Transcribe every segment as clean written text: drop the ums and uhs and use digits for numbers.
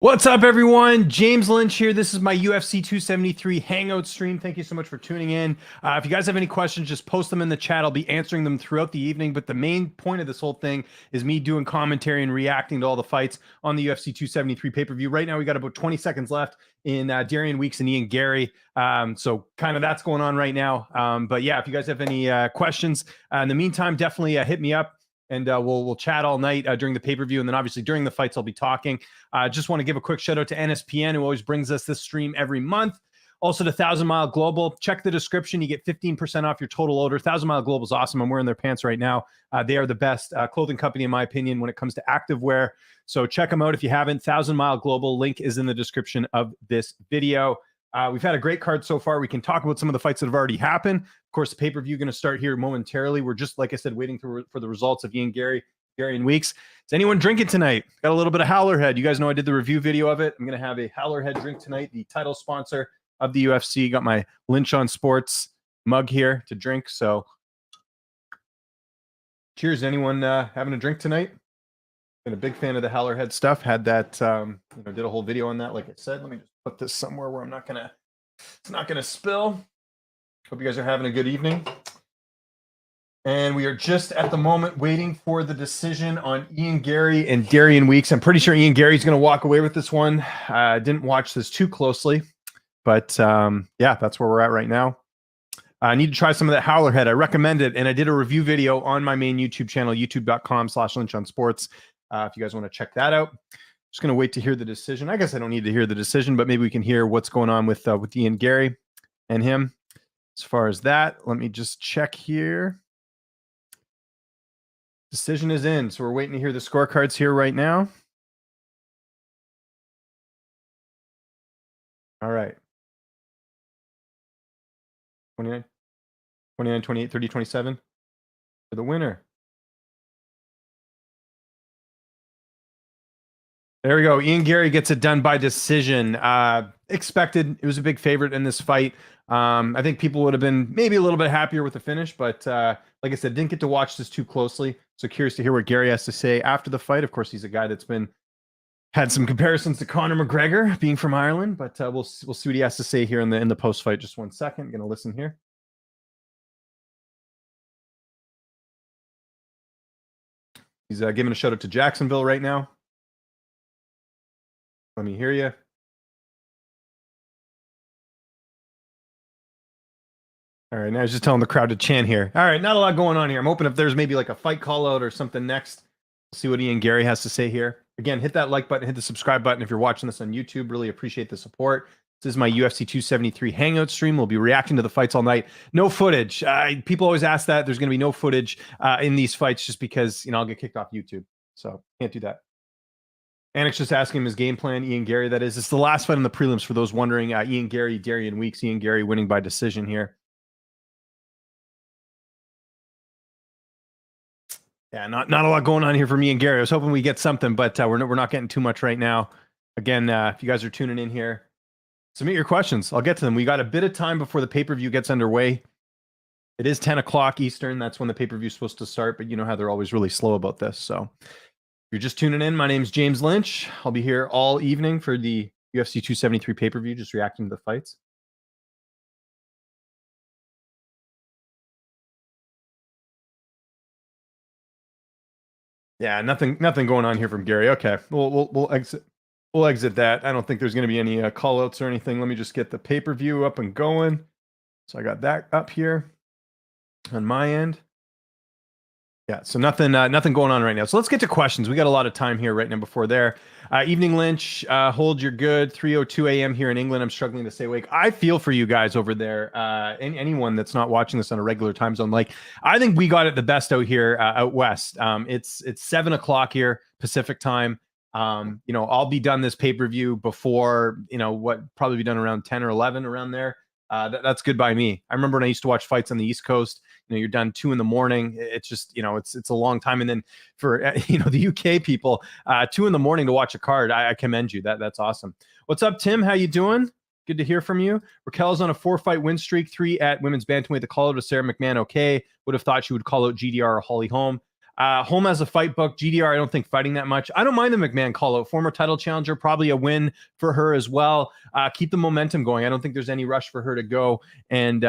What's up, everyone? James Lynch here. This is my UFC 273 Hangout stream. Thank you so much for tuning in. If you guys have any questions, just post them in the chat. I'll be answering them throughout the evening. But the main point of this whole thing is me doing commentary and reacting to all the fights on the UFC 273 pay-per-view. Right now, we got about 20 seconds left in Darian Weeks and Ian Gary. So kind of that's going on right now. But yeah, if you guys have any questions, in the meantime, definitely hit me up. And we'll chat all night during the pay-per-view. And then obviously during the fights, I'll be talking. Just want to give a quick shout out to NSPN, who always brings us this stream every month. Also to 1,000 Mile Global. Check the description. You get 15% off your total order. 1,000 Mile Global is awesome. I'm wearing their pants right now. They are the best clothing company, in my opinion, when it comes to activewear. So check them out if you haven't. 1,000 Mile Global. Link is in the description of this video. We've had a great card so far. We can talk about some of the fights that have already happened. Of course, the pay-per-view going to start here momentarily. We're just, like I said, waiting for the results of Ian Gary and Weeks. Is anyone drinking tonight? Got a little bit of Howlerhead. You guys know I did the review video of it. I'm going to have a Howlerhead drink tonight, the title sponsor of the UFC. Got my Lynch on Sports mug here to drink. So cheers. Anyone having a drink tonight? Been a big fan of the Howlerhead stuff. Had that, did a whole video on that, like I said. Let me just put this somewhere where it's not gonna spill. Hope you guys are having a good evening. And we are just at the moment waiting for the decision on Ian Gary and Darian Weeks. I'm pretty sure Ian Gary's going to walk away with this one. I didn't watch this too closely, but yeah, that's where we're at right now. I need to try some of that Howlerhead. I recommend it, and I did a review video on my main YouTube channel, youtube.com/lynchonsports. If you guys want to check that out. Just going to wait to hear the decision. I guess I don't need to hear the decision, but maybe we can hear what's going on with Ian Gary and him. As far as that, let me just check here. Decision is in, so we're waiting to hear the scorecards here right now. All right. 29, 28, 30, 27 for the winner. There we go. Ian Gary gets it done by decision. Expected. It was a big favorite in this fight. I think people would have been maybe a little bit happier with the finish, but like I said, didn't get to watch this too closely. So curious to hear what Gary has to say after the fight. Of course, he's a guy that's had some comparisons to Conor McGregor, being from Ireland, but we'll see what he has to say here in the post fight. Just 1 second. I'm gonna listen here. He's giving a shout out to Jacksonville right now. Let me hear you. All right, now I was just telling the crowd to chant here. All right, not a lot going on here. I'm hoping if there's maybe like a fight call out or something next, we'll see what Ian Gary has to say here. Again, hit that like button, hit the subscribe button if you're watching this on YouTube. Really appreciate the support. This is my UFC 273 Hangout stream. We'll be reacting to the fights all night. No footage. People always ask that. There's going to be no footage in these fights just because, I'll get kicked off YouTube. So can't do that. Annex just asking him his game plan, Ian Gary, that is. It's the last fight in the prelims for those wondering. Ian Gary, Darian Weeks. Ian Gary winning by decision here. Yeah, not a lot going on here for me and Gary. I was hoping we get something, but we're not getting too much right now. Again, if you guys are tuning in here, submit your questions. I'll get to them. We got a bit of time before the pay-per-view gets underway. It is 10 o'clock Eastern. That's when the pay-per-view is supposed to start, but you know how they're always really slow about this. So if you're just tuning in, my name's James Lynch. I'll be here all evening for the UFC 273 pay-per-view, just reacting to the fights. Yeah, nothing going on here from Gary. Okay, we'll exit that. I don't think there's going to be any call outs or anything. Let me just get the pay-per-view up and going. So I got that up here on my end. Yeah, so nothing going on right now. So let's get to questions. We got a lot of time here right now before there. Evening Lynch, hold your good. 3:02 a.m. here in England. I'm struggling to stay awake. I feel for you guys over there. Anyone that's not watching this on a regular time zone, like I think we got it the best out here out west. It's 7 o'clock here Pacific time. I'll be done this pay-per-view before probably be done around 10 or 11 around there. That's good by me. I remember when I used to watch fights on the East Coast. You're done 2 a.m. It's just, it's a long time. And then for, the UK people, 2 a.m. to watch a card, I commend you. That's awesome. What's up, Tim? How you doing? Good to hear from you. Raquel's on a 4-fight win streak, 3 at women's bantamweight. The call out of Sarah McMahon. Okay. Would have thought she would call out GDR or Holly Holm. Holm has a fight book. GDR, I don't think fighting that much. I don't mind the McMahon call out. Former title challenger, probably a win for her as well. Keep the momentum going. I don't think there's any rush for her to go and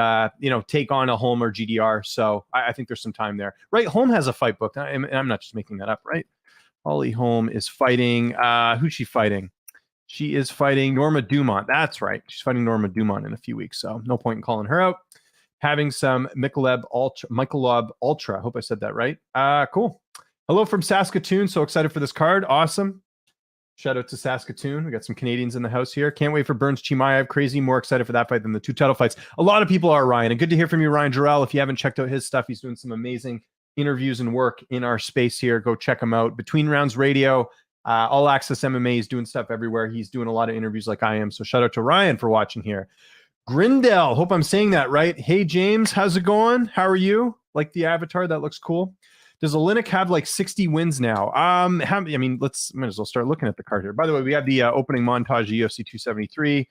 take on a Holm or GDR. So I think there's some time there. Right, Holm has a fight book. I'm not just making that up, right? Holly Holm is fighting. Who's she fighting? She is fighting Norma Dumont. That's right. She's fighting Norma Dumont in a few weeks. So no point in calling her out. Having some Michelob Ultra. I hope I said that right. Cool. Hello from Saskatoon. So excited for this card. Awesome. Shout out to Saskatoon. We got some Canadians in the house here. Can't wait for Burns Chimaev. Crazy. More excited for that fight than the two title fights. A lot of people are, Ryan. And good to hear from you, Ryan Jarrell. If you haven't checked out his stuff, he's doing some amazing interviews and work in our space here. Go check him out. Between Rounds Radio, All Access MMA. He's doing stuff everywhere. He's doing a lot of interviews like I am. So shout out to Ryan for watching here. Grindel, hope I'm saying that right. Hey, James, how's it going? How are you? Like the avatar? That looks cool. Does Oleinik have like 60 wins now? Might as well start looking at the card here. By the way, we have the opening montage of UFC 273.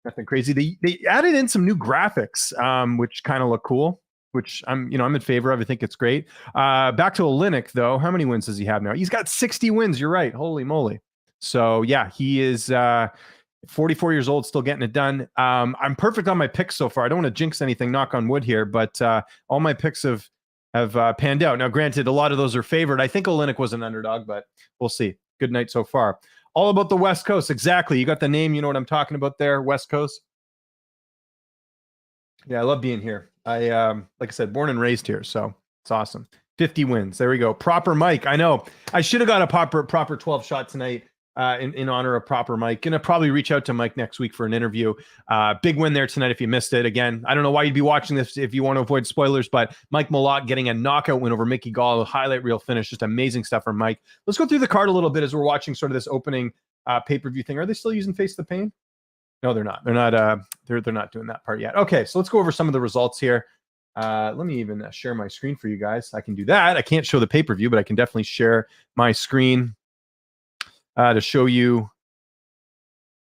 Nothing crazy. They added in some new graphics, which kind of look cool, which I'm in favor of. I think it's great. Back to Oleinik, though. How many wins does he have now? He's got 60 wins. You're right. Holy moly. So, yeah, he is 44 years old, still getting it done. I'm perfect on my picks so far. I don't want to jinx anything, knock on wood here, but all my picks have panned out. Now, granted, a lot of those are favored. I think Oleinik was an underdog, but we'll see. Good night so far. All about the West Coast. Exactly. You got the name. You know what I'm talking about there. West Coast. Yeah, I love being here. I like I said, born and raised here, so it's awesome. 50 wins. There we go. Proper Mike. I know. I should have got a proper 12 shot tonight. In honor of Proper Mike. Gonna probably reach out to Mike next week for an interview. Big win there tonight if you missed it. Again, I don't know why you'd be watching this if you want to avoid spoilers, but Mike Malott getting a knockout win over Mickey Gall, a highlight reel finish. Just amazing stuff from Mike. Let's go through the card a little bit as we're watching sort of this opening pay-per-view thing. Are they still using Face the Pain? No, they're not. They're not doing that part yet. Okay, so let's go over some of the results here. Let me even share my screen for you guys. I can do that. I can't show the pay-per-view, but I can definitely share my screen to show you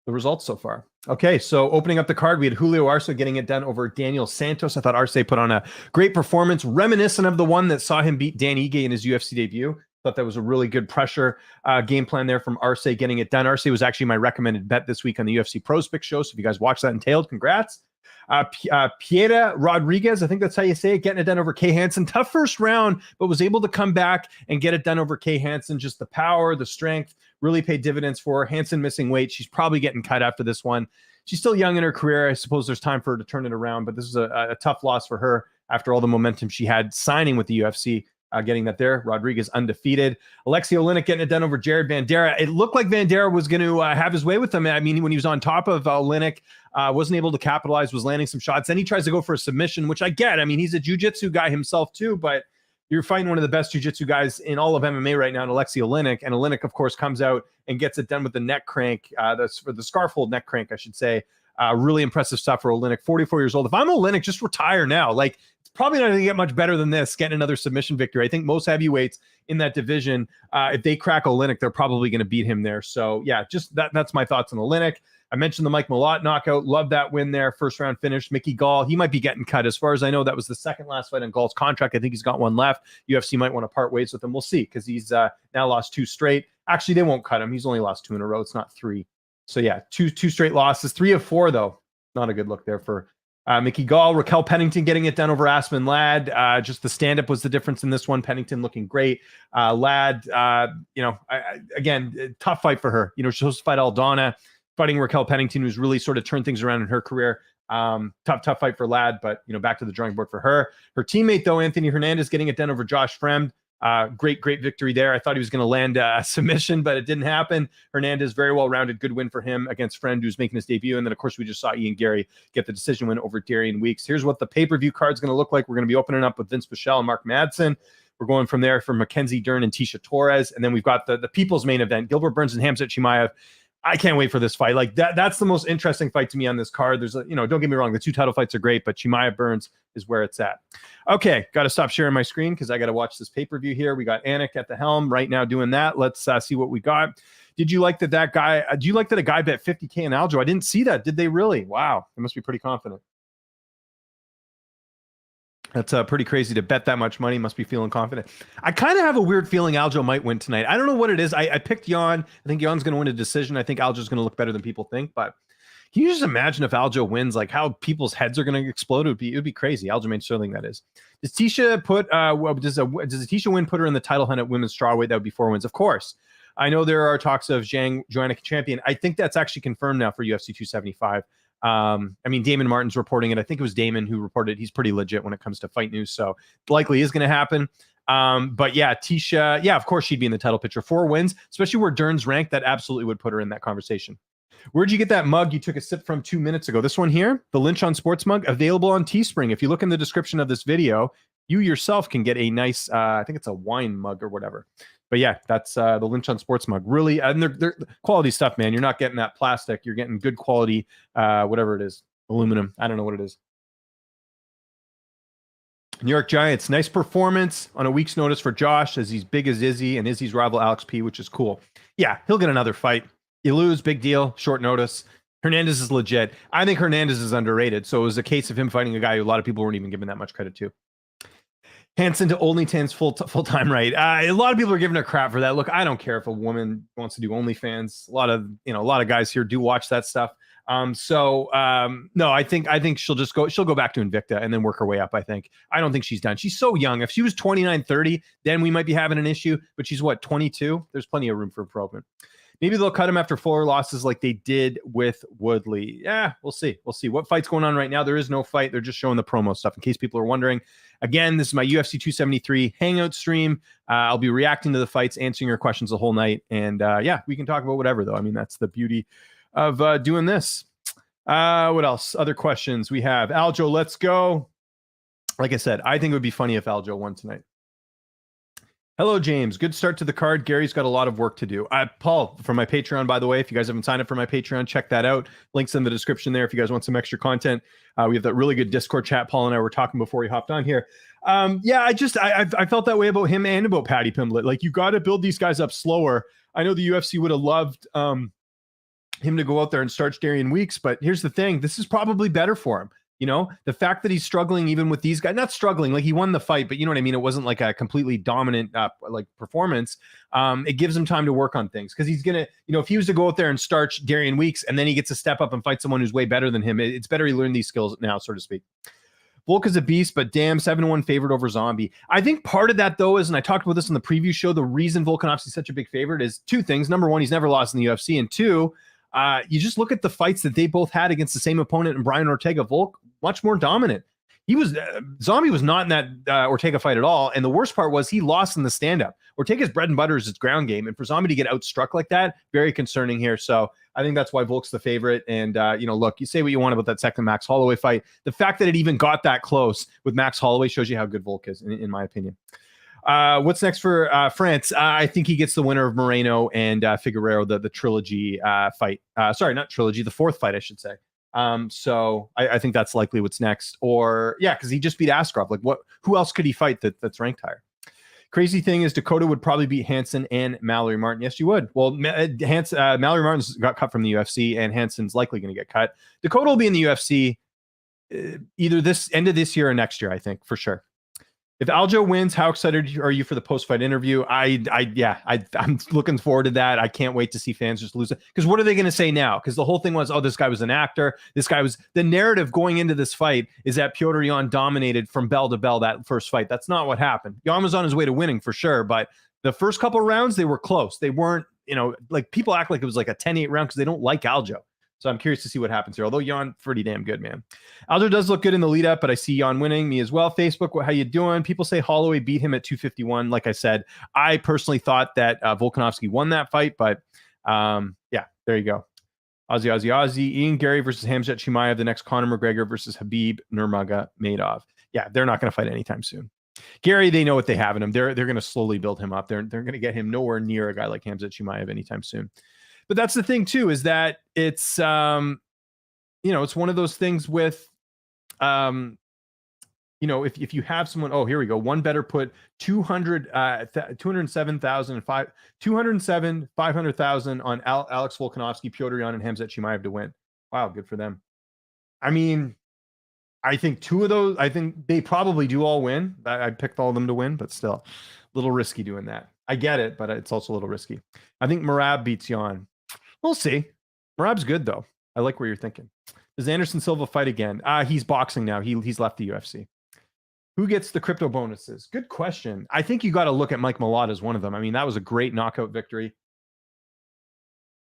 the results so far. Okay, so opening up the card, we had Julio Arce getting it done over Daniel Santos. I thought Arce put on a great performance, reminiscent of the one that saw him beat Dan Ige in his UFC debut. Thought that was a really good pressure game plan there from Arce getting it done. Arce was actually my recommended bet this week on the UFC Pros Pick show, so if you guys watched that entailed, congrats. Piera Rodriguez, I think that's how you say it, getting it done over Kay Hansen. Tough first round, but was able to come back and get it done over Kay Hansen. Just the power, the strength, really paid dividends for her. Hansen missing weight. She's probably getting cut after this one. She's still young in her career. I suppose there's time for her to turn it around, but this is a tough loss for her after all the momentum she had signing with the UFC. Getting that there. Rodriguez undefeated. Alexei Oleinik getting it done over Jared Vanderaa. It looked like Vanderaa was going to have his way with him. I mean, when he was on top of Oleinik, wasn't able to capitalize, was landing some shots. Then he tries to go for a submission, which I get. I mean, he's a jiu-jitsu guy himself too, but you're fighting one of the best jiu-jitsu guys in all of MMA right now, Alexei Oleinik. And Oleinik, of course, comes out and gets it done with the neck crank, the scarf hold neck crank, I should say. Really impressive stuff for Oleinik. 44 years old. If I'm Oleinik, just retire now. Like, it's probably not going to get much better than this, getting another submission victory. I think most heavyweights in that division, if they crack Oleinik, they're probably going to beat him there. So, yeah, just that's my thoughts on Oleinik. I mentioned the Mike Malott knockout. Love that win there. First round finish. Mickey Gall, he might be getting cut. As far as I know, that was the second last fight on Gall's contract. I think he's got one left. UFC might want to part ways with him. We'll see, because he's now lost 2 straight. Actually, they won't cut him. He's only lost 2 in a row. It's not 3. So, yeah, two straight losses. 3 of 4, though. Not a good look there for Mickey Gall. Raquel Pennington getting it done over Aspen Ladd. Just the stand-up was the difference in this one. Pennington looking great. Ladd, again, tough fight for her. She's supposed to fight Aldana, fighting Raquel Pennington, who's really sort of turned things around in her career. Tough fight for Ladd, but back to the drawing board for her. Her teammate, though, Anthony Hernandez, getting it done over Josh Fremd. Great victory there. I thought he was going to land a submission, but it didn't happen. Hernandez, very well-rounded, good win for him against Fremd, who's making his debut. And then, of course, we just saw Ian Gary get the decision win over Darian Weeks. Here's what the pay-per-view card's going to look like. We're going to be opening up with Vince Pichel and Mark Madsen. We're going from there for Mackenzie Dern and Tisha Torres. And then we've got the people's main event, Gilbert Burns and Hamzek Chimaev. I can't wait for this fight. Like that's the most interesting fight to me on this card. There's don't get me wrong, the 2 title fights are great, but Chimaev Burns is where it's at. Okay, got to stop sharing my screen because I got to watch this pay-per-view here. We got Anik at the helm right now doing that. Let's see what we got. Did you like that guy? Do you like that a guy bet 50K in Aljo? I didn't see that. Did they really? Wow, they must be pretty confident. That's pretty crazy to bet that much money. Must be feeling confident. I kind of have a weird feeling Aljo might win tonight. I don't know what it is. I picked Jan. I think Jan's going to win a decision. I think Aljo's going to look better than people think. But can you just imagine if Aljo wins, like how people's heads are going to explode? It would be crazy. Aljamain Sterling, that is. Does Tisha put? Does a Tisha win put her in the title hunt at women's strawweight? That would be 4 wins, of course. I know there are talks of Zhang joining champion. I think that's actually confirmed now for UFC 275. I mean, Damon Martin's reporting it. I think it was Damon who reported. He's pretty legit when it comes to fight news, so likely is going to happen. But yeah, Tisha, yeah, of course she'd be in the title picture. 4 wins, especially where Dern's ranked, that absolutely would put her in that conversation. Where'd you get that mug you took a sip from 2 minutes ago? This one here, the Lynch on Sports mug, available on Teespring. If you look in the description of this video, you yourself can get a nice, I think it's a wine mug or whatever. But yeah, that's the Lynch on Sports mug. Really, and they're quality stuff, man. You're not getting that plastic. You're getting good quality, whatever it is, aluminum. I don't know what it is. New York Giants, nice performance on a week's notice for Josh as he's big as Izzy and Izzy's rival Alex P, which is cool. Yeah, he'll get another fight. You lose, big deal, short notice. Hernandez is legit. I think Hernandez is underrated. So it was a case of him fighting a guy who a lot of people weren't even giving that much credit to. Hanson to OnlyTans full-time right. A lot of people are giving her crap for that. Look, I don't care if a woman wants to do OnlyFans. A lot of guys here do watch that stuff. No, I think she'll go back to Invicta and then work her way up. I don't think she's done. She's so young. If she was 29, 30, then we might be having an issue, but she's 22? There's plenty of room for improvement. Maybe they'll cut him after 4 losses like they did with Woodley. Yeah, we'll see. What fight's going on right now? There is no fight. They're just showing the promo stuff in case people are wondering. Again, this is my UFC 273 Hangout stream. I'll be reacting to the fights, answering your questions the whole night. And yeah, we can talk about whatever, though. I mean, that's the beauty of doing this. What else? Other questions we have. Aljo, let's go. Like I said, I think it would be funny if Aljo won tonight. Hello, James. Good start to the card. Gary's got a lot of work to do. Paul, from my Patreon, by the way, if you guys haven't signed up for my Patreon, check that out. Links in the description there if you guys want some extra content. We have that really good Discord chat. Paul and I were talking before we hopped on here. Yeah, I felt that way about him and about Paddy Pimblett. Like, you got to build these guys up slower. I know the UFC would have loved him to go out there and start Darian Weeks, but here's the thing. This is probably better for him. You know, the fact that he's struggling even with these guys, not struggling, like he won the fight, but you know what I mean? It wasn't like a completely dominant performance. It gives him time to work on things because he's going to, you know, if he was to go out there and start Darian Weeks and then he gets to step up and fight someone who's way better than him, it's better he learn these skills now, so to speak. Volk is a beast, but damn, 7-1 favorite over Zombie. I think part of that, though, is, and I talked about this in the preview show, the reason Volkanovski is such a big favorite is 2 things. Number 1, he's never lost in the UFC. And 2, you just look at the fights that they both had against the same opponent in Brian Ortega. Volk, much more dominant. He was Zombie was not in that Ortega fight at all. And the worst part was he lost in the stand-up. Ortega's bread and butter is his ground game. And for Zombie to get outstruck like that, very concerning here. So I think that's why Volk's the favorite. And, you know, look, you say what you want about that second Max Holloway fight. The fact that it even got that close with Max Holloway shows you how good Volk is, in my opinion. What's next for France? I think he gets the winner of Moreno and Figueroa, the trilogy fight. Sorry, not trilogy, the 4th fight, I should say. So I think that's likely what's next. Or yeah, because he just beat Askarov. Like, who else could he fight that's ranked higher? Crazy thing is Dakota would probably beat Hansen and Mallory Martin. Yes, you would. Well, Mallory Martin's got cut from the UFC, and Hansen's likely going to get cut. Dakota will be in the UFC either this end of this year or next year, I think, for sure. If Aljo wins, how excited are you for the post-fight interview? I'm looking forward to that. I can't wait to see fans just lose it. Because what are they going to say now? Because the whole thing was, oh, this guy was an actor. The narrative going into this fight is that Petr Yan dominated from bell to bell that first fight. That's not what happened. Yan was on his way to winning for sure, but the first couple rounds, they were close. They weren't, you know, like people act like it was like a 10-8 round because they don't like Aljo. So I'm curious to see what happens here. Although Yan, pretty damn good, man. Aljo does look good in the lead up, but I see Yan winning. Me as well. Facebook, how you doing? People say Holloway beat him at 251. Like I said, I personally thought that Volkanovski won that fight, but yeah, there you go. Ozzy. Ian Gary versus Hamzek Chimaev. The next Conor McGregor versus Habib Nurmagomedov. Yeah, they're not going to fight anytime soon. Gary, they know what they have in him. They're going to slowly build him up. They're going to get him nowhere near a guy like Hamzek Chimaev anytime soon. But that's the thing too, is that it's, you know, it's one of those things with, you know, if you have someone, oh, here we go. One better put 500,000 on Alex Volkanovski, Petr Yan, and Hamzek Chimaev to win. Wow. Good for them. I mean, I think two of those, I think they probably do all win. I picked all of them to win, but still, a little risky doing that. I get it, but it's also a little risky. I think Merab beats Jan. We'll see. Merab's good though. I like where you're thinking. Does Anderson Silva fight again? He's boxing now. He's left the UFC. Who gets the crypto bonuses? Good question. I think you got to look at Mike Malott as one of them. I mean, that was a great knockout victory.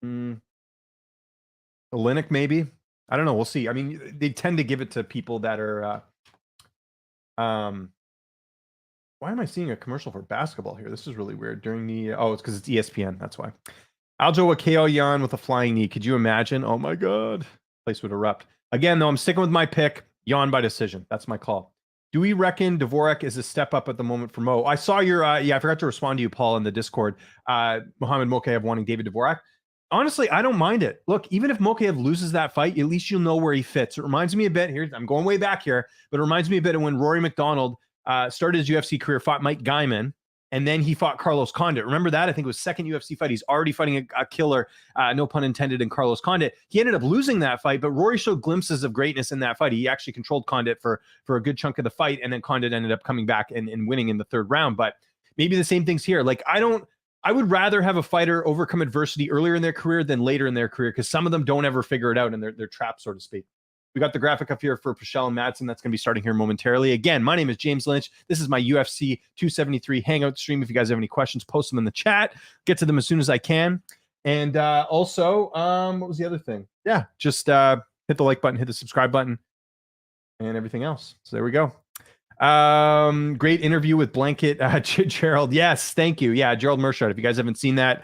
Olynyk, maybe. I don't know. We'll see. I mean, they tend to give it to people that are. Why am I seeing a commercial for basketball here? This is really weird. During the it's because it's ESPN. That's why. Aljo would KO Jan with a flying knee. Could you imagine? Oh my god, place would erupt. Again, though, I'm sticking with my pick. Jan by decision. That's my call. Do we reckon Dvorak is a step up at the moment for Mo? I saw your I forgot to respond to you, Paul, in the Discord. Mohamed Mokaev wanting David Dvorak. Honestly, I don't mind it. Look, even if Mokaev loses that fight, at least you'll know where he fits. It reminds me a bit here. I'm going way back here, but it reminds me a bit of when Rory McDonald started his UFC career, fought Mike Gaiman, and then he fought Carlos Condit. Remember that? I think it was second UFC fight. He's already fighting a killer, no pun intended, in Carlos Condit. He ended up losing that fight, but Rory showed glimpses of greatness in that fight. He actually controlled Condit for a good chunk of the fight, and then Condit ended up coming back and winning in the third round. But maybe the same thing's here. Like, I would rather have a fighter overcome adversity earlier in their career than later in their career, because some of them don't ever figure it out and they're trapped, so to speak. We got the graphic up here for Pichel and Madsen. That's going to be starting here momentarily. Again, my name is James Lynch. This is my UFC 273 Hangout stream. If you guys have any questions, post them in the chat. Get to them as soon as I can. And also, what was the other thing? Yeah, just hit the like button, hit the subscribe button, and everything else. So there we go. Great interview with Blanket Gerald. Yes, thank you. Yeah, Gerald Mershard. If you guys haven't seen that,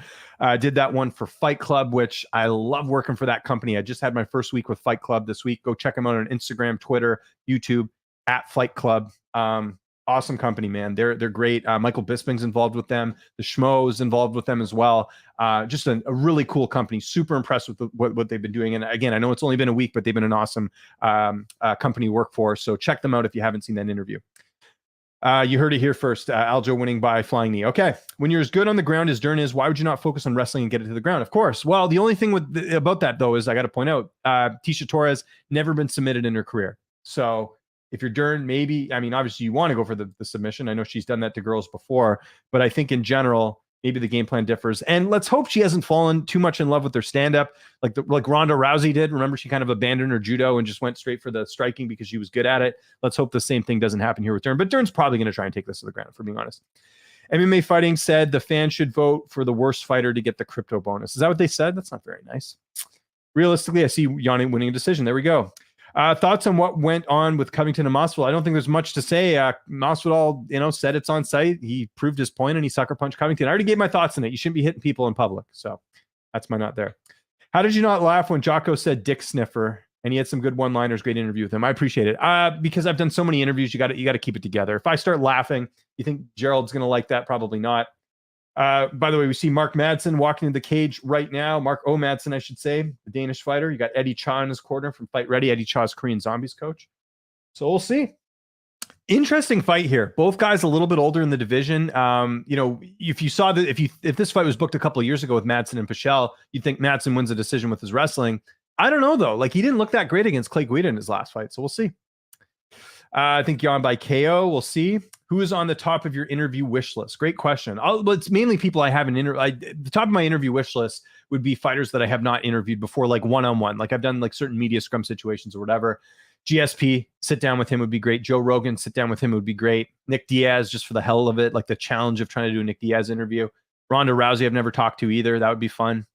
did that one for Fight Club, which I love working for that company. I just had my first week with Fight Club this week. Go check them out on Instagram, Twitter, YouTube at Fight Club. Awesome company, man. They're great. Michael Bisping's involved with them. The Schmo's involved with them as well. Just a really cool company. Super impressed with what they've been doing. And again, I know it's only been a week, but they've been an awesome company to work for. So check them out if you haven't seen that interview. You heard it here first. Aljo winning by flying knee. Okay. When you're as good on the ground as Dern is, why would you not focus on wrestling and get it to the ground? Of course. Well, the only thing about that, though, is I got to point out, Tisha Torres never been submitted in her career. So if you're Dern, maybe, I mean, obviously you want to go for the submission. I know she's done that to girls before, but I think in general, maybe the game plan differs. And let's hope she hasn't fallen too much in love with her stand-up like Ronda Rousey did. Remember, she kind of abandoned her judo and just went straight for the striking because she was good at it. Let's hope the same thing doesn't happen here with Dern. But Dern's probably going to try and take this to the ground, for being honest. MMA Fighting said the fans should vote for the worst fighter to get the crypto bonus. Is that what they said? That's not very nice. Realistically, I see Yanni winning a decision. There we go. Thoughts on what went on with Covington and Masvidal? I don't think there's much to say. Masvidal, said it's on site. He proved his point and he sucker punched Covington. I already gave my thoughts on it. You shouldn't be hitting people in public. So that's my not there. How did you not laugh when Jocko said dick sniffer? And he had some good one-liners, great interview with him. I appreciate it. Because I've done so many interviews, you got to keep it together. If I start laughing, you think Gerald's going to like that? Probably not. By the way, we see Mark Madsen walking into the cage right now. Mark O. Madsen, I should say, the Danish fighter. You got Eddie Cha in his corner from Fight Ready. Eddie Cha's Korean Zombies coach. So we'll see. Interesting fight here. Both guys a little bit older in the division. If you saw that, if this fight was booked a couple of years ago with Madsen and Pichel, you'd think Madsen wins a decision with his wrestling. I don't know though. Like, he didn't look that great against Clay Guida in his last fight. So we'll see. I think Jan by KO. We'll see. Who is on the top of your interview wish list? Great question. It's mainly people I haven't interviewed. The top of my interview wish list would be fighters that I have not interviewed before, like one-on-one. Like, I've done like certain media scrum situations or whatever. GSP, sit down with him would be great. Joe Rogan, sit down with him would be great. Nick Diaz, just for the hell of it, like the challenge of trying to do a Nick Diaz interview. Ronda Rousey, I've never talked to either. That would be fun.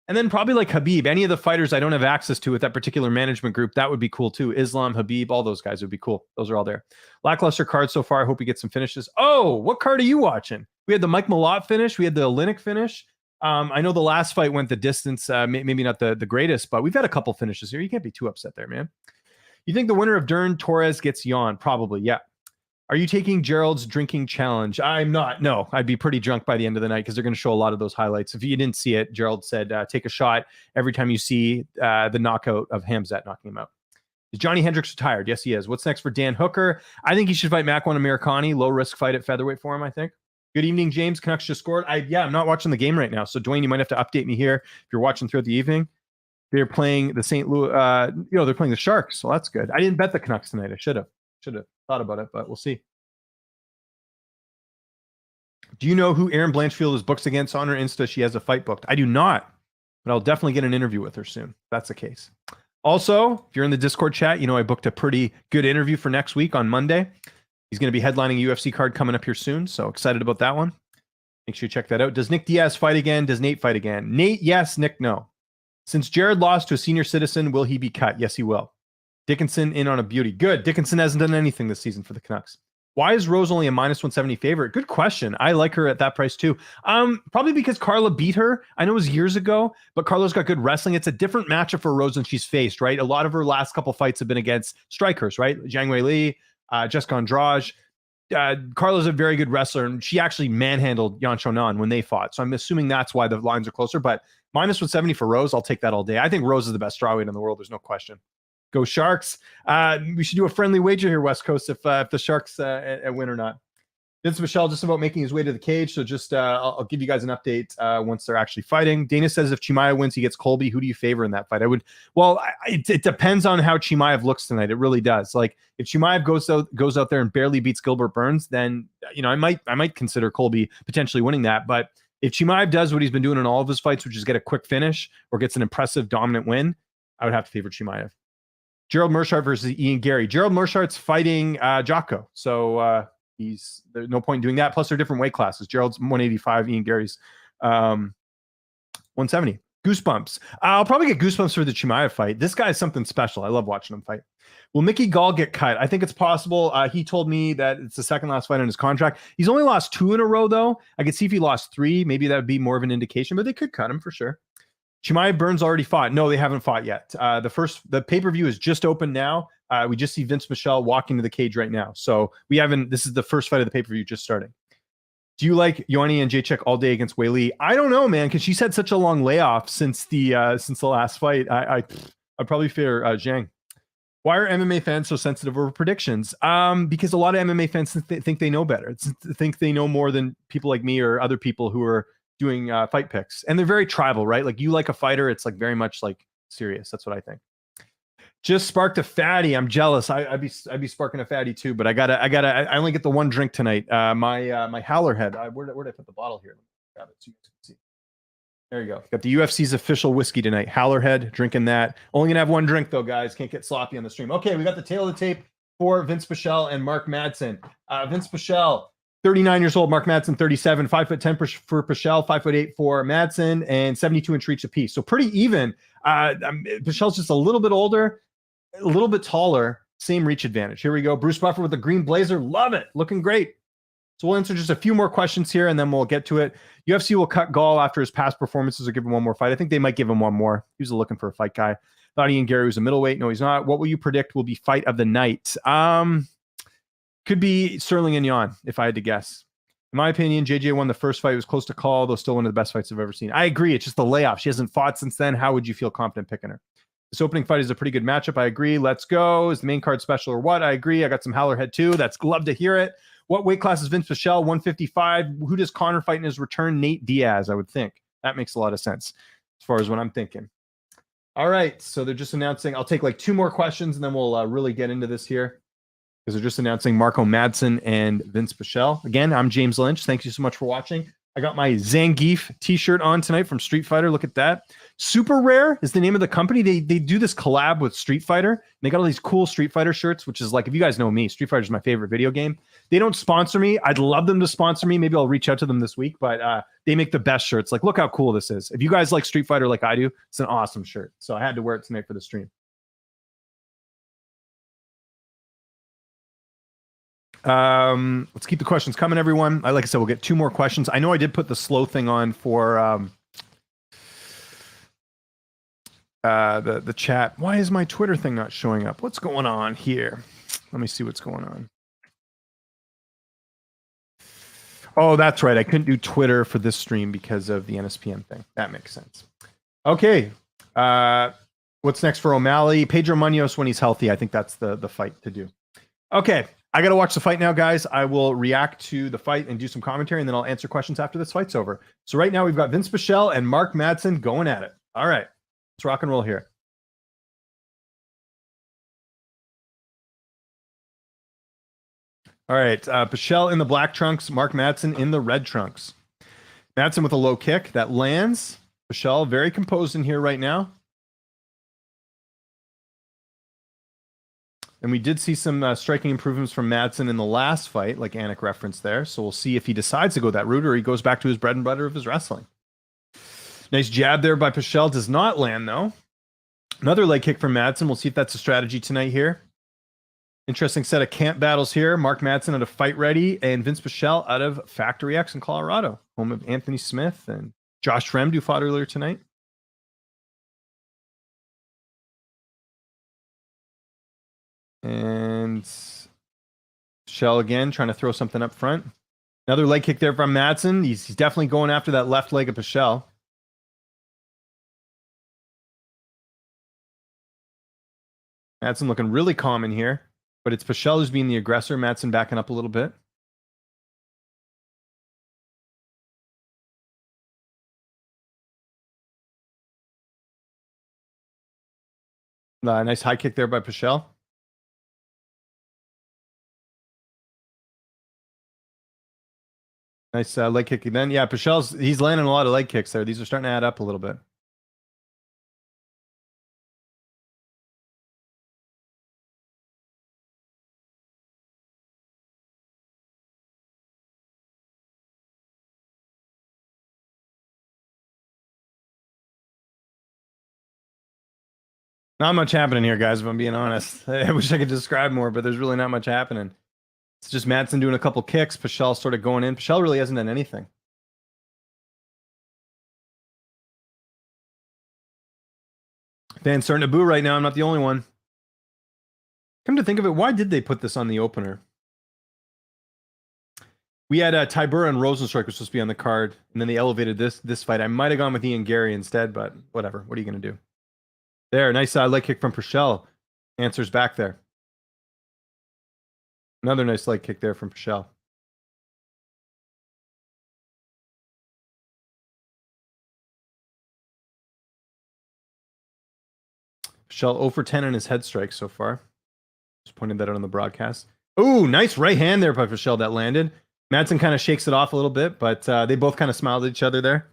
And then probably like Habib, any of the fighters I don't have access to with that particular management group, that would be cool too. Islam, Habib, all those guys would be cool. Those are all there. Lackluster card so far. I hope we get some finishes. Oh, what card are you watching? We had the Mike Malott finish. We had the Olynyk finish. I know the last fight went the distance, maybe not the greatest, but we've had a couple finishes here. You can't be too upset there, man. You think the winner of Dern Torres gets Jan? Probably, yeah. Are you taking Gerald's drinking challenge? I'm not. No, I'd be pretty drunk by the end of the night because they're going to show a lot of those highlights. If you didn't see it, Gerald said, take a shot every time you see the knockout of Hamzek knocking him out. Is Johnny Hendricks retired? Yes, he is. What's next for Dan Hooker? I think he should fight Makwan Amirkhani. Low risk fight at featherweight for him, I think. Good evening, James. Canucks just scored. I'm not watching the game right now. So, Dwayne, you might have to update me here if you're watching throughout the evening. They're playing the St. Louis, they're playing the Sharks, so that's good. I didn't bet the Canucks tonight. I should have thought about it, but we'll see. Do you know who Erin Blanchfield is booked against on her Insta? She has a fight booked. I do not, but I'll definitely get an interview with her soon. If that's the case. Also, if you're in the Discord chat, you know I booked a pretty good interview for next week on Monday. He's going to be headlining a UFC card coming up here soon, so excited about that one. Make sure you check that out. Does Nick Diaz fight again? Does Nate fight again? Nate, yes. Nick, no. Since Jared lost to a senior citizen, will he be cut? Yes, he will. Dickinson in on a beauty. Good. Dickinson hasn't done anything this season for the Canucks. Why is Rose only a -170 favorite? Good question. I like her at that price too. Probably because Carla beat her. I know it was years ago, but Carla's got good wrestling. It's a different matchup for Rose than she's faced, right? A lot of her last couple fights have been against strikers, right? Zhang Weili, Jessica Andrade. Carla's a very good wrestler, and she actually manhandled Yan Xiaonan when they fought. So I'm assuming that's why the lines are closer. But -170 for Rose, I'll take that all day. I think Rose is the best strawweight in the world. There's no question. Go Sharks. We should do a friendly wager here, West Coast, if the Sharks win or not. Vince Michelle just about making his way to the cage. So just I'll give you guys an update once they're actually fighting. Dana says if Chimaev wins, he gets Colby. Who do you favor in that fight? It depends on how Chimaev looks tonight. It really does. Like if Chimaev goes out there and barely beats Gilbert Burns, then I might consider Colby potentially winning that. But if Chimaev does what he's been doing in all of his fights, which is get a quick finish or gets an impressive dominant win, I would have to favor Chimaev. Gerald Meerschaert versus Ian Gary. Gerald Meerschaert's fighting Jocko. So there's no point in doing that. Plus, they're different weight classes. Gerald's 185, Ian Gary's 170. Goosebumps. I'll probably get goosebumps for the Chimaev fight. This guy is something special. I love watching him fight. Will Mickey Gall get cut? I think it's possible. He told me that it's the second last fight on his contract. He's only lost 2 in a row, though. I could see if he lost 3. Maybe that would be more of an indication, but they could cut him for sure. Chimaev Burns already fought. No, they haven't fought yet. The pay-per-view is just open now. We just see Vince Michelle walking to the cage right now. So this is the first fight of the pay-per-view just starting. Do you like Ioane and Jacek all day against Weili? I don't know, man, because she's had such a long layoff since the last fight. I'd probably fear Zhang. Why are MMA fans so sensitive over predictions? Because a lot of MMA fans think they know better. Think they know more than people like me or other people who are doing fight picks, and they're very tribal, right? Like you like a fighter, it's like very much like serious. That's what I think. Just sparked a fatty. I'm jealous. I'd be sparking a fatty too, but I only get the one drink tonight. My Howler Head. Where did I put the bottle here? Grab it so you can see. There you go. Got the UFC's official whiskey tonight. Howler Head. Drinking that. Only gonna have one drink though, guys. Can't get sloppy on the stream. Okay, we got the tail of the tape for Vince Pichel and Mark Madsen. Vince Pichel, 39 years old. Mark Madsen, 37. 5'10" for Pichel, 5'8" for Madsen, and 72-inch reach apiece. So pretty even. Pichel's just a little bit older, a little bit taller, same reach advantage. Here we go. Bruce Buffer with the green blazer. Love it. Looking great. So we'll answer just a few more questions here, and then we'll get to it. UFC will cut Gall after his past performances or give him one more fight. I think they might give him one more. He was looking for a fight guy. Thought Ian Gary was a middleweight. No, he's not. What will you predict will be fight of the night? Could be Sterling and Yan, if I had to guess. In my opinion, JJ won the first fight. It was close to call, though still one of the best fights I've ever seen. I agree. It's just the layoff. She hasn't fought since then. How would you feel confident picking her? This opening fight is a pretty good matchup. I agree. Let's go. Is the main card special or what? I agree. I got some Howler Head too. That's love to hear it. What weight class is Vince Pichel? 155. Who does Connor fight in his return? Nate Diaz, I would think. That makes a lot of sense as far as what I'm thinking. All right. So they're just announcing. I'll take like 2 more questions and then we'll really get into this here, because they're just announcing Marco Madsen and Vince Pichel. Again, I'm James Lynch. Thank you so much for watching. I got my Zangief t-shirt on tonight from Street Fighter. Look at that. Super Rare is the name of the company. They do this collab with Street Fighter. And they got all these cool Street Fighter shirts, which is like, if you guys know me, Street Fighter is my favorite video game. They don't sponsor me. I'd love them to sponsor me. Maybe I'll reach out to them this week, but they make the best shirts. Like, look how cool this is. If you guys like Street Fighter like I do, it's an awesome shirt. So I had to wear it tonight for the stream. Let's keep the questions coming, everyone. Like I said, we'll get 2 more questions. I know I did put the slow thing on for the chat. Why is my Twitter thing not showing up? What's going on here? Let me see what's going on. Oh, that's right. I couldn't do Twitter for this stream because of the NSPN thing. That makes sense. Okay. What's next for O'Malley? Pedro Munoz when he's healthy. I think that's the fight to do. Okay. I got to watch the fight now, guys. I will react to the fight and do some commentary, and then I'll answer questions after this fight's over. So right now we've got Vince Pichel and Mark Madsen going at it. All right. Let's rock and roll here. All right, Pichel in the black trunks, Mark Madsen in the red trunks. Madsen with a low kick that lands. Pichel very composed in here right now. And we did see some striking improvements from Madsen in the last fight, like Anik referenced there. So we'll see if he decides to go that route or he goes back to his bread and butter of his wrestling. Nice jab there by Pichel. Does not land, though. Another leg kick from Madsen. We'll see if that's a strategy tonight here. Interesting set of camp battles here. Mark Madsen out of Fight Ready and Vince Pichel out of Factory X in Colorado, home of Anthony Smith and Josh Fremd, who fought earlier tonight. And Pichel again trying to throw something up front. Another leg kick there from Madsen. He's definitely going after that left leg of Pichel. Madsen looking really calm in here, but it's Pichel who's being the aggressor. Madsen backing up a little bit. Nice high kick there by Pichel. Nice leg kick then. Yeah, he's landing a lot of leg kicks there. These are starting to add up a little bit. Not much happening here, guys, if I'm being honest. I wish I could describe more, but there's really not much happening. It's just Madsen doing a couple kicks, Pichel sort of going in. Pichel really hasn't done anything. Fans starting to boo right now. I'm not the only one. Come to think of it, why did they put this on the opener? We had Tybura and Rosenstruck was supposed to be on the card, and then they elevated this fight. I might have gone with Ian Gary instead, but whatever. What are you going to do? There, nice leg kick from Pichel. Answers back there. Another nice leg kick there from Pichel. Pichel 0 for 10 in his head strikes so far. Just pointed that out on the broadcast. Oh, nice right hand there by Pichel that landed. Madsen kind of shakes it off a little bit, but they both kind of smiled at each other there.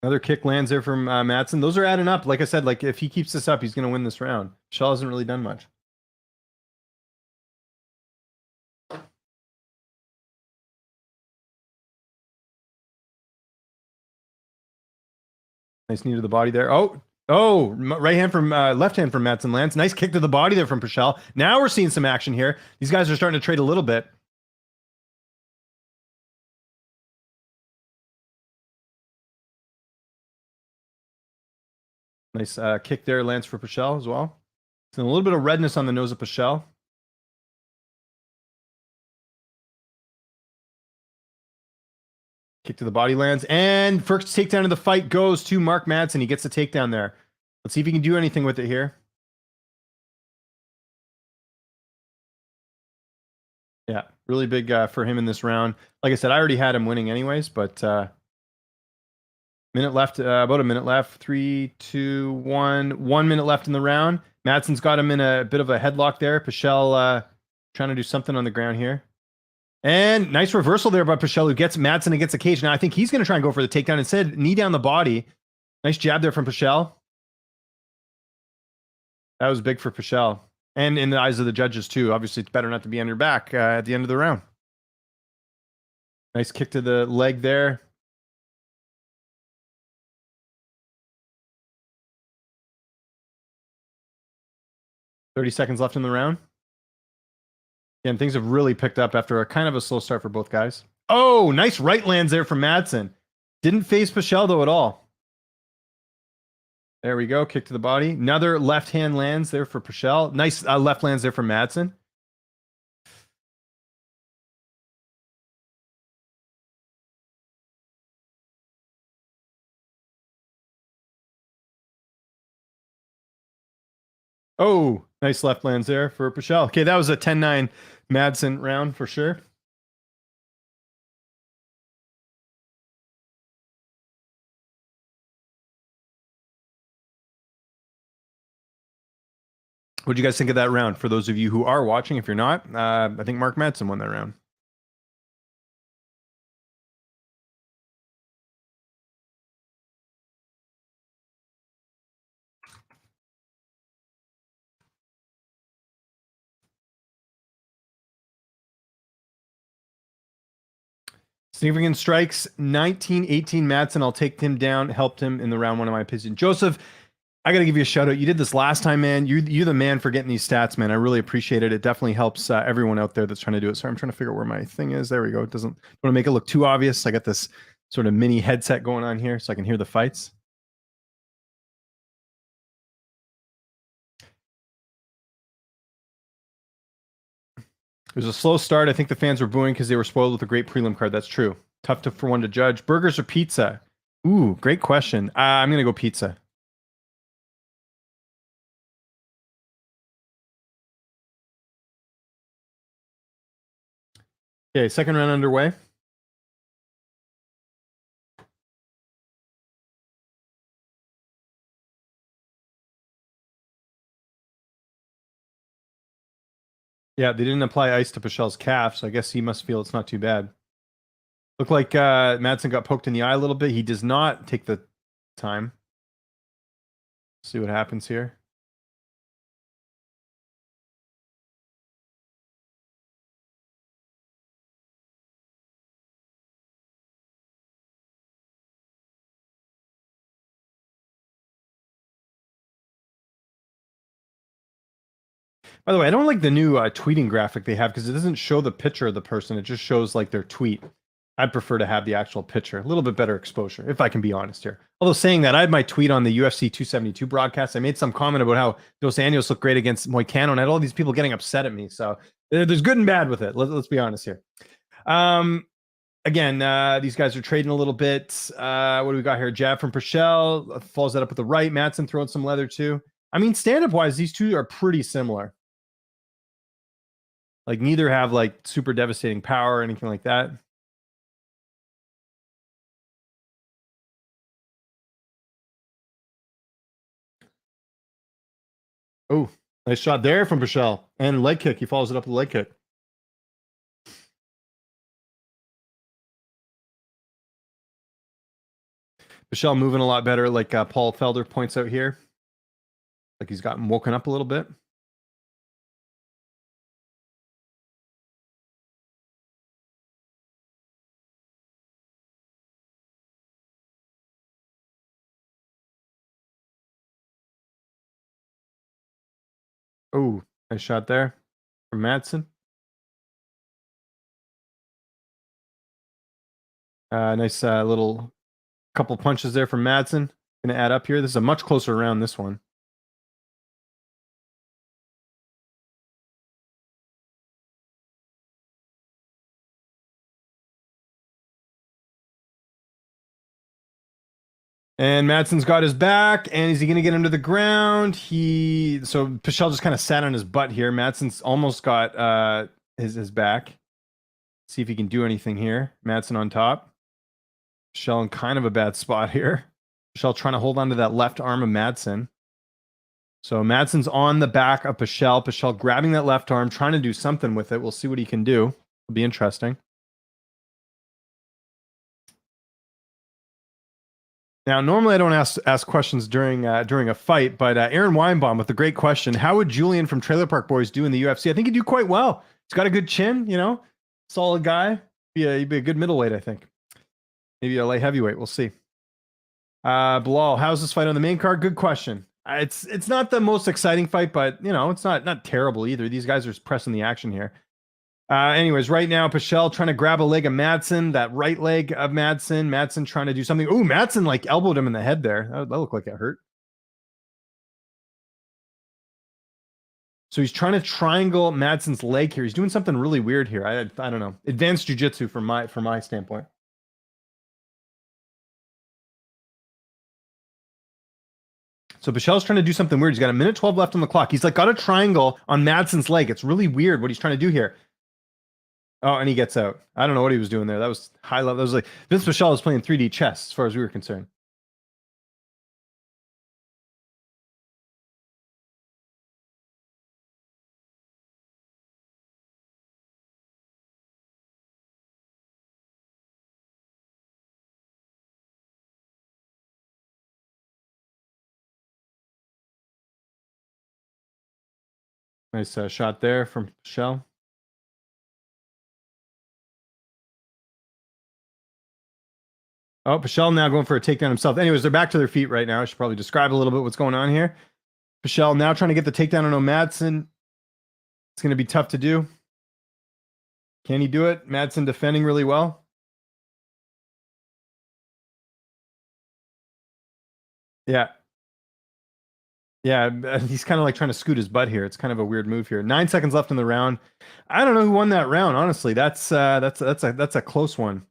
Another kick lands there from Madsen. Those are adding up. Like I said, like if he keeps this up, he's going to win this round. Pichel hasn't really done much. Nice knee to the body there. Oh, right hand from left hand from Madsen lands. Nice kick to the body there from Pichel. Now we're seeing some action here. These guys are starting to trade a little bit. Nice kick there lands for Pichel as well. So a little bit of redness on the nose of Pichel. Kick to the body lands. And first takedown of the fight goes to Mark Madsen. He gets the takedown there. Let's see if he can do anything with it here. Yeah, really big for him in this round. Like I said, I already had him winning anyways, but minute left, about a minute left. 3, 2, 1. 1 minute left in the round. Madsen's got him in a bit of a headlock there. Pichel trying to do something on the ground here. And nice reversal there by Pichel, who gets Madsen against the cage. Now I think he's going to try and go for the takedown instead. Knee down the body. Nice jab there from Pichel. That was big for Pichel. And in the eyes of the judges, too. Obviously, it's better not to be on your back at the end of the round. Nice kick to the leg there. .30 seconds left in the round. Again, things have really picked up after a kind of a slow start for both guys. Oh, nice right lands there from Madsen. Didn't face Pichel, though, at all. There we go. Kick to the body. Another left hand lands there for Pichel. Nice left lands there from Madsen. Oh, nice left lands there for Pichel. Okay, that was a 10-9 Madsen round for sure. What do you guys think of that round? For those of you who are watching, if you're not, I think Mark Madsen won that round. Significant strikes, 19-18 Madsen. I'll take him down. Helped him in the round one, in my opinion. Joseph, I got to give you a shout out. You did this last time, man. You're the man for getting these stats, man. I really appreciate it. It definitely helps everyone out there that's trying to do it. Sorry, I'm trying to figure out where my thing is. There we go. It doesn't want to make it look too obvious. I got this sort of mini headset going on here so I can hear the fights. It was a slow start. I think the fans were booing because they were spoiled with a great prelim card. That's true. Tough for one to judge. Burgers or pizza? Ooh, great question. I'm going to go pizza. Okay, second round underway. Yeah, they didn't apply ice to Pichel's calf, so I guess he must feel it's not too bad. Looked like Madsen got poked in the eye a little bit. He does not take the time. See what happens here. By the way, I don't like the new tweeting graphic they have because it doesn't show the picture of the person. It just shows like their tweet. I'd prefer to have the actual picture. A little bit better exposure, if I can be honest here. Although saying that, I had my tweet on the UFC 272 broadcast. I made some comment about how Dos Anjos looked great against Moicano, and I had all these people getting upset at me. So there's good and bad with it. Let's be honest here. Again, these guys are trading a little bit. What do we got here? Jab from Pichel. Follows that up with the right. Madsen throwing some leather too. I mean, stand-up wise, these two are pretty similar. Like neither have like super devastating power or anything like that. Oh, nice shot there from Pichel. And leg kick. He follows it up with a leg kick. Pichel moving a lot better, like Paul Felder points out here. Like he's gotten woken up a little bit. Oh, nice shot there from Madsen. Nice little couple punches there from Madsen. Going to add up here. This is a much closer round, this one. And Madsen's got his back, and is he going to get him to the ground? So Pichel just kind of sat on his butt here. Madsen's almost got his back. See if he can do anything here. Madsen on top. Pichel in kind of a bad spot here. Pichel trying to hold on to that left arm of Madsen. So Madsen's on the back of Pichel. Pichel grabbing that left arm, trying to do something with it. We'll see what he can do. It'll be interesting. Now, normally I don't ask questions during a fight, but Aaron Weinbaum with a great question. How would Julian from Trailer Park Boys do in the UFC? I think he'd do quite well. He's got a good chin, solid guy. He'd be a good middleweight, I think. Maybe a light heavyweight. We'll see. Bilal, how's this fight on the main card? Good question. It's not the most exciting fight, but it's not terrible either. These guys are pressing the action here. Anyways, right now, Pichel trying to grab a leg of Madsen, that right leg of Madsen. Madsen trying to do something. Oh, Madsen like elbowed him in the head there. That looked like it hurt. So he's trying to triangle Madsen's leg here. He's doing something really weird here. I don't know. Advanced jiu-jitsu from my standpoint. So Pichel's trying to do something weird. He's got a minute 12 left on the clock. He's like got a triangle on Madsen's leg. It's really weird what he's trying to do here. Oh, and he gets out. I don't know what he was doing there. That was high level. That was like Vince Pichel was playing 3D chess as far as we were concerned. Nice shot there from Pichel. Oh, Pichel now going for a takedown himself. Anyways, they're back to their feet right now. I should probably describe a little bit what's going on here. Pichel now trying to get the takedown on Madsen. It's going to be tough to do. Can he do it? Madsen defending really well. Yeah. Yeah, he's kind of like trying to scoot his butt here. It's kind of a weird move here. 9 seconds left in the round. I don't know who won that round, honestly. That's a close one.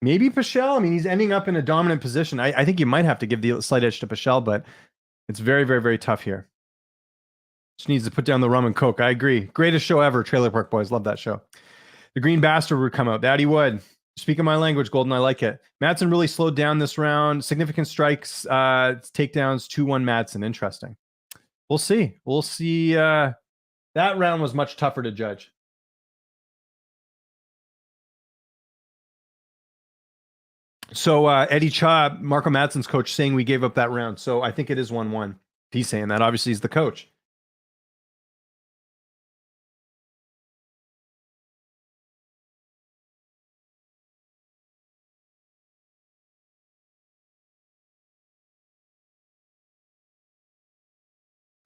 Maybe Pichel. I mean, he's ending up in a dominant position. I think you might have to give the slight edge to Pichel, but it's very, very, very tough here. Just needs to put down the rum and coke. I agree. Greatest show ever, Trailer Park Boys. Love that show. The Green Bastard would come out. That he would. Speaking my language, Golden. I like it. Madsen really slowed down this round. Significant strikes, takedowns, 2-1 Madsen. Interesting. We'll see. We'll see. That round was much tougher to judge. So Eddie Cha, Marco Madsen's coach, saying we gave up that round. So I think it is 1-1. He's saying that. Obviously, he's the coach.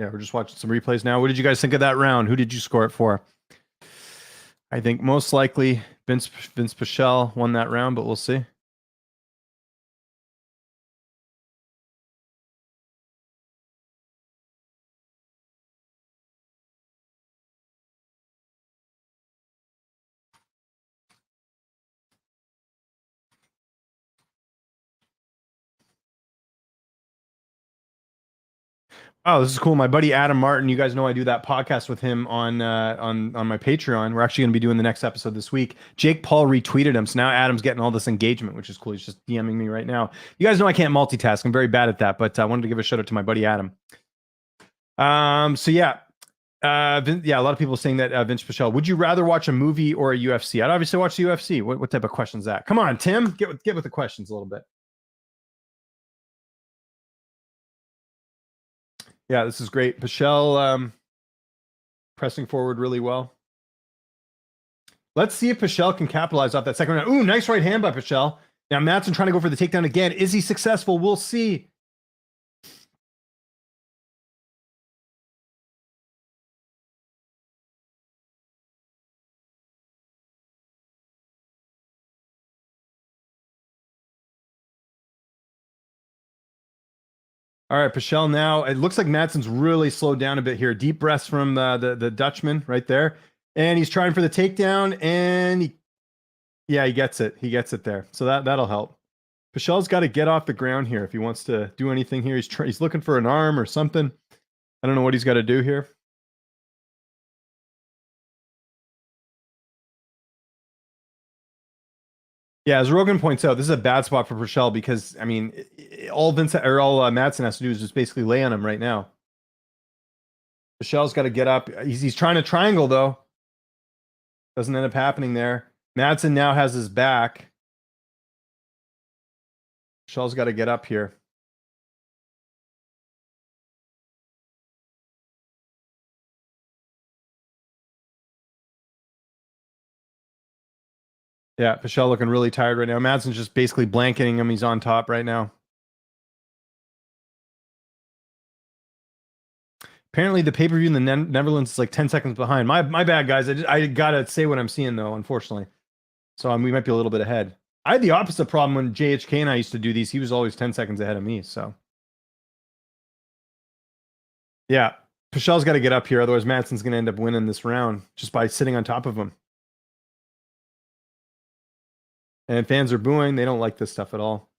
Yeah, we're just watching some replays now. What did you guys think of that round? Who did you score it for? I think most likely Vince Pichel won that round, but we'll see. Oh, this is cool. My buddy Adam Martin, you guys know I do that podcast with him on my Patreon. We're actually going to be doing the next episode this week. Jake Paul retweeted him, so now Adam's getting all this engagement, which is cool. He's just DMing me right now. You guys know I can't multitask. I'm very bad at that, but I wanted to give a shout out to my buddy Adam. So yeah. Yeah, a lot of people saying that Vince Pichel. Would you rather watch a movie or a UFC? I'd obviously watch the UFC. What type of question is that? Come on, Tim, get with the questions a little bit. Yeah, this is great. Pichel pressing forward really well. Let's see if Pichel can capitalize off that second round. Ooh, nice right hand by Pichel. Now Madsen trying to go for the takedown again. Is he successful? We'll see. All right, Pichel now. It looks like Madsen's really slowed down a bit here. Deep breaths from the Dutchman right there. And he's trying for the takedown, and yeah, he gets it. He gets it there. So that'll help. Pichel's got to get off the ground here if he wants to do anything here. He's looking for an arm or something. I don't know what he's got to do here. Yeah, as Rogan points out, this is a bad spot for Pichel because I mean, all Madsen has to do is just basically lay on him right now. Pichel's got to get up. He's trying to triangle though. Doesn't end up happening there. Madsen now has his back. Pichel's got to get up here. Yeah, Pichel looking really tired right now. Madsen's just basically blanketing him. He's on top right now. Apparently, the pay-per-view in the Netherlands is like 10 seconds behind. My bad, guys. I gotta say what I'm seeing though, unfortunately. So we might be a little bit ahead. I had the opposite problem when JHK and I used to do these. He was always 10 seconds ahead of me. So yeah, Pichel's got to get up here. Otherwise, Madsen's going to end up winning this round just by sitting on top of him. And fans are booing. They don't like this stuff at all.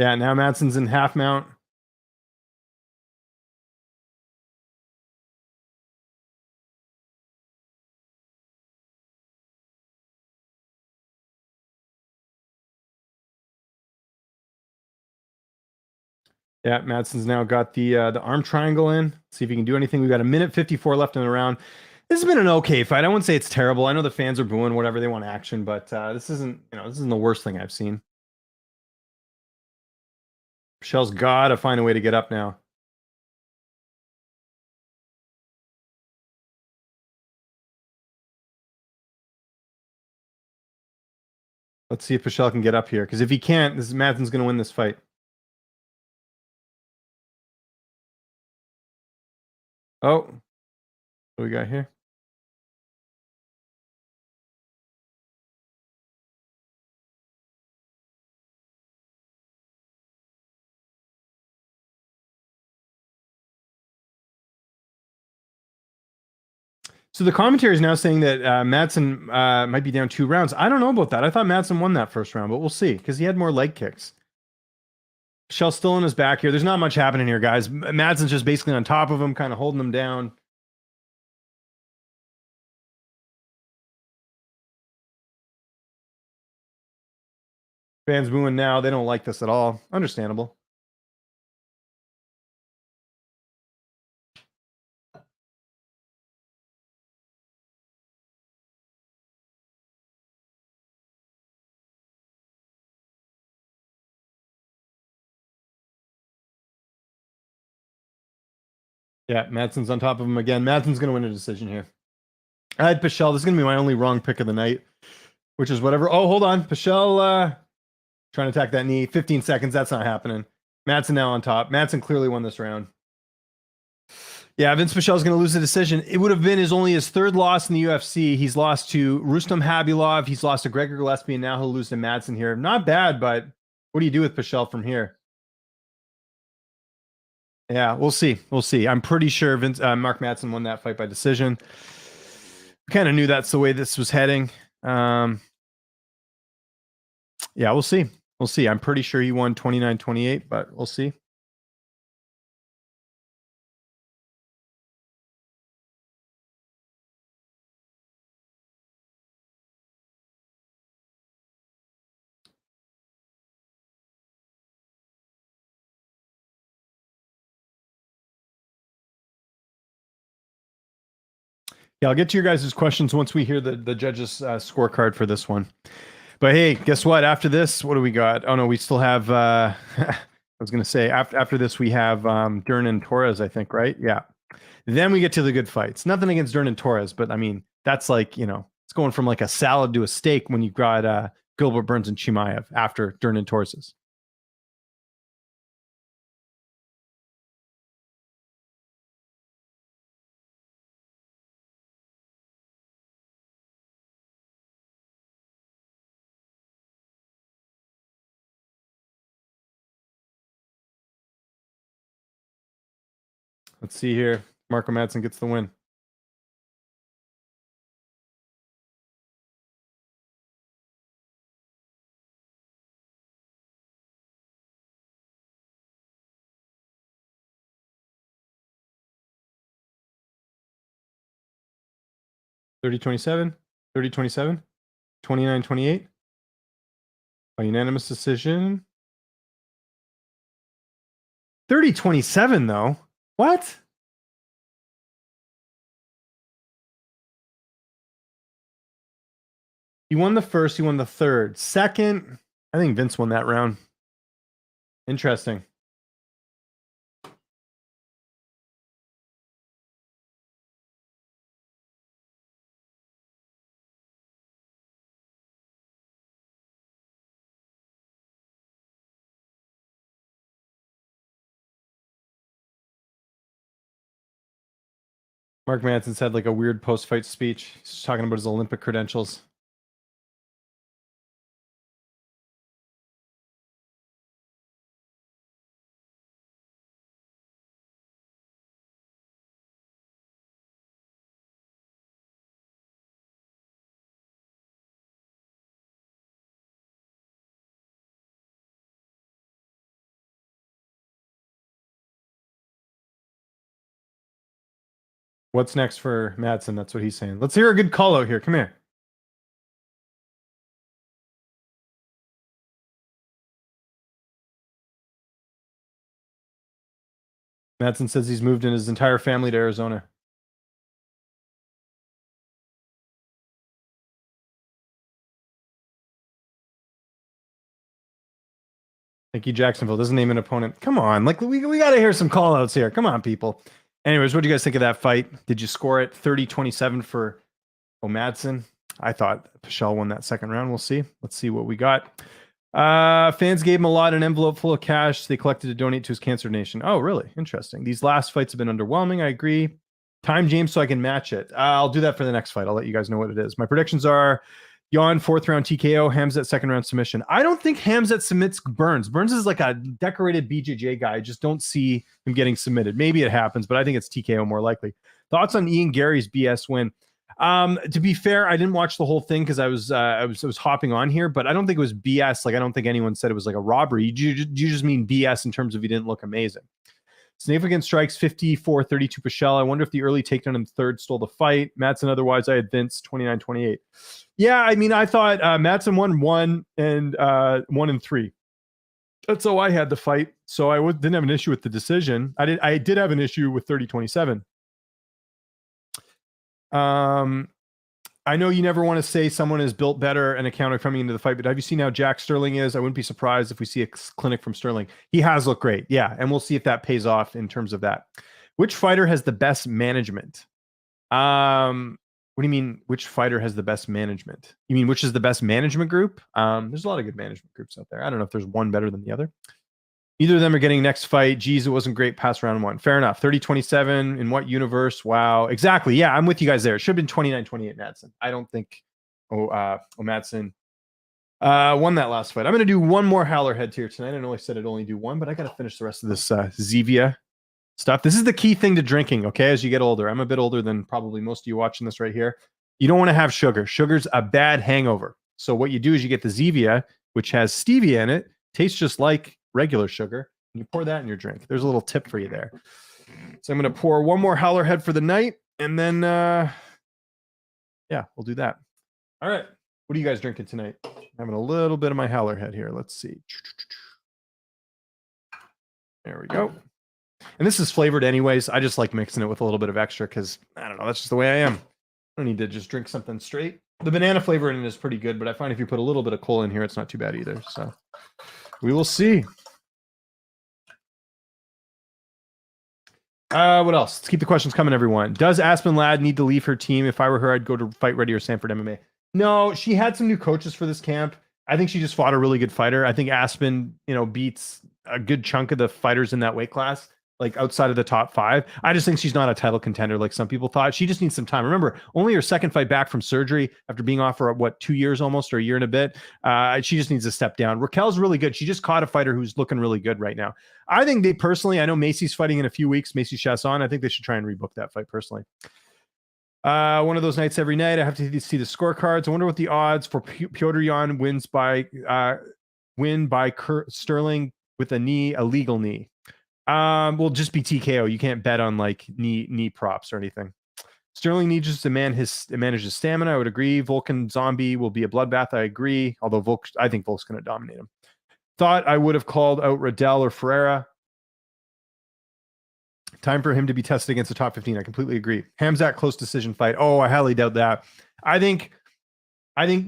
Yeah, now Madsen's in half mount. Yeah, Madsen's now got the arm triangle in. See if he can do anything. We've got a minute 54 left in the round. This has been an okay fight. I wouldn't say it's terrible. I know the fans are booing whatever they want action, but this isn't, this isn't the worst thing I've seen. Michelle's got to find a way to get up now. Let's see if Michelle can get up here, because if he can't, this is Madsen's going to win this fight. Oh, what do we got here? So the commentary is now saying that Madsen might be down 2 rounds. I don't know about that. I thought Madsen won that first round, but we'll see, because he had more leg kicks. Michelle's still in his back here. There's not much happening here, guys. Madsen's just basically on top of him, kind of holding him down. Fans booing now. They don't like this at all. Understandable. Yeah, Madsen's on top of him again. Madsen's going to win a decision here. I had Pichel. This is going to be my only wrong pick of the night, which is whatever. Oh, hold on. Pichel trying to attack that knee. 15 seconds. That's not happening. Madsen now on top. Madsen clearly won this round. Yeah, Vince Pichel's going to lose the decision. It would have been only his third loss in the UFC. He's lost to Rustam Khabilov. He's lost to Gregor Gillespie, and now he'll lose to Madsen here. Not bad, but what do you do with Pichel from here? Yeah, we'll see. We'll see. I'm pretty sure Mark Madsen won that fight by decision. Kind of knew that's the way this was heading. Yeah, we'll see. We'll see. I'm pretty sure he won 29-28, but we'll see. Yeah, I'll get to your guys' questions once we hear the judges' scorecard for this one. But hey, guess what? After this, what do we got? Oh no, we still have. I was gonna say after this we have Dern and Torres, I think, right? Yeah. Then we get to the good fights. Nothing against Dern and Torres, but I mean that's like it's going from like a salad to a steak when you've got Gilbert Burns and Chimaev after Dern and Torres's. Let's see here. Marco Madsen gets the win. Thirty 27, 30 27, 29 28. By unanimous decision. 30 27, though. What? He won the first, he won the third. Second, I think Vince won that round. Interesting. Mark Madsen's had like a weird post-fight speech. He's talking about his Olympic credentials. What's next for Madsen? That's what he's saying. Let's hear a good call out here. Come here. Madsen says he's moved in his entire family to Arizona. Thank you, Jacksonville. Doesn't name an opponent. Come on. Like, we got to hear some call outs here. Come on, people. Anyways, what do you guys think of that fight? Did you score it 30-27 for Madsen? I thought Pichel won that second round. We'll see. Let's see what we got. Fans gave him a lot, an envelope full of cash they collected to donate to his cancer nation. Oh, really? Interesting. These last fights have been underwhelming. I agree. Time, James, so I can match it. I'll do that for the next fight. I'll let you guys know what it is. My predictions are Jan, 4th round TKO, Hamzek, 2nd round submission. I don't think Hamzek submits Burns. Burns is like a decorated BJJ guy. I just don't see him getting submitted. Maybe it happens, but I think it's TKO more likely. Thoughts on Ian Gary's BS win? To be fair, I didn't watch the whole thing because I was hopping on here, but I don't think it was BS. Like, I don't think anyone said it was like a robbery. You just mean BS in terms of he didn't look amazing. Significant strikes, 54-32 Pichel. I wonder if the early takedown in the third stole the fight. Madsen, otherwise, I had Vince, 29-28. Yeah, I mean, I thought Madsen won 1 and 1-3. That's how I had the fight. So I didn't have an issue with the decision. I did have an issue with 30-27. I know you never want to say someone is built better and a counter coming into the fight, but have you seen how Jack Sterling is? I wouldn't be surprised if we see a clinic from Sterling. He has looked great. Yeah. And we'll see if that pays off in terms of that. Which fighter has the best management? What do you mean? Which fighter has the best management? You mean, which is the best management group? There's a lot of good management groups out there. I don't know if there's one better than the other. Either of them are getting next fight. Geez, it wasn't great past round 1. Fair enough. 30-27. In what universe? Wow. Exactly. Yeah, I'm with you guys there. It should have been 29-28 Madsen. I don't think Madsen won that last fight. I'm going to do one more Howler head here tonight. I know I said I'd only do one, but I got to finish the rest of this Zevia stuff. This is the key thing to drinking, okay, as you get older. I'm a bit older than probably most of you watching this right here. You don't want to have sugar. Sugar's a bad hangover. So what you do is you get the Zevia, which has stevia in it. Tastes just like regular sugar, and you pour that in your drink. There's a little tip for you there. So I'm going to pour one more Howler head for the night, and then yeah, we'll do that. All right, what are you guys drinking tonight? I'm having a little bit of my Howler head here. Let's see. There we go. And this is flavored anyways. I just like mixing it with a little bit of extra because I don't know, that's just the way I am. I don't need to just drink something straight. The banana flavor in it is pretty good, but I find if you put a little bit of cola in here, it's not too bad either. So we will see. What else? Let's keep the questions coming, everyone. Does Aspen Ladd need to leave her team? If I were her, I'd go to Fight Ready or Sanford MMA. No, she had some new coaches for this camp. I think she just fought a really good fighter. I think Aspen, beats a good chunk of the fighters in that weight class, like outside of the top 5. I just think she's not a title contender like some people thought. She just needs some time. Remember, only her second fight back from surgery after being off for 2 years almost, or a year and a bit. She just needs to step down. Raquel's really good. She just caught a fighter who's looking really good right now. I think they personally, I know Macy's fighting in a few weeks, Macy Chasson. I think they should try and rebook that fight personally. One of those nights every night. I have to see the scorecards. I wonder what the odds for Piotr Jan win by Sterling with a legal knee. Will just be TKO. You can't bet on like knee props or anything. Sterling needs just to manage his stamina. I would agree. Volkan Zombie will be a bloodbath. I agree. Although I think Volk's going to dominate him. Thought I would have called out Riddell or Ferreira. Time for him to be tested against the top 15. I completely agree. Hamzek close decision fight. Oh, I highly doubt that. I think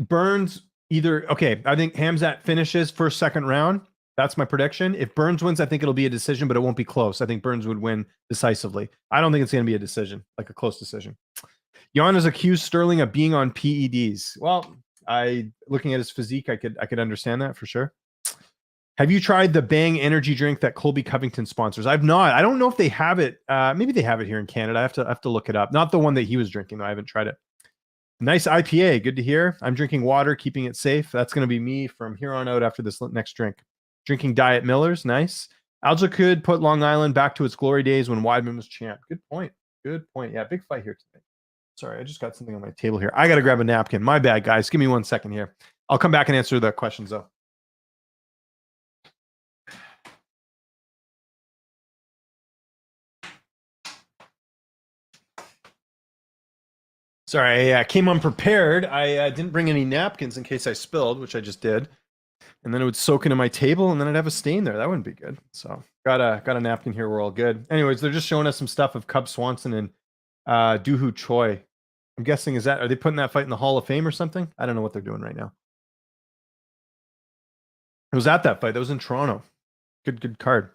Burns either. Okay, I think Hamzek finishes first, second round. That's my prediction. If Burns wins, I think it'll be a decision, but it won't be close. I think Burns would win decisively. I don't think it's going to be a decision, like a close decision. Jan has accused Sterling of being on PEDs. Well, looking at his physique, I could understand that for sure. Have you tried the Bang energy drink that Colby Covington sponsors? I've not. I don't know if they have it. Maybe they have it here in Canada. I have to look it up. Not the one that he was drinking, though. I haven't tried it. Nice IPA. Good to hear. I'm drinking water, keeping it safe. That's going to be me from here on out after this next drink. Drinking Diet Millers. Nice. Alja could put Long Island back to its glory days when Weidman was champ. Good point. Good point. Yeah, big fight here today. Sorry, I just got something on my table here. I got to grab a napkin. My bad, guys. Give me 1 second here. I'll come back and answer the questions, though. Sorry, I came unprepared. I didn't bring any napkins in case I spilled, which I just did. And then it would soak into my table, and then I'd have a stain there. That wouldn't be good. So got a napkin here. We're all good. Anyways, they're just showing us some stuff of Cub Swanson and Doohoo Choi. I'm guessing are they putting that fight in the Hall of Fame or something? I don't know what they're doing right now. It was at that fight. That was in Toronto. Good card.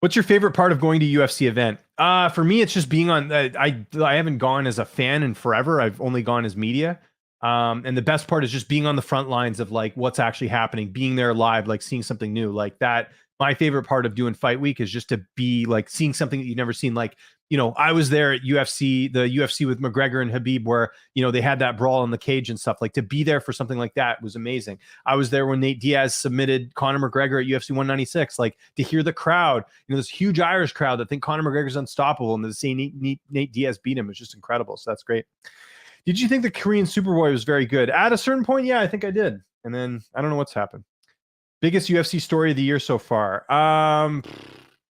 What's your favorite part of going to UFC event? For me, it's just being on. I haven't gone as a fan in forever. I've only gone as media. And the best part is just being on the front lines of like what's actually happening, being there live, like seeing something new like that. My favorite part of doing fight week is just to be like seeing something that you've never seen. Like, I was there at the UFC with McGregor and Habib where, they had that brawl in the cage and stuff. Like to be there for something like that was amazing. I was there when Nate Diaz submitted Conor McGregor at UFC 196. Like to hear the crowd, this huge Irish crowd that think Conor McGregor's unstoppable and to see Nate Diaz beat him is just incredible. So that's great. Did you think the Korean Superboy was very good? At a certain point, yeah, I think I did. And then I don't know what's happened. Biggest UFC story of the year so far.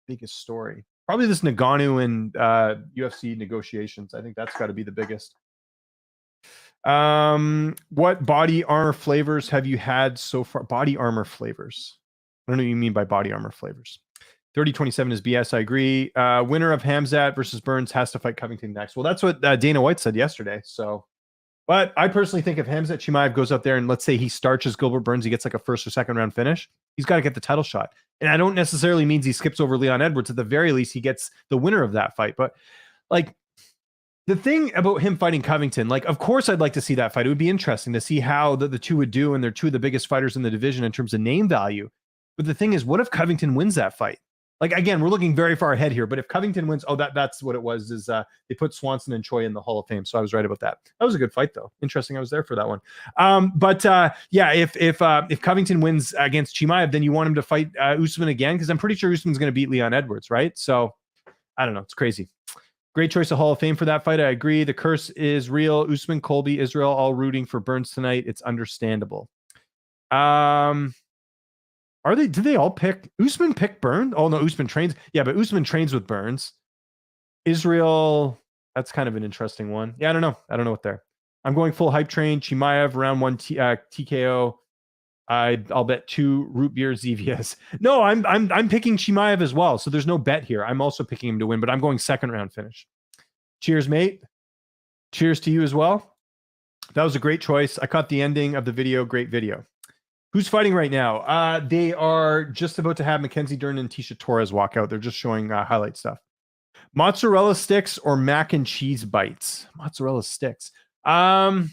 Biggest story. Probably this Nagano and UFC negotiations. I think that's got to be the biggest. What body armor flavors have you had so far? Body armor flavors. I don't know what you mean by body armor flavors. 30-27 is BS. I agree. Winner of Hamzat versus Burns has to fight Covington next. Well, that's what Dana White said yesterday. So, but I personally think if Hamzat Chimaev goes out there and let's say he starches Gilbert Burns, he gets like a first or second round finish, he's got to get the title shot. And I don't necessarily means he skips over Leon Edwards. At the very least, he gets the winner of that fight. But like the thing about him fighting Covington, like, of course, I'd like to see that fight. It would be interesting to see how the two would do. And they're two of the biggest fighters in the division in terms of name value. But the thing is, what if Covington wins that fight? Like, again, we're looking very far ahead here, but if Covington wins, that's what it was, is they put Swanson and Choi in the Hall of Fame. So I was right about that. That was a good fight, though. Interesting. I was there for that one. Yeah, if Covington wins against Chimaev, then you want him to fight Usman again, because I'm pretty sure Usman's going to beat Leon Edwards, right? So I don't know. It's crazy. Great choice of Hall of Fame for that fight. I agree. The curse is real. Usman, Colby, Israel, all rooting for Burns tonight. It's understandable. Did they all pick Usman pick Burns? Oh no, Usman trains. Yeah, but Usman trains with Burns. Israel, that's kind of an interesting one. Yeah, I don't know what they're. I'm going full hype train. Chimaev round 1 TKO. I'll bet 2 root beer ZVS. No, I'm picking Chimaev as well. So there's no bet here. I'm also picking him to win, but I'm going second round finish. Cheers, mate. Cheers to you as well. That was a great choice. I caught the ending of the video. Great video. Who's fighting right now? They are just about to have Mackenzie Dern and Tisha Torres walk out. They're just showing highlight stuff. Mozzarella sticks or mac and cheese bites? Mozzarella sticks. I've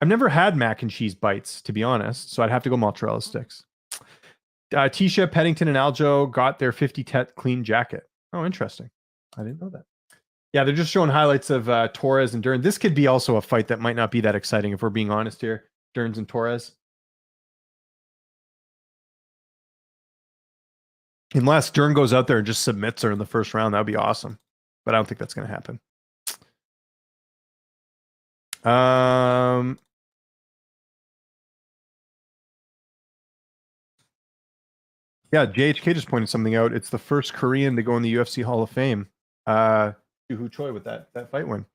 never had mac and cheese bites, to be honest, so I'd have to go mozzarella sticks. Tisha, Pennington, and Aljo got their 50 tet clean jacket. Oh, interesting. I didn't know that. Yeah, they're just showing highlights of Torres and Dern. This could be also a fight that might not be that exciting, if we're being honest here. Dern's and Torres. Unless Dern goes out there and just submits her in the first round, that would be awesome. But I don't think that's going to happen. Yeah, JHK just pointed something out. It's the first Korean to go in the UFC Hall of Fame. Doohoo Choi with that fight win.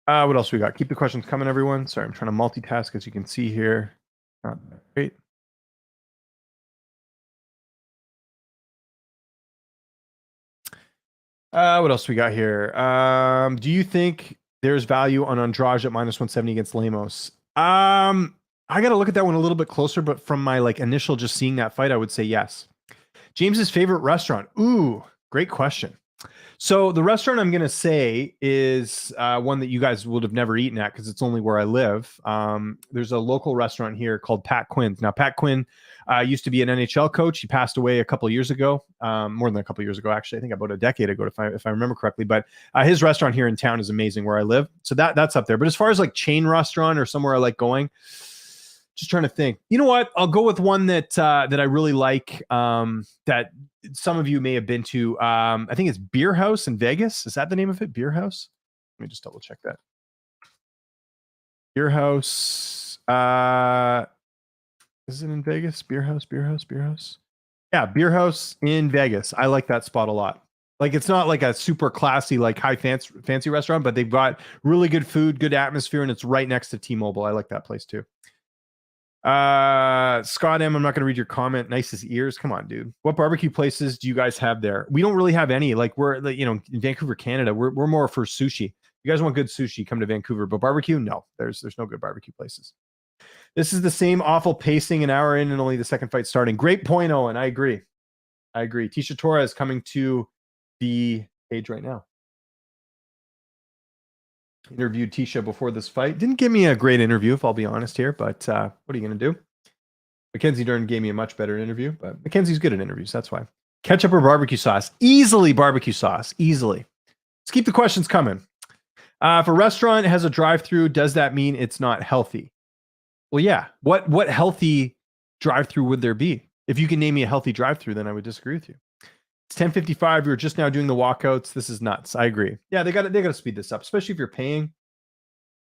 What else we got? Keep the questions coming, everyone. Sorry, I'm trying to multitask, as you can see here. Not great. What else we got here? Do you think there's value on Andrade at -170 against Lemos? I got to look at that one a little bit closer, but from my initial just seeing that fight, I would say yes. James's favorite restaurant? Ooh, great question. So the restaurant I'm going to say is one that you guys would have never eaten at because it's only where I live. There's a local restaurant here called Pat Quinn's. Now, Pat Quinn used to be an NHL coach. He passed away a couple of years ago, more than a couple of years ago, actually. I think about a decade ago, if I remember correctly. But his restaurant here in town is amazing where I live. So that's up there. But as far as chain restaurant or somewhere I like going, just trying to think. You know what? I'll go with one that I really like that some of you may have been to. I think it's Beer House in Vegas. Is that the name of it? Beer House? Let me just double check that. Beer House. Is it in Vegas? Beer house, beer house, beer house. Yeah, beer house in Vegas. I like that spot a lot. Like it's not like a super classy, like high fancy restaurant, but they've got really good food, good atmosphere, and it's right next to T-Mobile. I like that place too. Scott M, I'm not gonna read your comment. Nice as ears. Come on, dude. What barbecue places do you guys have there? We don't really have any. Like we're like, in Vancouver, Canada, we're more for sushi. You guys want good sushi, come to Vancouver. But barbecue, no. There's no good barbecue places. This is the same awful pacing, an hour in and only the second fight starting. Great point, Owen. I agree. Tisha Torres coming to the page right now. Interviewed Tisha before this fight. Didn't give me a great interview, if I'll be honest here, but what are you going to do? Mackenzie Dern gave me a much better interview, but Mackenzie's good at interviews. That's why. Ketchup or barbecue sauce? Easily barbecue sauce. Easily. Let's keep the questions coming. If a restaurant has a drive-through, does that mean it's not healthy? Well, yeah. What healthy drive-through would there be? If you can name me a healthy drive-through, then I would disagree with you. It's 10:55. You're just now doing the walkouts. This is nuts. I agree. Yeah, they got to speed this up, especially if you're paying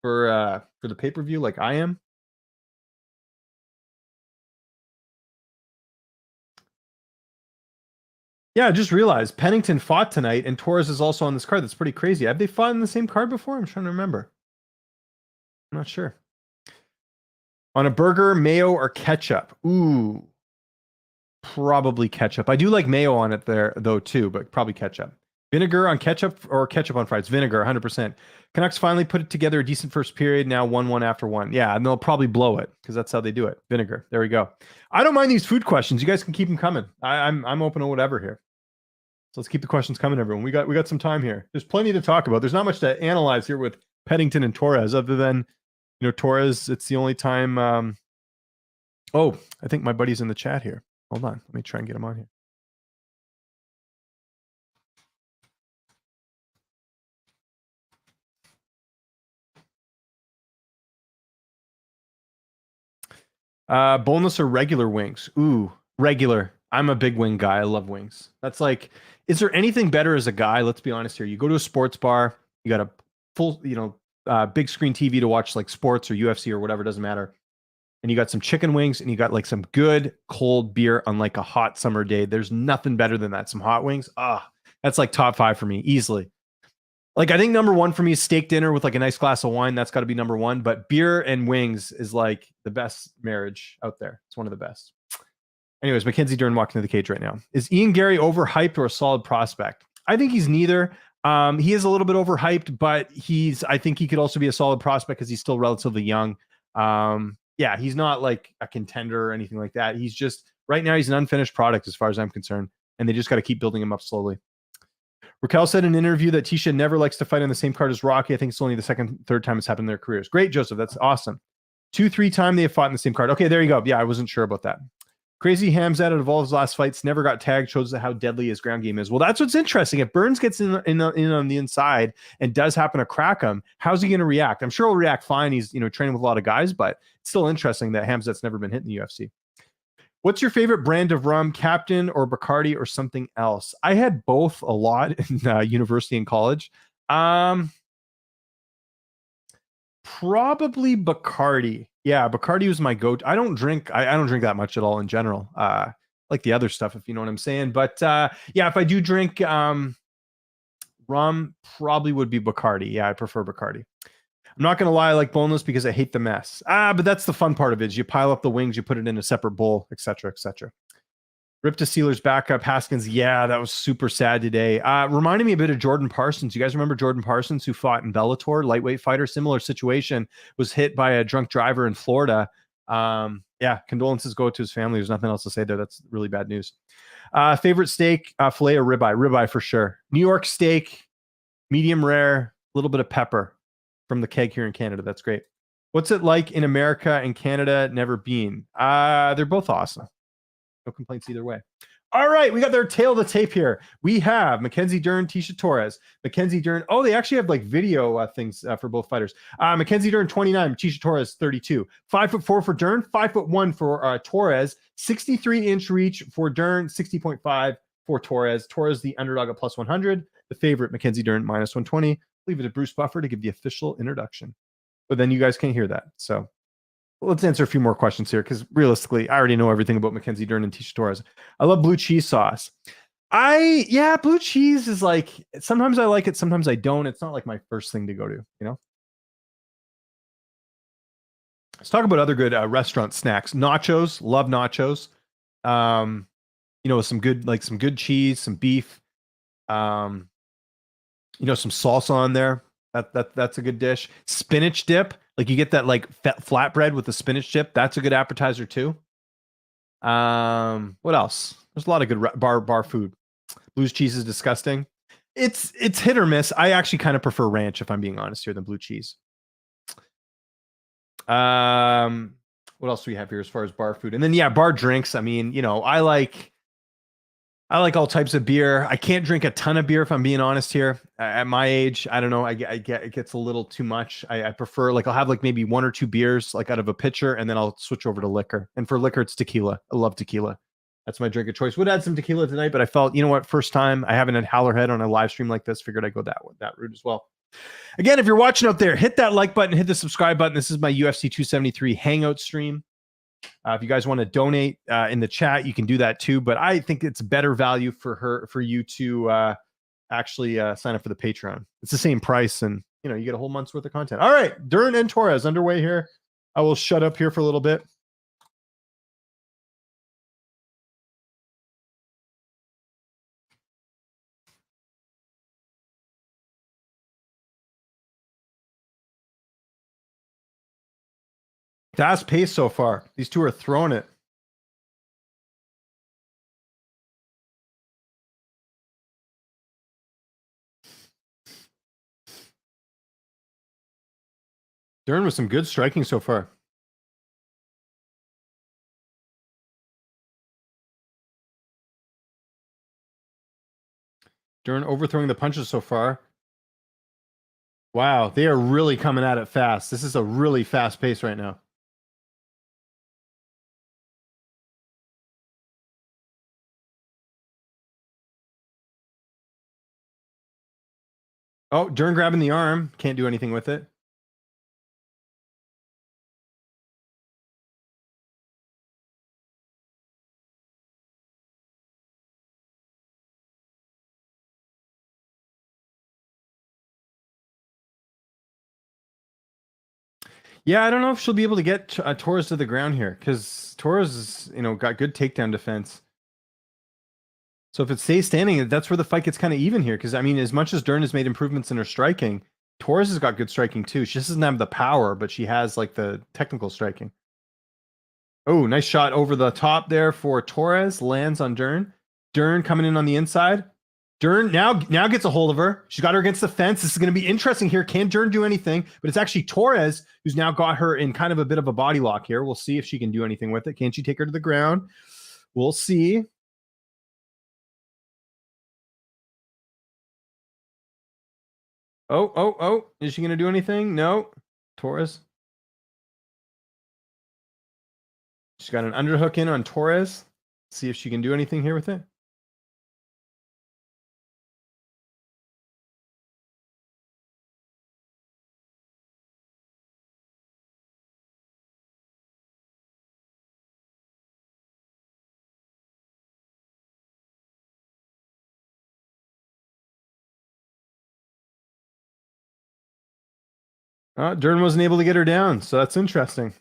for the pay-per-view like I am. Yeah, I just realized Pennington fought tonight, and Torres is also on this card. That's pretty crazy. Have they fought in the same card before? I'm trying to remember. I'm not sure. On a burger, mayo or ketchup? Ooh, probably ketchup. I do like mayo on it there, though, too, but probably ketchup. Vinegar on ketchup or ketchup on fries? Vinegar, 100%. Canucks finally put it together a decent first period. Now 1-1 after one. Yeah, and they'll probably blow it because that's how they do it. Vinegar. There we go. I don't mind these food questions. You guys can keep them coming. I'm open to whatever here. So let's keep the questions coming, everyone. We got some time here. There's plenty to talk about. There's not much to analyze here with Pennington and Torres, other than Torres. It's the only time. Oh, I think my buddy's in the chat here. Hold on, let me try and get him on here. Boneless or regular wings? Ooh, regular. I'm a big wing guy. I love wings. That's like, is there anything better as a guy? Let's be honest here. You go to a sports bar, you got a full, big screen TV to watch like sports or UFC or whatever, doesn't matter. And you got some chicken wings and you got like some good cold beer on like a hot summer day. There's nothing better than that. Some hot wings. That's like top 5 for me easily. Like I think number 1 for me is steak dinner with like a nice glass of wine. That's got to be number 1. But beer and wings is like the best marriage out there. It's one of the best. Anyways, Mackenzie Dern walking to the cage right now. Is Ian Gary overhyped or a solid prospect? I think he's neither. He is a little bit overhyped, but I think he could also be a solid prospect because he's still relatively young. Yeah, he's not like a contender or anything like that. He's just right now he's an unfinished product as far as I'm concerned, and they just got to keep building him up slowly. Raquel said in an interview that Tisha never likes to fight on the same card as Rocky. I think it's only the second, third time it's happened in their careers. Great, Joseph. That's awesome. 2-3 time they have fought in the same card. Okay, there you go. Yeah, I wasn't sure about that. Crazy Hamzek out of all his last fights never got tagged. Shows how deadly his ground game is. Well, that's what's interesting. If Burns gets in on the inside and does happen to crack him, how's he going to react? I'm sure he'll react fine. He's training with a lot of guys, but it's still interesting that Hamzek's never been hit in the UFC. What's your favorite brand of rum, Captain or Bacardi or something else? I had both a lot in university and college. Probably Bacardi. Yeah, Bacardi was my go-to. I don't drink that much at all in general. Like the other stuff, if you know what I'm saying. But yeah, if I do drink rum, probably would be Bacardi. Yeah, I prefer Bacardi. I'm not gonna lie, I like boneless because I hate the mess. But that's the fun part of it. Is you pile up the wings, you put it in a separate bowl, etc., etc. Rip to Steelers backup Haskins. Yeah, that was super sad today. Reminded me a bit of Jordan Parsons. You guys remember Jordan Parsons who fought in Bellator, lightweight fighter, similar situation, was hit by a drunk driver in Florida. Yeah, condolences go to his family. There's nothing else to say there. That's really bad news. Favorite steak, filet or ribeye? Ribeye for sure. New York steak, medium rare, a little bit of pepper from the keg here in Canada. That's great. What's it like in America and Canada? Never been. They're both awesome. No complaints either way. All right, we got their tail of the tape here. We have Mackenzie Dern, Tisha Torres. Mackenzie Dern. Oh, they actually have like video things for both fighters. Mackenzie Dern, 29. Tisha Torres, 32. 5'4" for Dern. 5'1" for Torres. 63-inch reach for Dern. 60.5 for Torres. Torres, the underdog at plus 100. The favorite, Mackenzie Dern, minus 120. Leave it to Bruce Buffer to give the official introduction. But then you guys can't hear that. So let's answer a few more questions here because realistically, I already know everything about Mackenzie Dern and Tisha Torres. I love blue cheese sauce. Yeah, blue cheese is like sometimes I like it, sometimes I don't. It's not like my first thing to go to, you know. Let's talk about other good restaurant snacks. Nachos, love nachos. Um, you know, some good cheese, some beef. Um, you know, some salsa on there. That's a good dish. Spinach dip, like you get that like flatbread with the spinach dip. That's a good appetizer too. What else? There's a lot of good bar food. Blue's cheese is disgusting. It's hit or miss. I actually kind of prefer ranch if I'm being honest here than blue cheese. Um, what else do we have here as far as bar food? And then yeah, bar drinks. I mean, you know, I like all types of beer. I can't drink a ton of beer if I'm being honest here. At my age, I don't know. I get it gets a little too much. I prefer like I'll have like maybe 1 or 2 beers like out of a pitcher, and then I'll switch over to liquor. And for liquor, it's tequila. I love tequila. That's my drink of choice. Would add some tequila tonight, but I felt you know what? First time I haven't had Howlerhead on a live stream like this. Figured I'd go that route as well. Again, if you're watching out there, hit that like button, hit the subscribe button. This is my UFC 273 Hangout stream. If you guys want to donate in the chat, you can do that too. But I think it's better value for you to actually sign up for the Patreon. It's the same price, and you know you get a whole month's worth of content. All right, Dern and Torres underway here. I will shut up here for a little bit. Fast pace so far. These two are throwing it. Dern with some good striking so far. Dern overthrowing the punches so far. Wow, they are really coming at it fast. This is a really fast pace right now. Oh, Dern grabbing the arm. Can't do anything with it. Yeah, I don't know if she'll be able to get Torres to the ground here because Torres is, you know, got good takedown defense. So if it stays standing, that's where the fight gets kind of even here. Because I mean, as much as Dern has made improvements in her striking, Torres has got good striking too. She just doesn't have the power, but she has like the technical striking. Oh, nice shot over the top there for Torres. Lands on Dern. Dern coming in on the inside. Dern now gets a hold of her. She's got her against the fence. This is going to be interesting here. Can Dern do anything? But it's actually Torres who's now got her in kind of a bit of a body lock here. We'll see if she can do anything with it. Can she take her to the ground? We'll see. Oh. Is she going to do anything? No. Torres. She's got an underhook in on Torres. See if she can do anything here with it. Dern wasn't able to get her down, so that's interesting.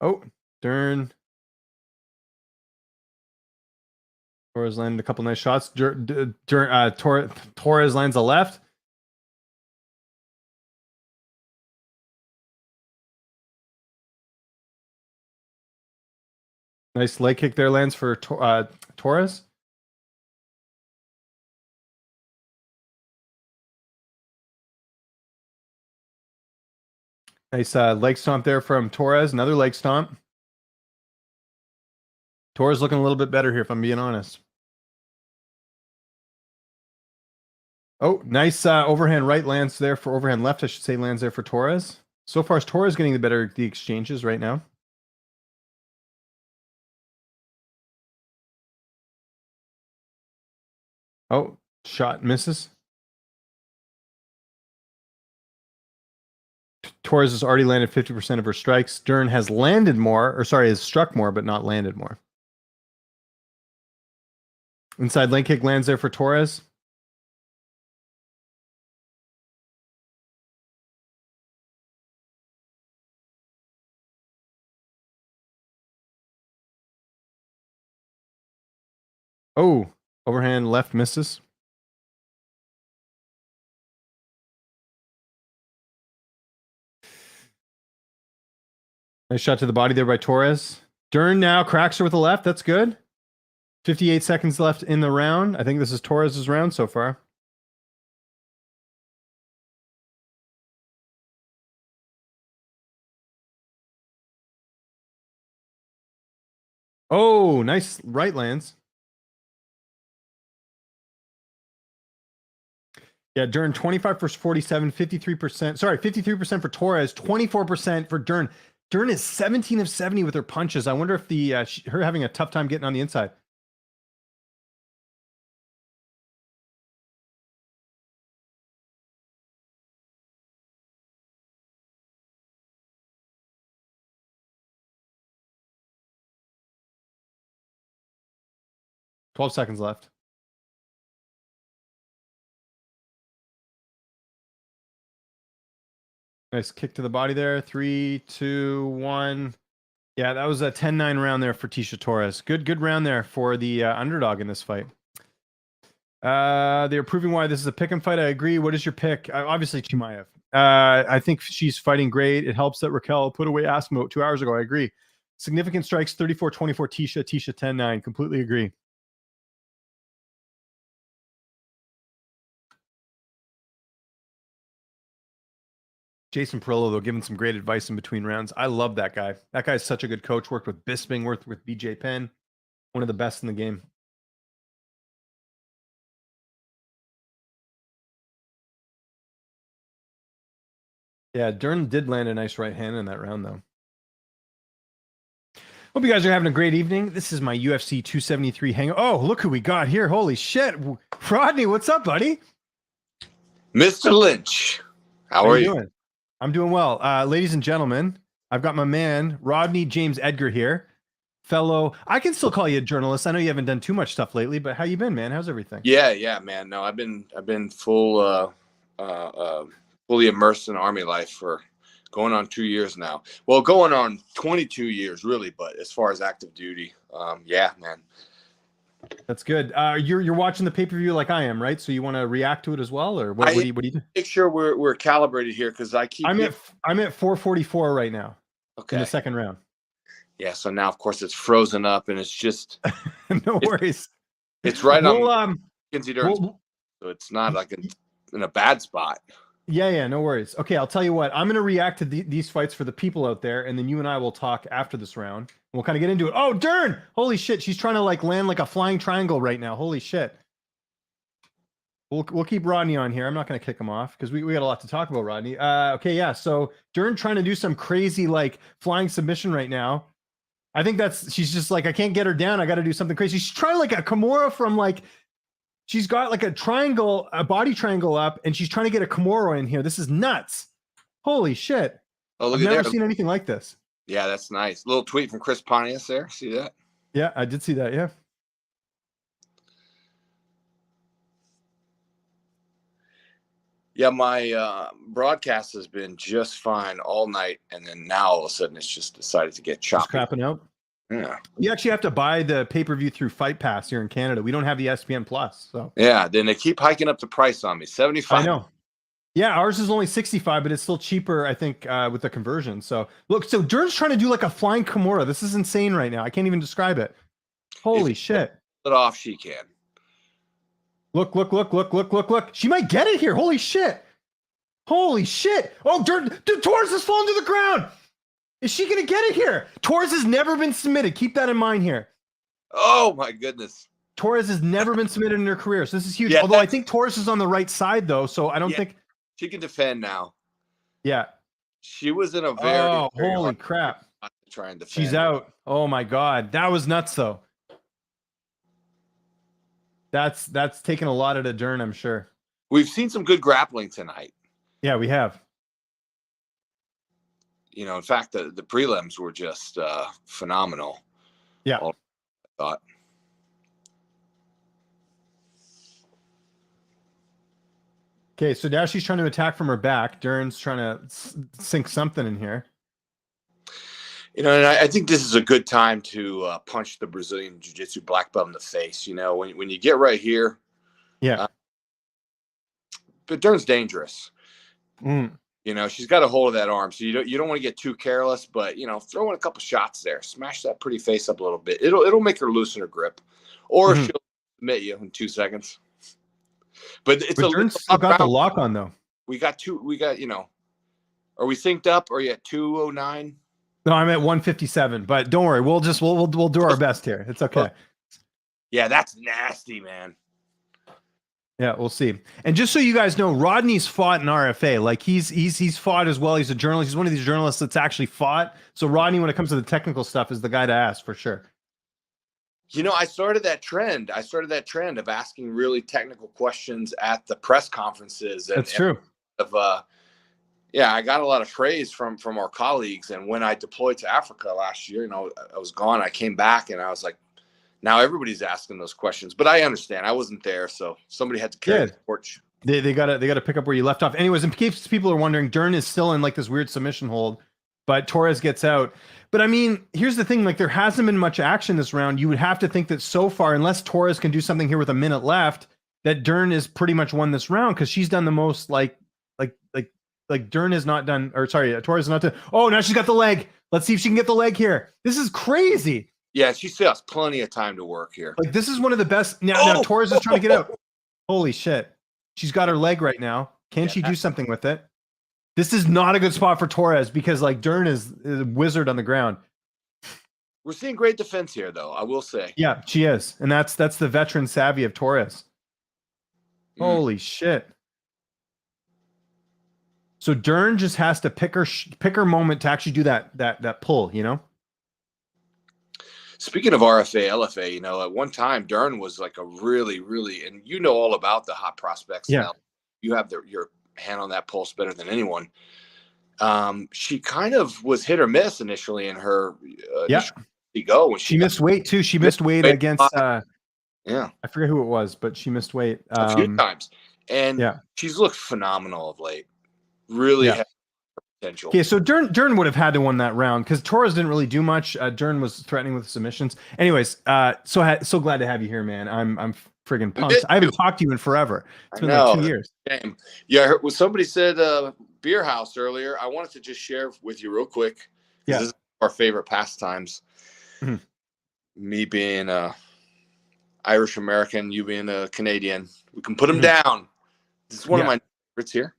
Oh, Dern. Torres landed a couple nice shots. Torres lands a left. Nice leg kick there lands for Torres. Nice leg stomp there from Torres. Another leg stomp. Torres looking a little bit better here, if I'm being honest. Oh, nice overhand right lands there for overhand left, I should say, lands there for Torres. So far, is Torres getting the better the exchanges right now? Oh, shot misses. Torres has already landed 50% of her strikes. Dern has landed more, or sorry, has struck more, but not landed more. Inside leg kick lands there for Torres. Oh, overhand left misses. Nice shot to the body there by Torres. Dern now cracks her with the left. That's good. 58 seconds left in the round. I think this is Torres' round so far. Oh, nice right lands. Yeah, Dern 25 for 47, 53%. Sorry, 53% for Torres, 24% for Dern. Dern is 17 of 70 with her punches. I wonder if her having a tough time getting on the inside. $12 seconds left. Nice kick to the body there. 3, 2, 1. Yeah, that was a 10-9 round there for Tecia Torres. Good round there for the underdog in this fight. They're proving why this is a pick and fight. I agree. What is your pick? Obviously, Chimaev. I think she's fighting great. It helps that Raquel put away Asmo 2 hours ago. I agree. Significant strikes, 34-24 Tecia. Tecia 10-9. Completely agree. Jason Perillo, though, giving some great advice in between rounds. I love that guy. That guy's such a good coach. Worked with Bisping, worked with BJ Penn. One of the best in the game. Yeah, Dern did land a nice right hand in that round, though. Hope you guys are having a great evening. This is my UFC 273 hangout. Oh, look who we got here. Holy shit. Rodney, what's up, buddy? Mr. Lynch, how are you doing? I'm doing well. Ladies and gentlemen, I've got my man, Rodney James Edgar here. Fellow, I can still call you a journalist. I know you haven't done too much stuff lately, but how you been, man? How's everything? Yeah, man. No, I've been fully immersed in Army life for going on 2 years now. Well, going on 22 years, really. But as far as active duty, yeah, man. That's good. You're watching the pay-per-view like I am, right? So you want to react to it as well, or what do you do? Make sure we're calibrated here because I keep. I'm at 444 right now. Okay. In the second round. Yeah. So now, of course, it's frozen up, and it's just no worries. It's right on Kinsey Dern's, so it's not like in a bad spot. Yeah, no worries. Okay, I'll tell you what. I'm going to react to these fights for the people out there, and then you and I will talk after this round. We'll kind of get into it. Oh, Dern! Holy shit, she's trying to land like a flying triangle right now. Holy shit. We'll keep Rodney on here. I'm not going to kick him off because we got a lot to talk about, Rodney. Okay, yeah. So Dern trying to do some crazy flying submission right now. I think she's just I can't get her down. I got to do something crazy. She's trying a Kimura from she's got a triangle, a body triangle up, and she's trying to get a Kimura in here. This is nuts. Holy shit. Oh, look I've never seen anything like this. Yeah, that's nice. Little tweet from Chris Pontius there. See that? Yeah, I did see that. Yeah. Yeah, my broadcast has been just fine all night, and then now all of a sudden it's just decided to get choppy. Just crapping out. Yeah. You actually have to buy the pay-per-view through Fight Pass here in Canada. We don't have the ESPN Plus. So yeah, then they keep hiking up the price on me. 75. I know. Yeah, ours is only 65, but it's still cheaper, I think, with the conversion. So look, so Dern's trying to do a flying Kimura. This is insane right now. I can't even describe it. Holy shit. Pull it off, she can. Look. She might get it here. Holy shit. Holy shit. Oh, Torres has fallen to the ground. Is she going to get it here? Torres has never been submitted. Keep that in mind here. Oh, my goodness. Torres has never been submitted in her career. So this is huge. Yeah, although I think Torres is on the right side, though. So I don't think. She can defend now. Yeah. She was in a very holy crap. Try and defend. She's out. Oh, my God. That was nuts, though. That's taken a lot out of Dern, I'm sure. We've seen some good grappling tonight. Yeah, we have. you know, in fact, the prelims were just phenomenal. Yeah. I thought. Okay, so now she's trying to attack from her back. Dern's trying to sink something in here. You know, and I think this is a good time to punch the Brazilian Jiu-Jitsu black belt in the face. You know, when you get right here, Yeah. But Dern's dangerous. Mm. You know, she's got a hold of that arm, so you don't want to get too careless. But you know, throw in a couple shots there, smash that pretty face up a little bit. It'll make her loosen her grip, or she'll submit you in 2 seconds. But Dern's still got the lock on though. We got, you know, are we synced up? Or are you at 209? No, I'm at 157. But don't worry, we'll do our best here. It's okay. Yeah, that's nasty, man. Yeah, we'll see. And just so you guys know, Rodney's fought in RFA. Like he's fought as well. He's a journalist. He's one of these journalists that's actually fought. So Rodney, when it comes to the technical stuff, is the guy to ask for sure. You know, I started that trend of asking really technical questions at the press conferences. That's true. Yeah, I got a lot of praise from our colleagues. And when I deployed to Africa last year, you know, I was gone. I came back and I was like, now everybody's asking those questions. But I understand. I wasn't there, so somebody had to carry the torch. They gotta pick up where you left off. Anyways, in case people are wondering, Dern is still in like this weird submission hold, but Torres gets out. But I mean, here's the thing: like there hasn't been much action this round. You would have to think that so far, unless Torres can do something here with a minute left, that Dern is pretty much won this round because she's done the most. Like Dern has not done, or sorry, Torres has not done. Oh, now she's got the leg. Let's see if she can get the leg here. This is crazy. Yeah, she still has plenty of time to work here. Like this is one of the best. Now Torres is trying to get out. Holy shit! She's got her leg right now. Can she do something with it? This is not a good spot for Torres because like Dern is a wizard on the ground. We're seeing great defense here, though. I will say. Yeah, she is, and that's the veteran savvy of Torres. Holy shit! So Dern just has to pick her moment to actually do that pull. You know. Speaking of RFA, LFA, you know, at one time Dern was like a really, really, and you know all about the hot prospects. Yeah. Now. You have your hand on that pulse better than anyone. She kind of was hit or miss initially in her go when she missed weight too. She missed weight against I forget who it was, but she missed weight a few times. And she's looked phenomenal of late. Really has potential. Okay, so Dern would have had to win that round because Torres didn't really do much. Dern was threatening with submissions. Anyways, so glad to have you here, man. I'm friggin' pumped. I haven't talked to you in forever. It's been like 2 years. Shame. Yeah, I heard, somebody said beer house earlier. I wanted to just share with you real quick. Yeah, this is our favorite pastimes. Mm-hmm. Me being Irish American, you being a Canadian, we can put them down. This is one of my favorites here.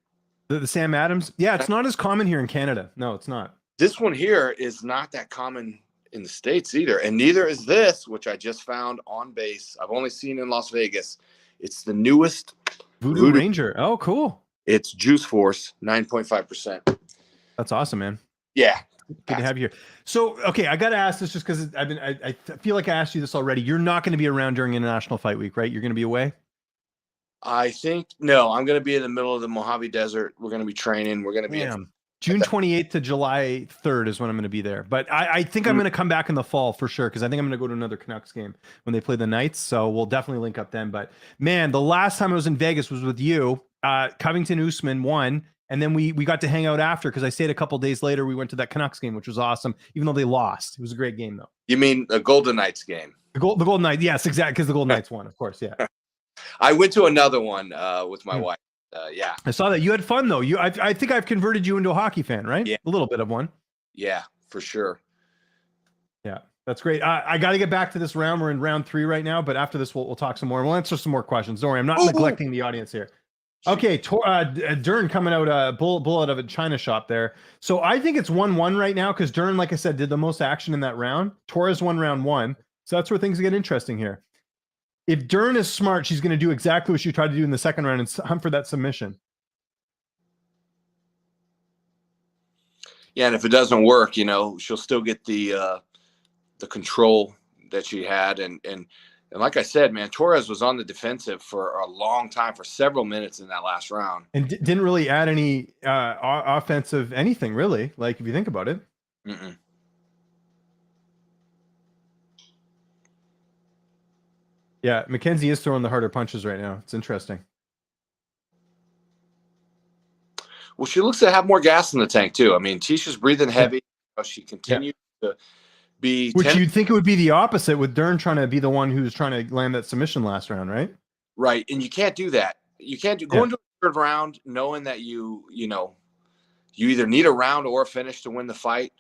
The Sam Adams. Yeah, it's not as common here in Canada. No, it's not. This one here is not that common in the States either. And neither is this, which I just found on base. I've only seen in Las Vegas. It's the newest Voodoo Ranger. Oh, cool. It's Juice Force, 9.5%. That's awesome, man. Yeah. Good to have you here. So, okay, I got to ask this just because I feel like I asked you this already. You're not going to be around during International Fight Week, right? You're going to be away? I think, no, I'm going to be in the middle of the Mojave Desert. We're going to be training. We're going to be June 28th to July 3rd is when I'm going to be there. But I think I'm going to come back in the fall for sure because I think I'm going to go to another Canucks game when they play the Knights. So we'll definitely link up then. But, man, the last time I was in Vegas was with you. Covington Usman won. And then we got to hang out after because I stayed a couple days later. We went to that Canucks game, which was awesome, even though they lost. It was a great game, though. You mean the Golden Knights game? The Golden Knights, yes, exactly, because the Golden Knights won, of course, yeah. I went to another one with my wife. Yeah, I saw that. You had fun though. I think I've converted you into a hockey fan, right? Yeah, a little bit of one. Yeah, for sure. Yeah, that's great. I got to get back to this round. We're in round 3 right now, but after this, we'll talk some more. We'll answer some more questions. Don't worry, I'm not neglecting the audience here. Okay, Dern coming out bull out of a China shop there. So I think it's 1-1 right now because Dern, like I said, did the most action in that round. Torres won round 1, so that's where things get interesting here. If Dern is smart, she's going to do exactly what she tried to do in the second round and hunt for that submission. Yeah, and if it doesn't work, you know, she'll still get the control that she had, and And like I said, man, Torres was on the defensive for a long time, for several minutes in that last round. And didn't really add any offensive anything, really, like if you think about it. Mm-mm. Yeah, Mackenzie is throwing the harder punches right now. It's interesting. Well, she looks to have more gas in the tank, too. I mean, Tisha's breathing heavy. She continues to be... Which you'd think it would be the opposite, with Dern trying to be the one who's trying to land that submission last round, right? Right, and you can't do that. You can't go into the third round knowing that you either need a round or a finish to win the fight.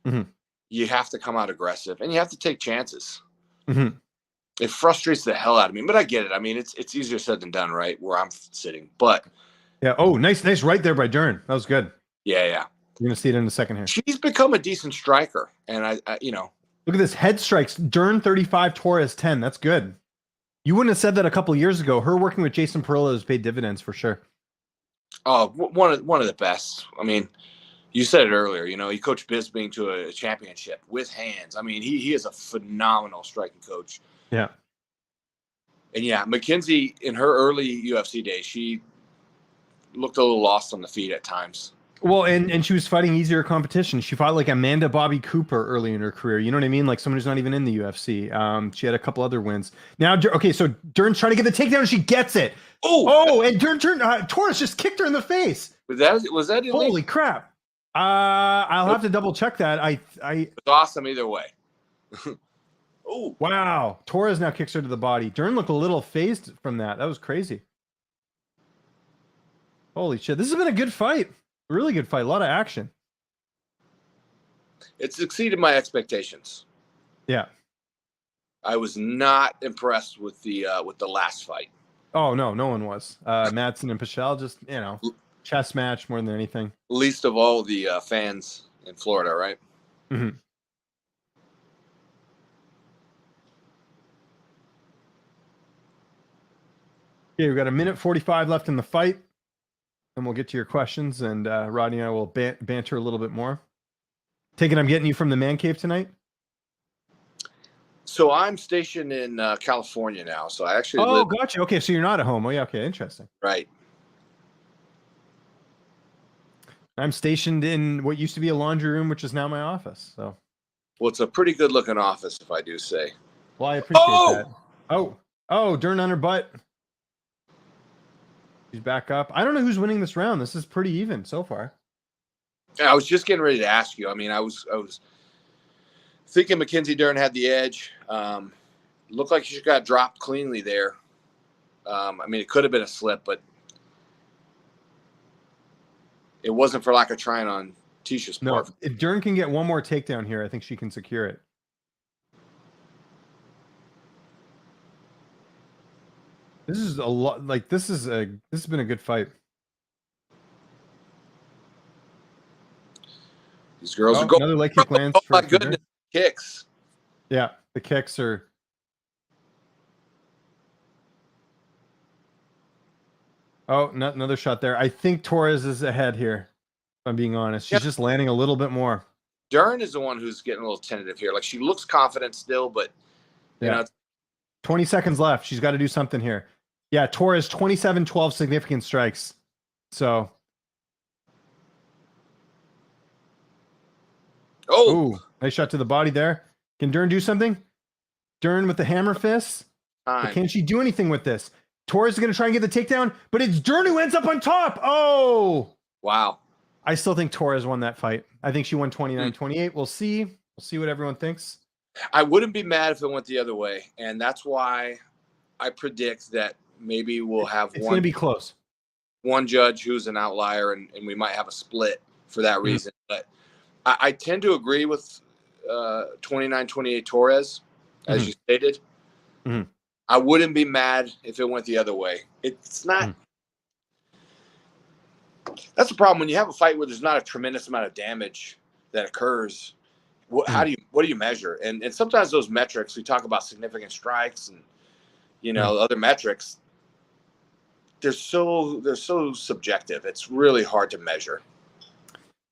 Mm-hmm. You have to come out aggressive, and you have to take chances. Mm-hmm. It frustrates the hell out of me, but I get it. I mean, it's easier said than done, right? Where I'm sitting, but yeah. Oh, nice right there by Dern. That was good. Yeah. You're gonna see it in a second here. She's become a decent striker, and I look at this head strikes. Dern 35, Torres 10. That's good. You wouldn't have said that a couple of years ago. Her working with Jason Perillo has paid dividends for sure. Oh, one of the best. I mean, you said it earlier. He coached Bisping to a championship with hands. I mean, he is a phenomenal striking coach. Yeah. And yeah, Mackenzie in her early UFC days, she looked a little lost on the feet at times. Well, and she was fighting easier competition. She fought like Amanda Bobby Cooper early in her career. You know what I mean? Like someone who's not even in the UFC. She had a couple other wins. Now, okay, so Dern's trying to get the takedown and she gets it. Oh, and Torres just kicked her in the face. Was that illegal? Holy crap. I'll have to double check that. It's awesome either way. Oh, wow. Torres now kicks her to the body. Dern looked a little phased from that. That was crazy. Holy shit. This has been a good fight. A really good fight. A lot of action. It's exceeded my expectations. Yeah. I was not impressed with the last fight. Oh, no one was. Madsen and Pichel, just, chess match more than anything. Least of all the fans in Florida, right? Mm-hmm. Okay, we've got a minute 45 left in the fight, and we'll get to your questions, and Rodney and I will banter a little bit more. Take it I'm getting you from the man cave tonight? So I'm stationed in California now, so I actually live... gotcha. Okay, so you're not at home. Oh, yeah, okay, interesting. Right. I'm stationed in what used to be a laundry room, which is now my office. So, well, it's a pretty good-looking office, if I do say. Well, I appreciate that. Oh, Dern on her butt. She's back up. I don't know who's winning this round. This is pretty even so far. I was just getting ready to ask you. I mean, I was thinking Mackenzie Dern had the edge. Looked like she got dropped cleanly there. I mean, it could have been a slip, but it wasn't for lack of trying on Tisha's part. No, if Dern can get one more takedown here, I think she can secure it. This is a lot. Like this has been a good fight. These girls are going. Another leg kick lands. Oh my goodness, kicks. Yeah, the kicks are. Oh, another shot there. I think Torres is ahead here, if I'm being honest. She's just landing a little bit more. Dern is the one who's getting a little tentative here. Like she looks confident still, but you know. 20 seconds left. She's got to do something here. Yeah, Torres 27-12 significant strikes. So. Oh, nice shot to the body there. Can Dern do something? Dern with the hammer fist. But can she do anything with this? Torres is going to try and get the takedown, but it's Dern who ends up on top. Oh, wow. I still think Torres won that fight. I think she won 29-28. We'll see. We'll see what everyone thinks. I wouldn't be mad if it went the other way, and that's why I predict that maybe we'll have it's going to be close. One judge who's an outlier, and we might have a split for that reason. But I tend to agree with 29-28 Torres, as you stated. I wouldn't be mad if it went the other way. It's not. That's the problem when you have a fight where there's not a tremendous amount of damage that occurs. What do you measure? And sometimes those metrics, we talk about significant strikes and other metrics. They're so subjective. It's really hard to measure.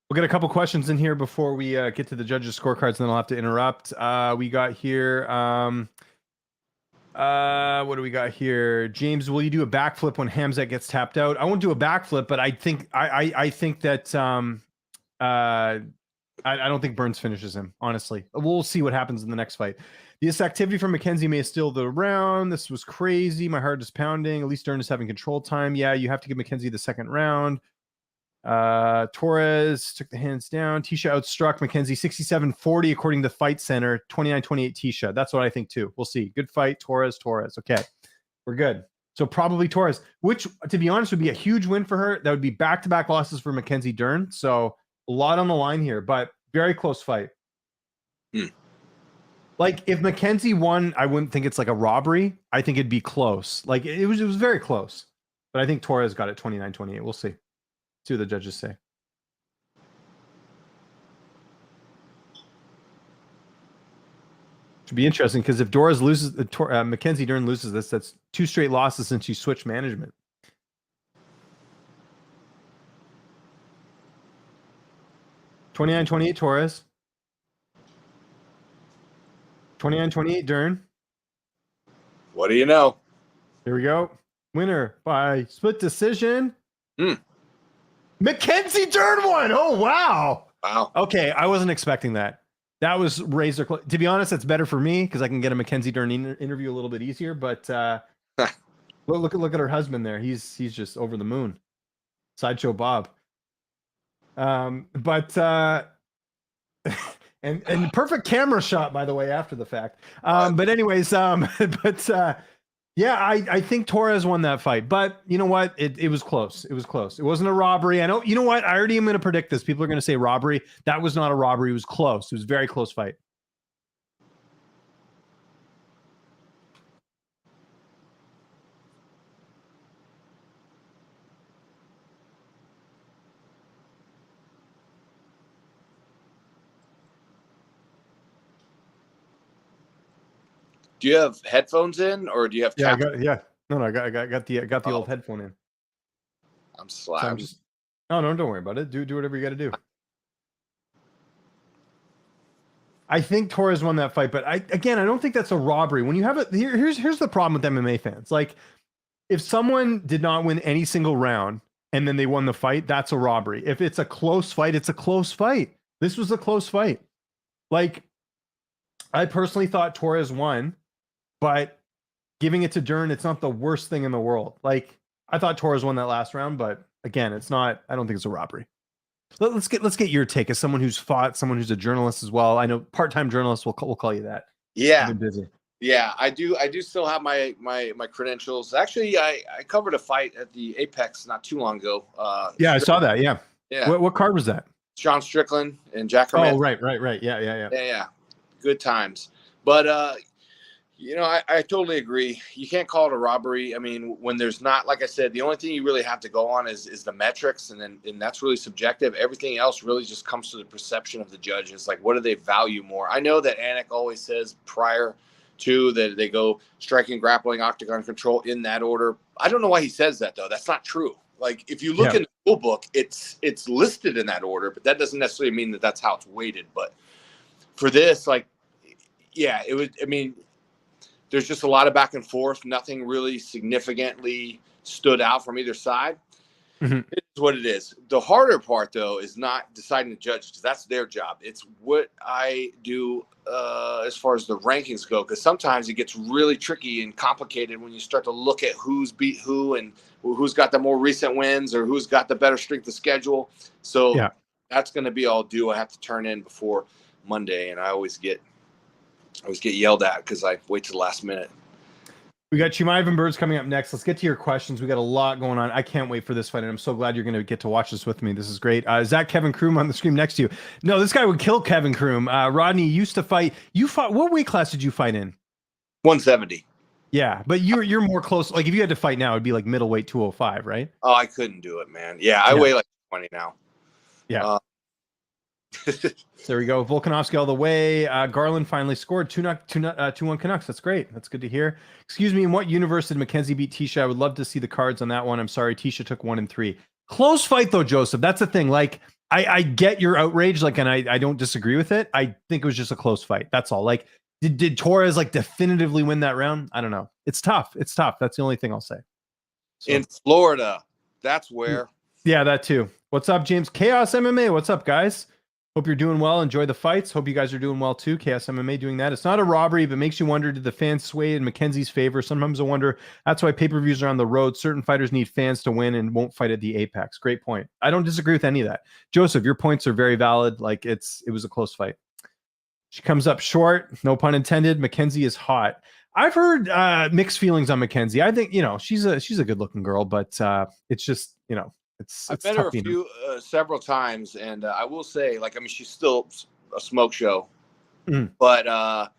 We'll get a couple questions in here before we get to the judges' scorecards, and then I'll have to interrupt. We got here What do we got here? James, will you do a backflip when Hamzek gets tapped out? I won't do a backflip, but I think I think that I don't think Burns finishes him, honestly. We'll see what happens in the next fight. This activity from McKenzie may steal the round. This was crazy. My heart is pounding. At least Dern is having control time. Yeah, you have to give McKenzie the second round. Torres took the hands down. Tisha outstruck McKenzie 67-40 according to Fight Center. 29-28 Tisha. That's what I think too. We'll see. Good fight. Torres. Okay. We're good. So probably Torres, which to be honest would be a huge win for her. That would be back-to-back losses for Mackenzie Dern. So a lot on the line here, but very close fight. Like if Mackenzie won, I wouldn't think it's like a robbery. I think it'd be close. Like it was very close. But I think Torres got it 29-28. We'll see. See what the judges say. Should be interesting because if Doris loses, Mackenzie Dern loses this, that's 2 straight losses since she switched management. (29-28) Torres. 29-28 Dern. What do you know? Here we go. Winner by split decision. Mackenzie Dern won. Oh, wow. Wow. Okay, I wasn't expecting that. That was razor close. To be honest, that's better for me because I can get a Mackenzie Dern interview a little bit easier. But look at her husband there. He's just over the moon. Sideshow Bob. But and perfect camera shot, by the way, after the fact. But anyways, yeah, I think Torres won that fight, but you know what? It was close. It was close. It wasn't a robbery. I know. You know what? I already am going to predict this. People are going to say robbery. That was not a robbery. It was close. It was a very close fight. Do you have headphones in, or do you have? Yeah, No, I got the old headphone in. I'm slapped. So no, don't worry about it. Do whatever you got to do. I think Torres won that fight, but I don't think that's a robbery. When you have it, here's the problem with MMA fans. Like, if someone did not win any single round and then they won the fight, that's a robbery. If it's a close fight, it's a close fight. This was a close fight. Like, I personally thought Torres won, but giving it to Dern, it's not the worst thing in the world. Like, I thought Torres won that last round, but again, it's not. I don't think it's a robbery. Let's get your take as someone who's fought, someone who's a journalist as well. I know part-time journalists will call you that. Yeah, I've been busy. Yeah, I do still have my credentials. Actually, I covered a fight at the Apex not too long ago. Yeah, I saw that. Yeah. What card was that? Sean Strickland and Jack Herman. Oh, right. Yeah. Good times. But I totally agree. You can't call it a robbery. I mean, when there's not, like I said, the only thing you really have to go on is the metrics, and that's really subjective. Everything else really just comes to the perception of the judges. Like, what do they value more? I know that Anik always says prior to that they go striking, grappling, octagon control in that order. I don't know why he says that though. That's not true. Like, if you look in the rule book, it's listed in that order, but that doesn't necessarily mean that that's how it's weighted. But for this, like, yeah, it was. I mean, there's just a lot of back and forth. Nothing really significantly stood out from either side. Mm-hmm. It's what it is. The harder part, though, is not deciding the judge, because that's their job. It's what I do as far as the rankings go, because sometimes it gets really tricky and complicated when you start to look at who's beat who and who's got the more recent wins or who's got the better strength of schedule. So that's going to be all due. I have to turn in before Monday, and I always get yelled at because I wait to the last minute. We got Chimaev and Birds coming up next. Let's get to your questions. We got a lot going on. I can't wait for this fight, and I'm so glad you're going to get to watch this with me. This is great. Is that Kevin Kroom on the screen next to you? No, this guy would kill Kevin Kroom. Rodney used to fight. You fought. What weight class did you fight in? 170. Yeah, but you're more close. Like, if you had to fight now, it'd be like middleweight 205, right? Oh, I couldn't do it, man. Yeah, I weigh like 20 now. Yeah. There we go. Volkanovski all the way. Garland finally scored 2-1 Canucks. That's great. That's good to hear. Excuse me, in what universe did Mackenzie beat Tisha? I would love to see the cards on that one. I'm sorry, Tisha took 1 and 3. Close fight though, Joseph. That's the thing. Like, I get your outrage, like, and I don't disagree with it. I think it was just a close fight. That's all. Like, Did Torres like definitively win that round? I don't know. It's tough. It's tough. That's the only thing I'll say. So, in Florida, that's where. Yeah, that too. What's up, James? Chaos MMA. What's up, guys? Hope you're doing well. Enjoy the fights. Hope you guys are doing well too. Chaos MMA doing that. It's not a robbery, but makes you wonder, did the fans sway in Mackenzie's favor? Sometimes I wonder, that's why pay-per-views are on the road. Certain fighters need fans to win and won't fight at the Apex. Great point. I don't disagree with any of that. Joseph, your points are very valid. Like it was a close fight. She comes up short, no pun intended. Mackenzie is hot. I've heard mixed feelings on Mackenzie. I think, she's a good-looking girl, but it's just, I've met her several times, and I will say, she's still a smoke show, but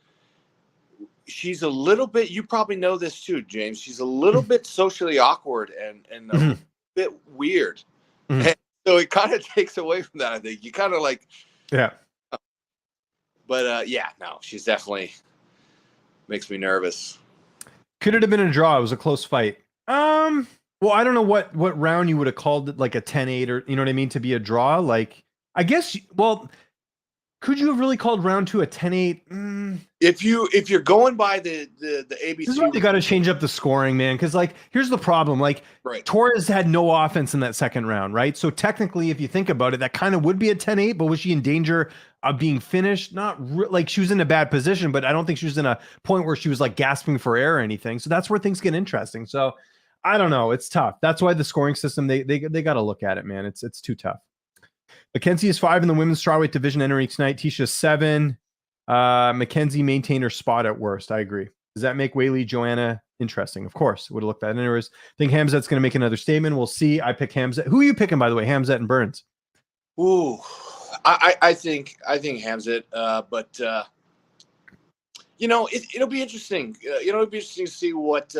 she's a little bit. You probably know this too, James. She's a little bit socially awkward and a bit weird, and so it kind of takes away from that. I think you kind of like, yeah. But no, she's definitely makes me nervous. Could it have been a draw? It was a close fight. Well, I don't know what round you would have called it, like a 10-8 or, you know what I mean, to be a draw. Like, I guess, could you have really called round 2 a 10-8? If you're going by the ABC, this is why you got to change up the scoring, man. Because here's the problem. Right. Torres had no offense in that second round, right? So technically, if you think about it, that kind of would be a 10-8. But was she in danger of being finished? Not she was in a bad position, but I don't think she was in a point where she was like gasping for air or anything. So that's where things get interesting. So I don't know. It's tough. That's why the scoring system, they got to look at it, man. It's too tough. Mackenzie is 5 in the women's strawweight division entering tonight. Tisha 7. Mackenzie maintained her spot at worst. I agree. Does that make Whaley Joanna interesting? Of course. Would have looked at it anyways. I think Hamzet's going to make another statement. We'll see. I pick Hamzet. Who are you picking, by the way? Hamzet and Burns. Ooh, I think Hamzet. But it'll be interesting. It'll be interesting to see what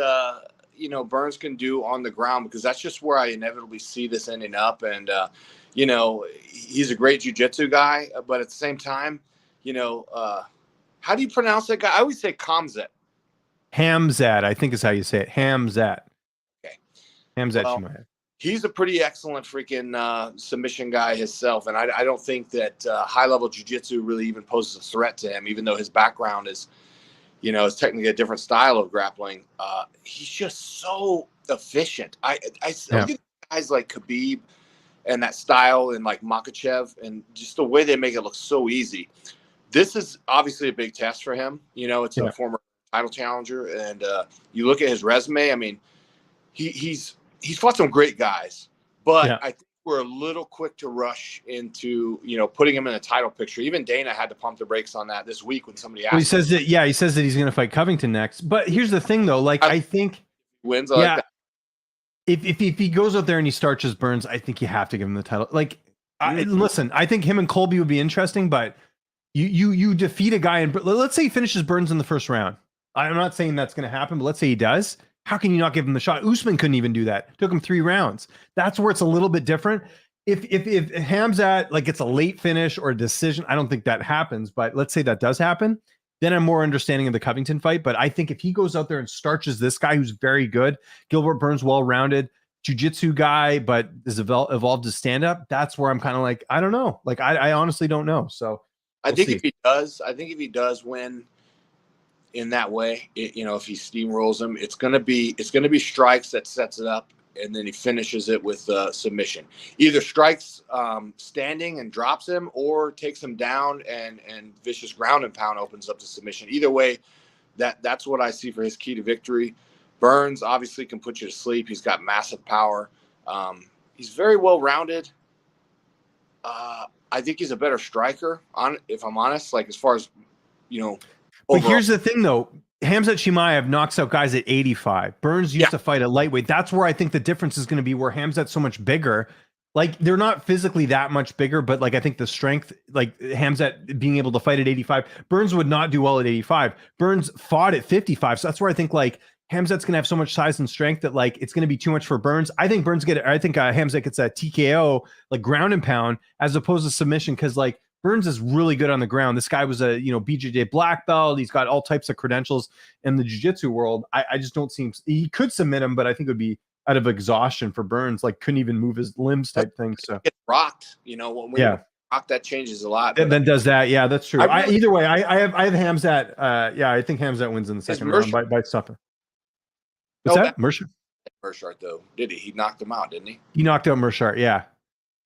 Burns can do on the ground, because that's just where I inevitably see this ending up. And he's a great jiu-jitsu guy, but at the same time, how do you pronounce that guy? I always say Hamzet. Hamzat, I think is how you say it. Hamzat. Okay. Hamzat Chimaev. He's a pretty excellent freaking submission guy himself, and I don't think that high-level jiu-jitsu really even poses a threat to him, even though his background is technically a different style of grappling. He's just so efficient. I look at guys like Khabib and that style, and like Makhachev, and just the way they make it look so easy. This is obviously a big test for him. It's a former title challenger, and you look at his resume. I mean, he's fought some great guys, but I think we're a little quick to rush into putting him in a title picture. Even Dana had to pump the brakes on that this week when somebody asked. Well, he says that he's going to fight Covington next. But here's the thing, though. I think wins. Like that. If he goes out there and he starches Burns, I think you have to give him the title. Listen, I think him and Colby would be interesting, but you defeat a guy, and let's say he finishes Burns in the first round. I'm not saying that's going to happen, but let's say he does. How can you not give him the shot? Usman couldn't even do that. Took him 3 rounds. That's where it's a little bit different. If Hamzat gets a late finish or a decision, I don't think that happens. But let's say that does happen, then I'm more understanding of the Covington fight. But I think if he goes out there and starches this guy who's very good, Gilbert Burns, well-rounded, jiu-jitsu guy, but is evolved to stand-up, that's where I'm kind of like, I don't know. I honestly don't know. So I think if he does win in that way, if he steamrolls him, it's gonna be strikes that sets it up, and then he finishes it with submission. Either strikes standing and drops him, or takes him down and vicious ground and pound opens up the submission. Either way, that's what I see for his key to victory. Burns obviously can put you to sleep. He's got massive power. He's very well rounded. I think he's a better striker, if I'm honest, as far as overall. But here's the thing, though. Hamzat Chimaev knocks out guys at 85. Burns used to fight at lightweight. That's where I think the difference is going to be, where Hamzat's so much bigger. They're not physically that much bigger, but I think the strength, Hamzat being able to fight at 85, Burns would not do well at 85. Burns fought at 55. So that's where I think Hamzat's going to have so much size and strength that it's going to be too much for Burns. I think Hamzat gets a TKO, ground and pound, as opposed to submission, because Burns is really good on the ground. This guy was a BJJ black belt. He's got all types of credentials in the jiu-jitsu world. I just don't see him. He could submit him, but I think it would be out of exhaustion for Burns. Couldn't even move his limbs type thing. So get rocked, when we Rock, that changes a lot. And then does that. Yeah, that's true. Really, either way, I have Hamzat. Yeah, I think Hamzat wins in the second round by stopping. What's that? Mershart, though. Did he? He knocked him out, didn't he? He knocked out Mershart, yeah.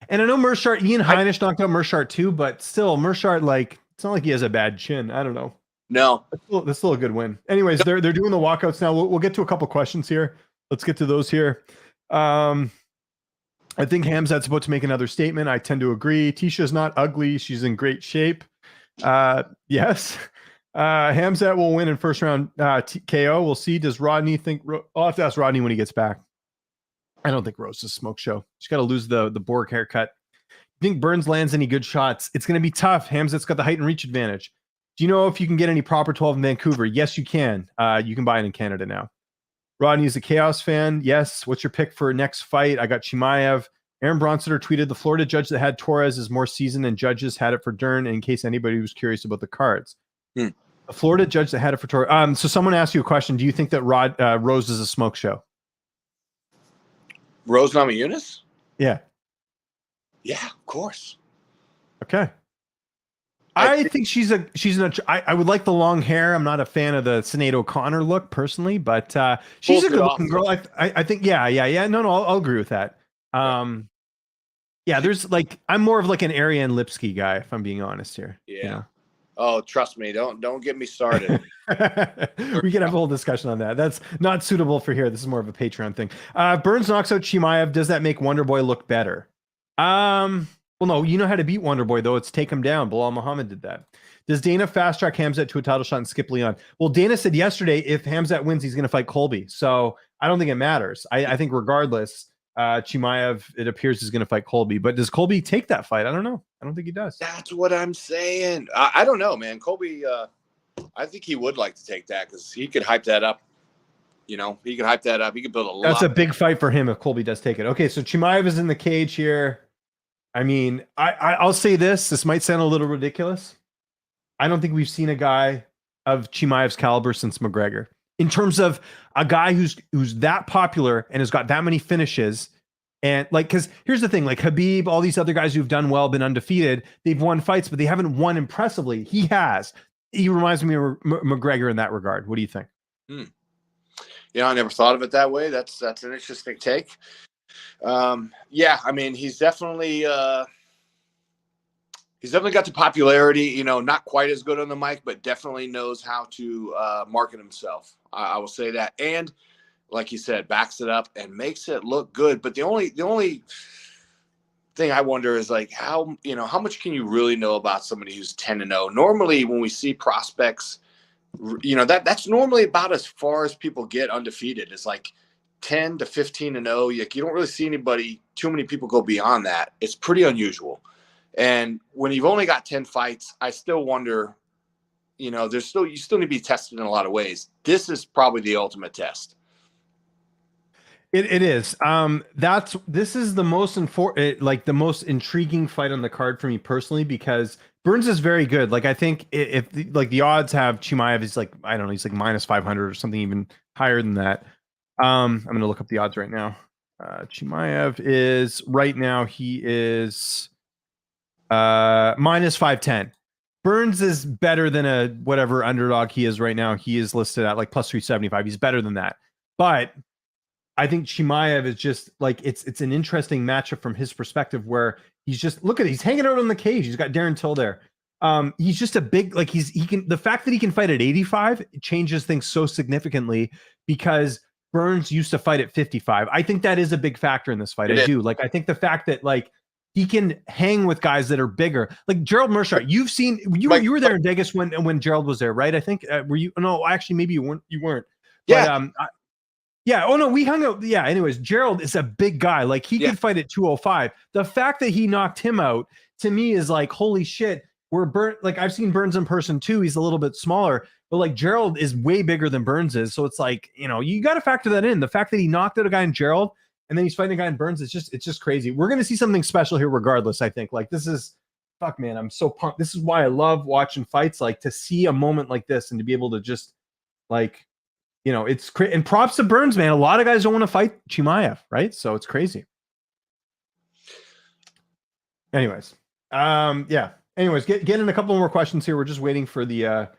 And I know Ian Heinisch knocked out Mershart too, but still, Mershart, like, it's not like he has a bad chin. I don't know. No. That's still a good win. Anyways, they're doing the walkouts now. We'll get to a couple questions here. Let's get to those here. I think Hamzat's about to make another statement. I tend to agree. Tisha's not ugly. She's in great shape. Yes. Hamzat will win in first round KO. We'll see. Does Rodney think? I'll have to ask Rodney when he gets back. I don't think Rose is a smoke show. She's got to lose the Borg haircut. You think Burns lands any good shots? It's going to be tough. Hamzat's got the height and reach advantage. Do you know if you can get any proper 12 in Vancouver? Yes, you can. You can buy it in Canada now. Rodney's a Chaos fan. Yes. What's your pick for next fight? I got Chimaev. Aaron Bronsteter tweeted, the Florida judge that had Torres is more seasoned than judges had it for Dern, in case anybody was curious about the cards. The Florida judge that had it for Torres. So someone asked you a question. Do you think that Rose is a smoke show? Rose Namajunas? Yeah. Yeah, of course. Okay. I think I would like the long hair. I'm not a fan of the Sinead O'Connor look personally, but she's a good looking girl. I think, yeah. No, I'll agree with that. Yeah, there's like, I'm more of like an Ariane Lipsky guy, if I'm being honest here. Yeah. You know? Oh, trust me. Don't get me started. We can have a whole discussion on that. That's not suitable for here. This is more of a Patreon thing. Burns knocks out Chimaev. Does that make Wonderboy look better? Well, no, you know how to beat Wonderboy, though. It's take him down. Bilal Muhammad did that. Does Dana fast track Hamzat to a title shot and skip Leon? Well, Dana said yesterday if Hamzat wins, he's going to fight Colby. So I don't think it matters. I think regardless, Chimaev, it appears, is going to fight Colby. But does Colby take that fight? I don't know. I don't think he does. That's what I'm saying. I don't know, man. Colby, I think he would like to take that because he could hype that up. You know, he could hype that up. He could build a lot. That's a big fight for him if Colby does take it. Okay, so Chimaev is in the cage here. I mean, I'll say this. This might sound a little ridiculous. I don't think we've seen a guy of Chimaev's caliber since McGregor. In terms of a guy who's that popular and has got that many finishes. And like, because here's the thing, like Khabib, all these other guys who've done well, been undefeated, they've won fights, but they haven't won impressively. He has. He reminds me of McGregor in that regard. What do you think? Yeah, I never thought of it that way. That's an interesting take. Yeah, I mean, he's definitely got the popularity, you know, not quite as good on the mic, but definitely knows how to market himself. I will say that. And like you said, backs it up and makes it look good. But the only thing I wonder is like how much can you really know about somebody who's 10-0? Normally when we see prospects, you know, that's normally about as far as people get undefeated. It's like 10 to 15-0. You don't really see too many people go beyond that. It's pretty unusual. And when you've only got 10 fights, I still wonder, you know, you still need to be tested in a lot of ways. This is probably the ultimate test. It is. This is the most the most intriguing fight on the card for me personally, because Burns is very good. Like, I think if the odds have Chimaev is like, I don't know, he's like minus 500 or something even higher than that. I'm going to look up the odds right now. Chimaev is right now, he is minus 510. Burns is better than a whatever underdog he is right now. He is listed at like plus 375. He's better than that. But I think Chimaev is just like, it's an interesting matchup from his perspective, where he's just, he's hanging out in the cage. He's got Darren Till there. He's just a big, like the fact that he can fight at 85 changes things so significantly, because Burns used to fight at 55. I think that is a big factor in this fight. I do. Like, I think the fact that like he can hang with guys that are bigger, like Gerald Meerschaert. You've seen, you were there in Vegas when Gerald was there, right? I think, were you? No, actually, maybe you weren't. Yeah. But, yeah. Oh no, we hung out. Yeah. Anyways, Gerald is a big guy. Like, he could fight at 205. The fact that he knocked him out, to me, is like, holy shit. Like, I've seen Burns in person too. He's a little bit smaller, but like Gerald is way bigger than Burns is. So it's like, you know, you got to factor that in. The fact that he knocked out a guy in Gerald and then he's fighting a guy in Burns, it's just crazy. We're going to see something special here regardless, I think. Like, this is, fuck, man, I'm so pumped. This is why I love watching fights, like to see a moment like this and to be able to just like, you know, it's and props to Burns, man. A lot of guys don't want to fight Chimaev, right? So it's crazy. Anyways. Yeah. Anyways, get in a couple more questions here. We're just waiting for the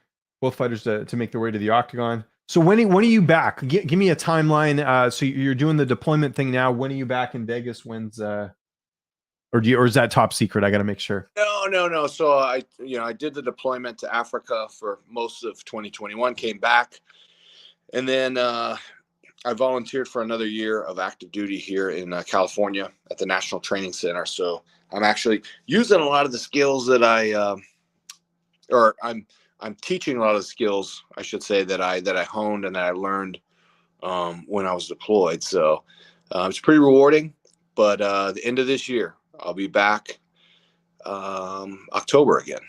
both fighters to make their way to the octagon. So when are you back? Give me a timeline. So you're doing the deployment thing now. When are you back in Vegas? When's or is that top secret? I got to make sure. No. So I did the deployment to Africa for most of 2021, came back, and then I volunteered for another year of active duty here in California at the National Training Center. So I'm actually using a lot of the skills that I'm teaching a lot of the skills, I should say, that I honed and that I learned when I was deployed. So it's pretty rewarding. But the end of this year, I'll be back October again.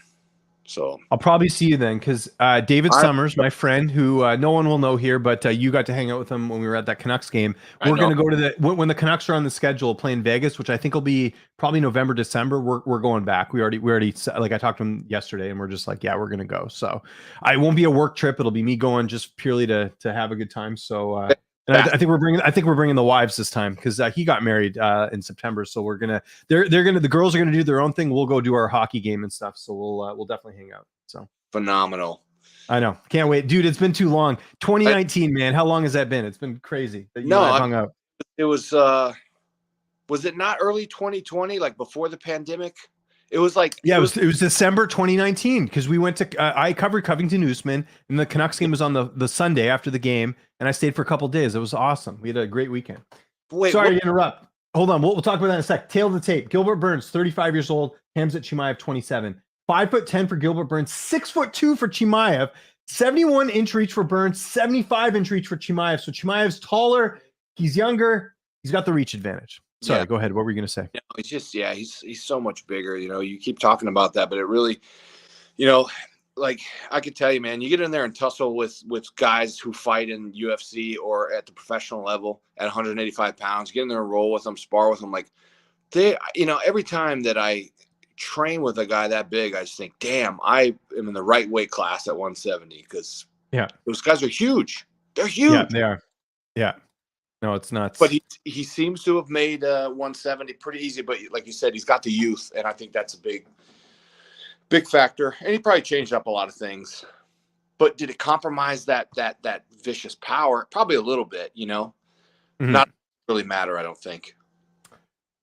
So I'll probably see you then, because David Summers, my friend, who no one will know here, but you got to hang out with him when we were at that Canucks game. We're going to go to when the Canucks are on the schedule playing Vegas, which I think will be probably November, December. We're going back. We already like, I talked to him yesterday, and we're just like, yeah, we're going to go. So I won't be a work trip. It'll be me going just purely to have a good time. So and I think we're bringing the wives this time, because he got married in September. So the girls are gonna do their own thing. We'll go do our hockey game and stuff. So we'll definitely hang out. So phenomenal. I know, can't wait, dude. It's been too long. 2019, man. How long has that been? It's been crazy that you and I hung out. It was it not early 2020, like before the pandemic? It was like it was December 2019, because we went to I covered Covington Usman, and the Canucks game was on the Sunday after the game, and I stayed for a couple days. It was awesome. We had a great weekend. Sorry to interrupt. Hold on. We'll talk about that in a sec. Tail of the tape. Gilbert Burns, 35 years old. Hamzek Chimaev, 27. 5'10" for Gilbert Burns. 6'2" for Chimaev. 71-inch reach for Burns. 75-inch reach for Chimaev. So Chimaev's taller. He's younger. He's got the reach advantage. Sorry, go ahead. What were you going to say? It's just, he's so much bigger. You keep talking about that, but it really, like I could tell you, man, you get in there and tussle with guys who fight in UFC or at the professional level at 185 pounds, get in there and roll with them, spar with them. Like every time that I train with a guy that big, I just think, damn, I am in the right weight class at 170, because those guys are huge. They're huge. Yeah, they are. Yeah. No, it's nuts. But he seems to have made 170 pretty easy. But like you said, he's got the youth, and I think that's a big factor. And he probably changed up a lot of things. But did it compromise that vicious power? Probably a little bit. Mm-hmm. Not really matter, I don't think.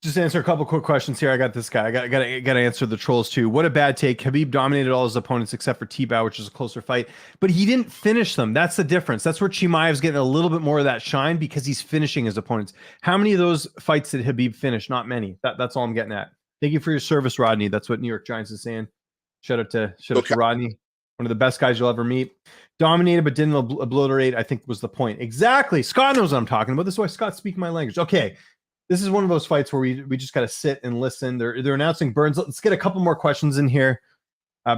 Just answer a couple quick questions here. I got this guy. I got to answer the trolls too. What a bad take. Khabib dominated all his opponents except for T-Bow, which is a closer fight, but he didn't finish them. That's the difference. That's where Chimaev's getting a little bit more of that shine, because he's finishing his opponents. How many of those fights did Khabib finish? Not many. That's all I'm getting at. Thank you for your service, Rodney. That's what New York Giants is saying. Shout out to Rodney. One of the best guys you'll ever meet. Dominated but didn't obliterate, I think, was the point. Exactly. Scott knows what I'm talking about. This is why Scott's speaking my language. Okay. This is one of those fights where we just got to sit and listen. They're announcing Burns. Let's get a couple more questions in here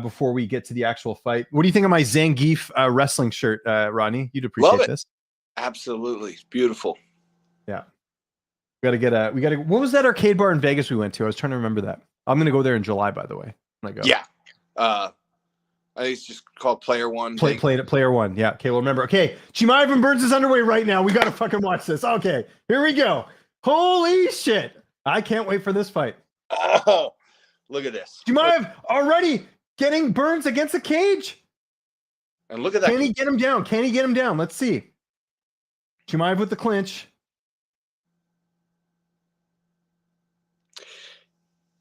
before we get to the actual fight. What do you think of my Zangief wrestling shirt, Rodney? You'd appreciate this. Absolutely. It's beautiful. Yeah. We got to what was that arcade bar in Vegas we went to? I was trying to remember that. I'm going to go there in July, by the way. When I go. Yeah. I think it's just called Player One. Player One. Yeah. Okay. Well, remember. Okay. Chimaev and Burns is underway right now. We got to fucking watch this. Okay. Here we go. Holy shit. I can't wait for this fight. Oh, look at this. Chimaev already getting Burns against the cage. And look at that. Can he get him down? Let's see. Chimaev with the clinch.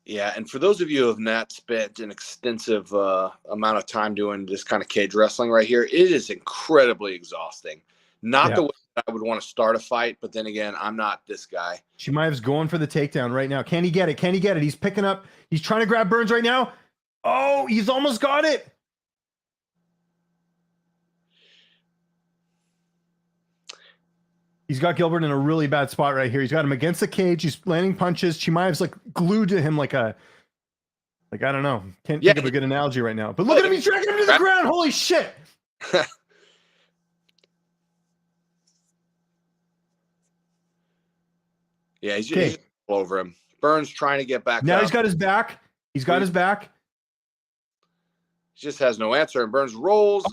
Yeah, and for those of you who have not spent an extensive amount of time doing this kind of cage wrestling right here, it is incredibly exhausting. Not the way I would want to start a fight, but then again, I'm not this guy. Chimaev's going for the takedown right now. Can he get it? He's picking up. He's trying to grab Burns right now. Oh, he's almost got it. He's got Gilbert in a really bad spot right here. He's got him against the cage. He's landing punches. Chimaev's like glued to him like I don't know. Can't think of a good analogy right now. But look at him. He's dragging him to the ground. Holy shit. Yeah, he's just all over him. Burns trying to get back. Now he's got his back. He just has no answer, and Burns rolls.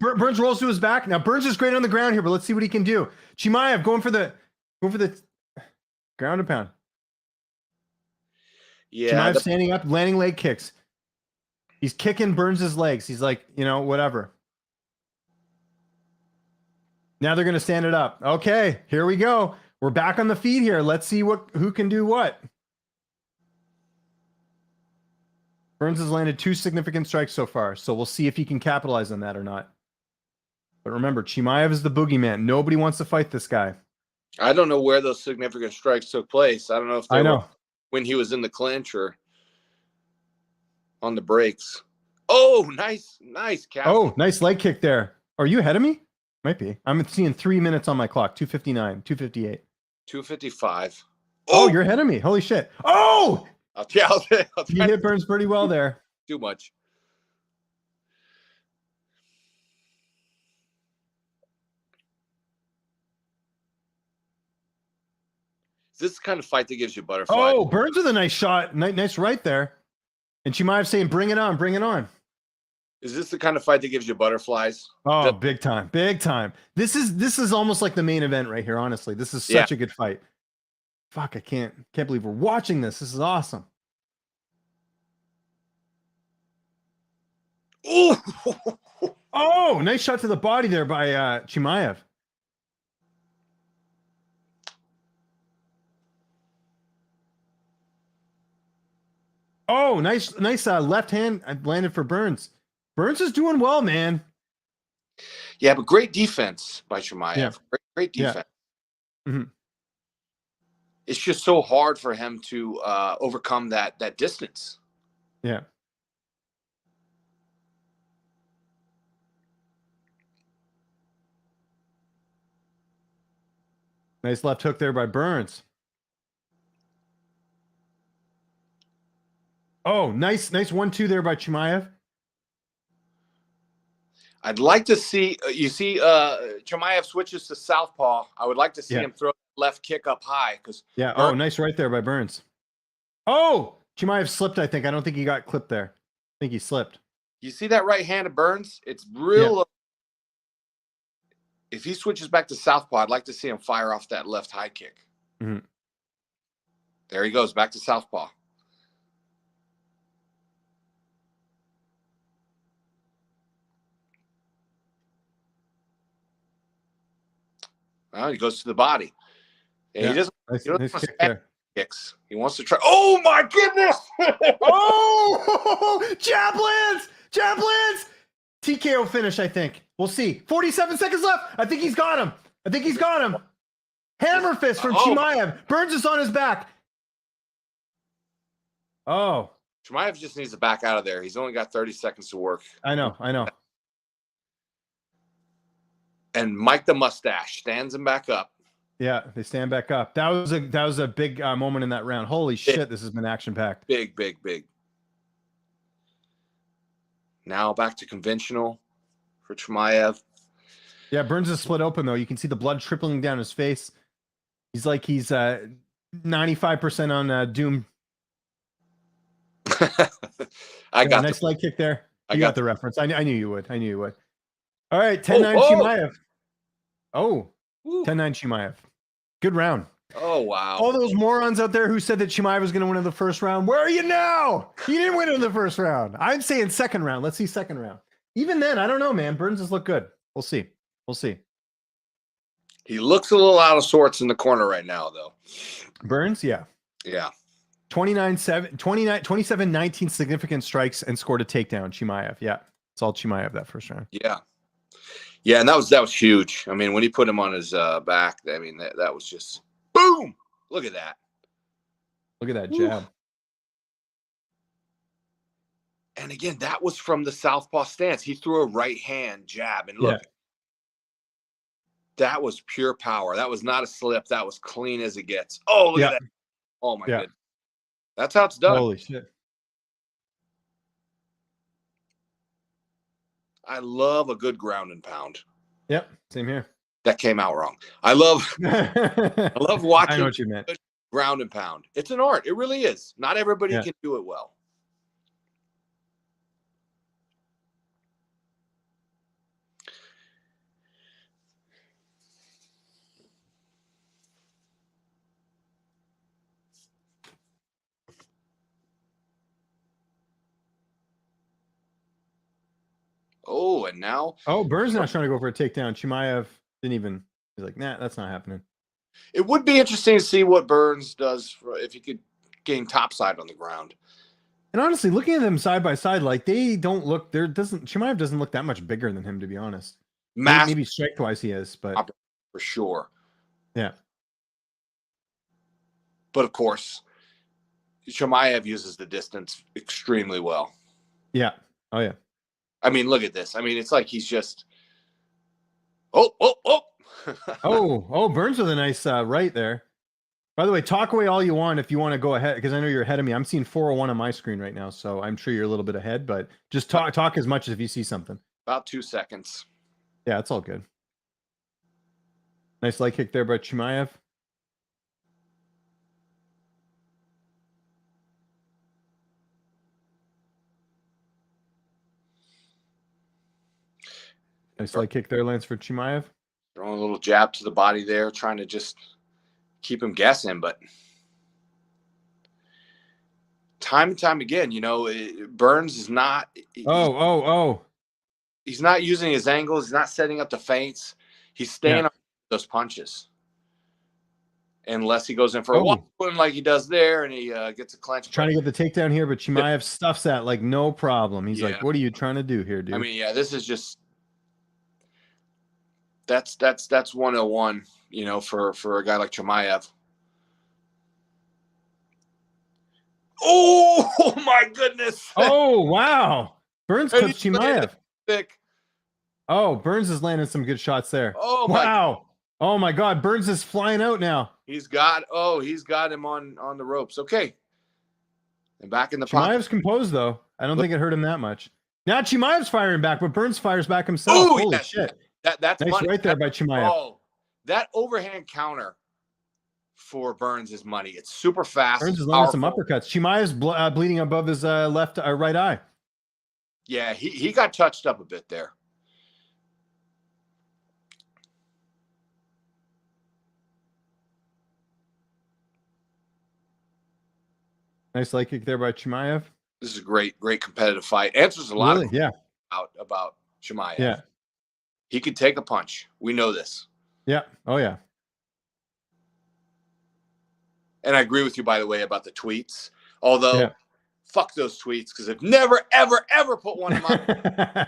Burns rolls to his back. Now Burns is great on the ground here, but let's see what he can do. Chimaev going for the ground and pound. Yeah, Chimaev standing up, landing leg kicks. He's kicking Burns' legs. He's like, whatever. Now they're going to stand it up. Okay, here we go. We're back on the feet here. Let's see who can do what. Burns has landed 2 significant strikes so far, so we'll see if he can capitalize on that or not. But remember, Chimaev is the boogeyman. Nobody wants to fight this guy. I don't know where those significant strikes took place. I don't know if they were when he was in the clinch or on the breaks. Oh, nice calf. Oh, nice leg kick there. Are you ahead of me? Might be. I'm seeing 3 minutes on my clock. 2:59, 2:58. 2:55. Oh, you're ahead of me. Holy shit. Oh! You hit Burns pretty well there. Too much. Is this the kind of fight that gives you butterflies? Oh, Burns with a nice shot. Nice right there. And Chimaev saying, bring it on, bring it on. Is this the kind of fight that gives you butterflies? Oh, big time, big time. This is almost like the main event right here, honestly. This is such a good fight. Fuck, I can't believe we're watching this. This is awesome. Oh, nice shot to the body there by Chimaev. Oh, nice left hand landed for Burns. Burns is doing well, man. Yeah, but great defense by Chimaev. Yeah. Great defense. Yeah. Mm-hmm. It's just so hard for him to overcome that distance. Yeah. Nice left hook there by Burns. Oh, nice 1-2 there by Chimaev. I'd like to see Chimaev switches to southpaw. I would like to see him throw left kick up high because Oh, nice right there by Burns. Oh, Chimaev slipped. I think. I don't think he got clipped there. I think he slipped. You see that right hand of Burns? It's real. Yeah. If he switches back to southpaw, I'd like to see him fire off that left high kick. Mm-hmm. There he goes back to southpaw. Well, he goes to the body. Yeah, he doesn't. Nice, he doesn't nice want kick there. Kicks. He wants to try. Oh my goodness! Oh, jab lands. TKO finish. I think we'll see. 47 seconds left. I think he's got him. Hammer fist from Chimaev. Burns is on his back. Oh, Chimaev just needs to back out of there. He's only got 30 seconds to work. I know. And Mike the Mustache stands him back up. Yeah, they stand back up. That was a big moment in that round. Holy shit, this has been action-packed. Big. Now back to conventional for Chimaev. Yeah, Burns is split open, though. You can see the blood trickling down his face. He's 95% on Doom. I got nice leg kick there. You got the reference. I knew you would. All right, 10-9 Chimaev. Oh, 10-9 Chimaev. Good round. Oh, wow. All those morons out there who said that Chimaev was going to win in the first round, where are you now? He didn't win in the first round. I'm saying second round. Let's see second round. Even then, I don't know, man. Burns has looked good. We'll see. He looks a little out of sorts in the corner right now, though. Burns, yeah. 27-19 significant strikes and scored a takedown. Chimaev, yeah. It's all Chimaev that first round. Yeah, and that was huge. I mean, when he put him on his back, I mean, that was just boom. Look at that. Look at that jab. And again, that was from the southpaw stance. He threw a right hand jab, and look, that was pure power. That was not a slip. That was clean as it gets. Oh, look at that. Oh my goodness. That's how it's done. Holy shit. I love a good ground and pound. Yep, same here. That came out wrong. I love watching. I know what you meant. Ground and pound. It's an art. It really is. Not everybody can do it well. Oh, and now. Oh, Burns now trying to go for a takedown. Chimaev didn't even. He's like, nah, that's not happening. It would be interesting to see what Burns does if he could gain topside on the ground. And honestly, looking at them side by side, like they don't look. Chimaev doesn't look that much bigger than him, to be honest. Maybe strike twice he is, but for sure. Yeah. But of course, Chimaev uses the distance extremely well. Yeah. Oh yeah. I mean, look at this. I mean, it's like he's just. Oh. Oh, Burns with a nice right there. By the way, talk away all you want if you want to go ahead, because I know you're ahead of me. I'm seeing 401 on my screen right now, so I'm sure you're a little bit ahead, but just talk as much as if you see something. About 2 seconds. Yeah, it's all good. Nice leg kick there by Chimaev. Nice leg kick there, Lance, for Chimaev. Throwing a little jab to the body there, trying to just keep him guessing, but time and time again, Burns is not. He's not using his angles. He's not setting up the feints. He's staying on those punches. Unless he goes in for a one like he does there, and he gets a clench. Trying to get the takedown here, but Chimaev stuffs that like no problem. He's like, "What are you trying to do here, dude?" I mean, this is just that's 101, for a guy like Chimaev. Oh my goodness! Oh wow! Burns clips Chimaev. Thick. Oh, Burns is landing some good shots there. Oh wow! Oh my God! Burns is flying out now. He's got him on the ropes. Okay, and back in the Chimaev's composed though. I don't think it hurt him that much. Now Chimaev's firing back, but Burns fires back himself. Oh, holy shit! That's nice money. Right there by Chimaev. Oh, that overhand counter for Burns is money. It's super fast. Burns is landing some uppercuts. Chimaev's bleeding above his right eye. Yeah, he got touched up a bit there. Nice leg kick there by Chimaev. This is a great competitive fight. Answers a lot about Chimaev. Yeah. He could take a punch. We know this. Yeah. Oh, yeah. And I agree with you, by the way, about the tweets. Although, fuck those tweets, because I've never, ever, ever put one in my...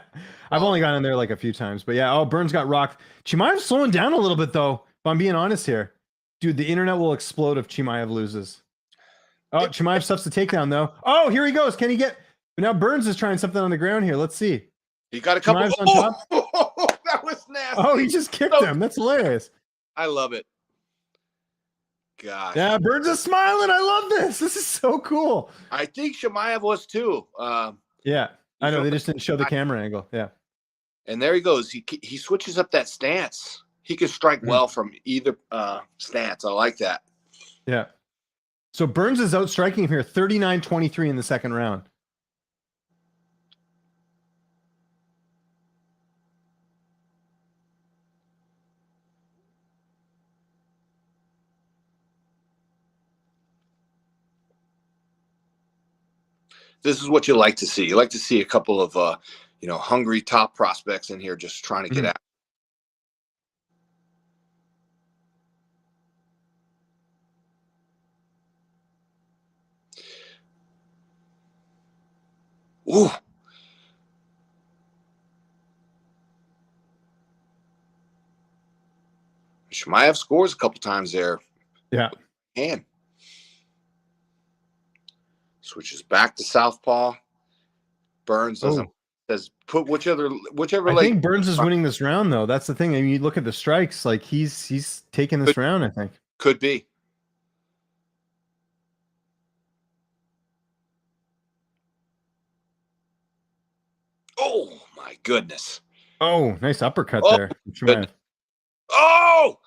I've only gone in there like a few times. But yeah, Burns got rocked. Chimaev's slowing down a little bit, though, if I'm being honest here. Dude, the internet will explode if Chimaev loses. Oh, Chimaev stuffs the takedown, though. Oh, here he goes. Can he get... But now Burns is trying something on the ground here. Let's see. He got a couple... Chimaev's on top. That was nasty. Oh, he just kicked him. That's hilarious. I love it. Gosh. Yeah, Burns is smiling. I love this. This is so cool. I think Chimaev was too. Yeah, I know. They just didn't show the camera angle. Yeah. And there he goes. He switches up that stance. He can strike well from either stance. I like that. Yeah. So Burns is outstriking him here, 39-23 in the second round. This is what you like to see. You like to see a couple of, hungry top prospects in here just trying to get out. Ooh. Chimaev scores a couple times there. Yeah. And switches back to southpaw. Burns says put whichever I leg. think Burns is winning this round, though. That's the thing. I mean, you look at the strikes, like he's taking this round, I think. Could be. Oh my goodness. Oh, nice uppercut there. Oh,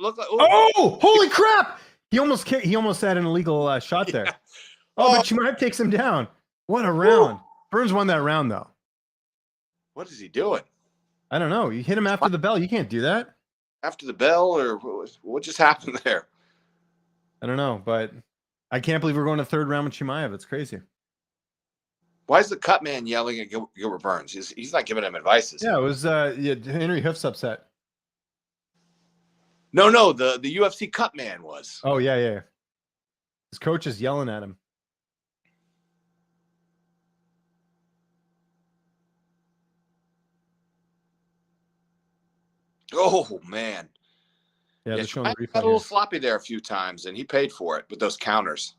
look like holy crap! He almost had an illegal shot there. Yeah. But Chimaev takes him down. What a round. Burns won that round, though. What is he doing? I don't know. You hit him after the bell. You can't do that. After the bell, or what just happened there? I don't know, but I can't believe we're going to third round with Chimaev. It's crazy. Why is the cut man yelling at Gilbert Burns? He's not giving him advice. Yeah, it was Henry Hoof's upset. No, the UFC cut man was. Oh, yeah. His coach is yelling at him. Oh, man. Yeah, they're showing the replay got a little sloppy there a few times, and he paid for it with those counters.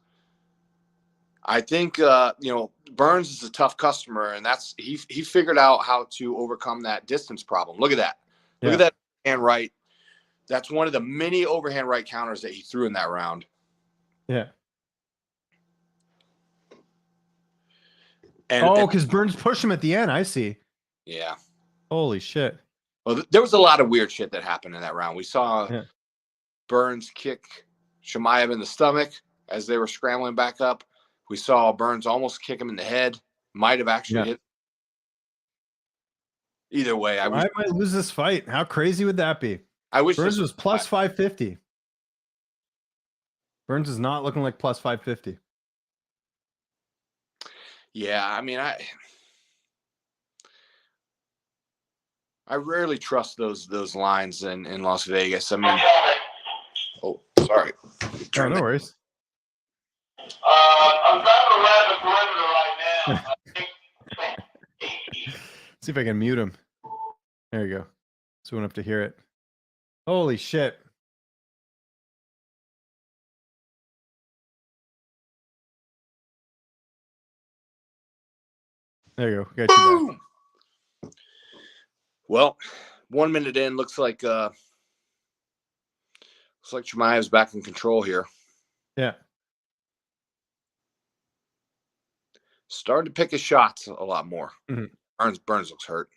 I think Burns is a tough customer, and he figured out how to overcome that distance problem. Look at that. Look at that hand right. That's one of the many overhand right counters that he threw in that round. Yeah. And because Burns pushed him at the end. I see. Yeah. Holy shit. Well, there was a lot of weird shit that happened in that round. We saw Burns kick Chimaev in the stomach as they were scrambling back up. We saw Burns almost kick him in the head. Might have actually hit. Either way, I might lose this fight. How crazy would that be? I wish Burns was plus 550. Burns is not looking like plus 550. Yeah, I mean, I rarely trust those lines in Las Vegas. I mean, oh, sorry. Oh, no worries. I'm trying to run the perimeter right now. See if I can mute him. There you go. So we don't have to hear it. Holy shit. There you go. Got you back. Well, 1 minute in, looks like Chimaev's back in control here. Yeah. Started to pick his shots a lot more. Mm-hmm. Burns looks hurt.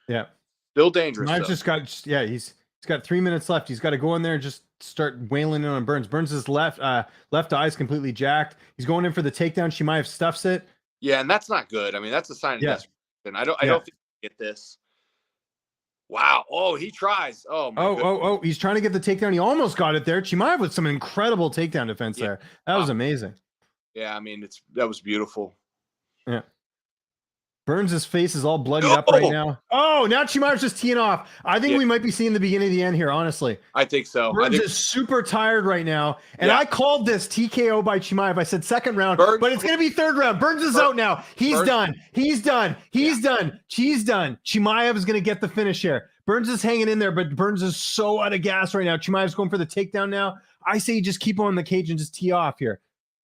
Yeah. Still dangerous. I've just got he's got 3 minutes left. He's got to go in there and just start wailing in on Burns. Burns' left eye is completely jacked. He's going in for the takedown. Chimaev stuffs it. Yeah, and that's not good. I mean, that's a sign of desperation. I don't think he get this. Wow. Oh, he tries. Oh, my goodness. He's trying to get the takedown. He almost got it there. Chimaev with some incredible takedown defense there. That was amazing. Yeah, I mean, that was beautiful. Yeah. Burns' face is all bloodied up right now. Oh, now Chimaev's just teeing off. I think we might be seeing the beginning of the end here, honestly. I think so. Burns is super tired right now. And I called this TKO by Chimaev. I said second round, but it's going to be third round. Burns is out now. He's done. He's done. He's done. She's done. Chimaev is going to get the finish here. Burns is hanging in there, but Burns is so out of gas right now. Chimaev's going for the takedown now. I say just keep on the cage and just tee off here.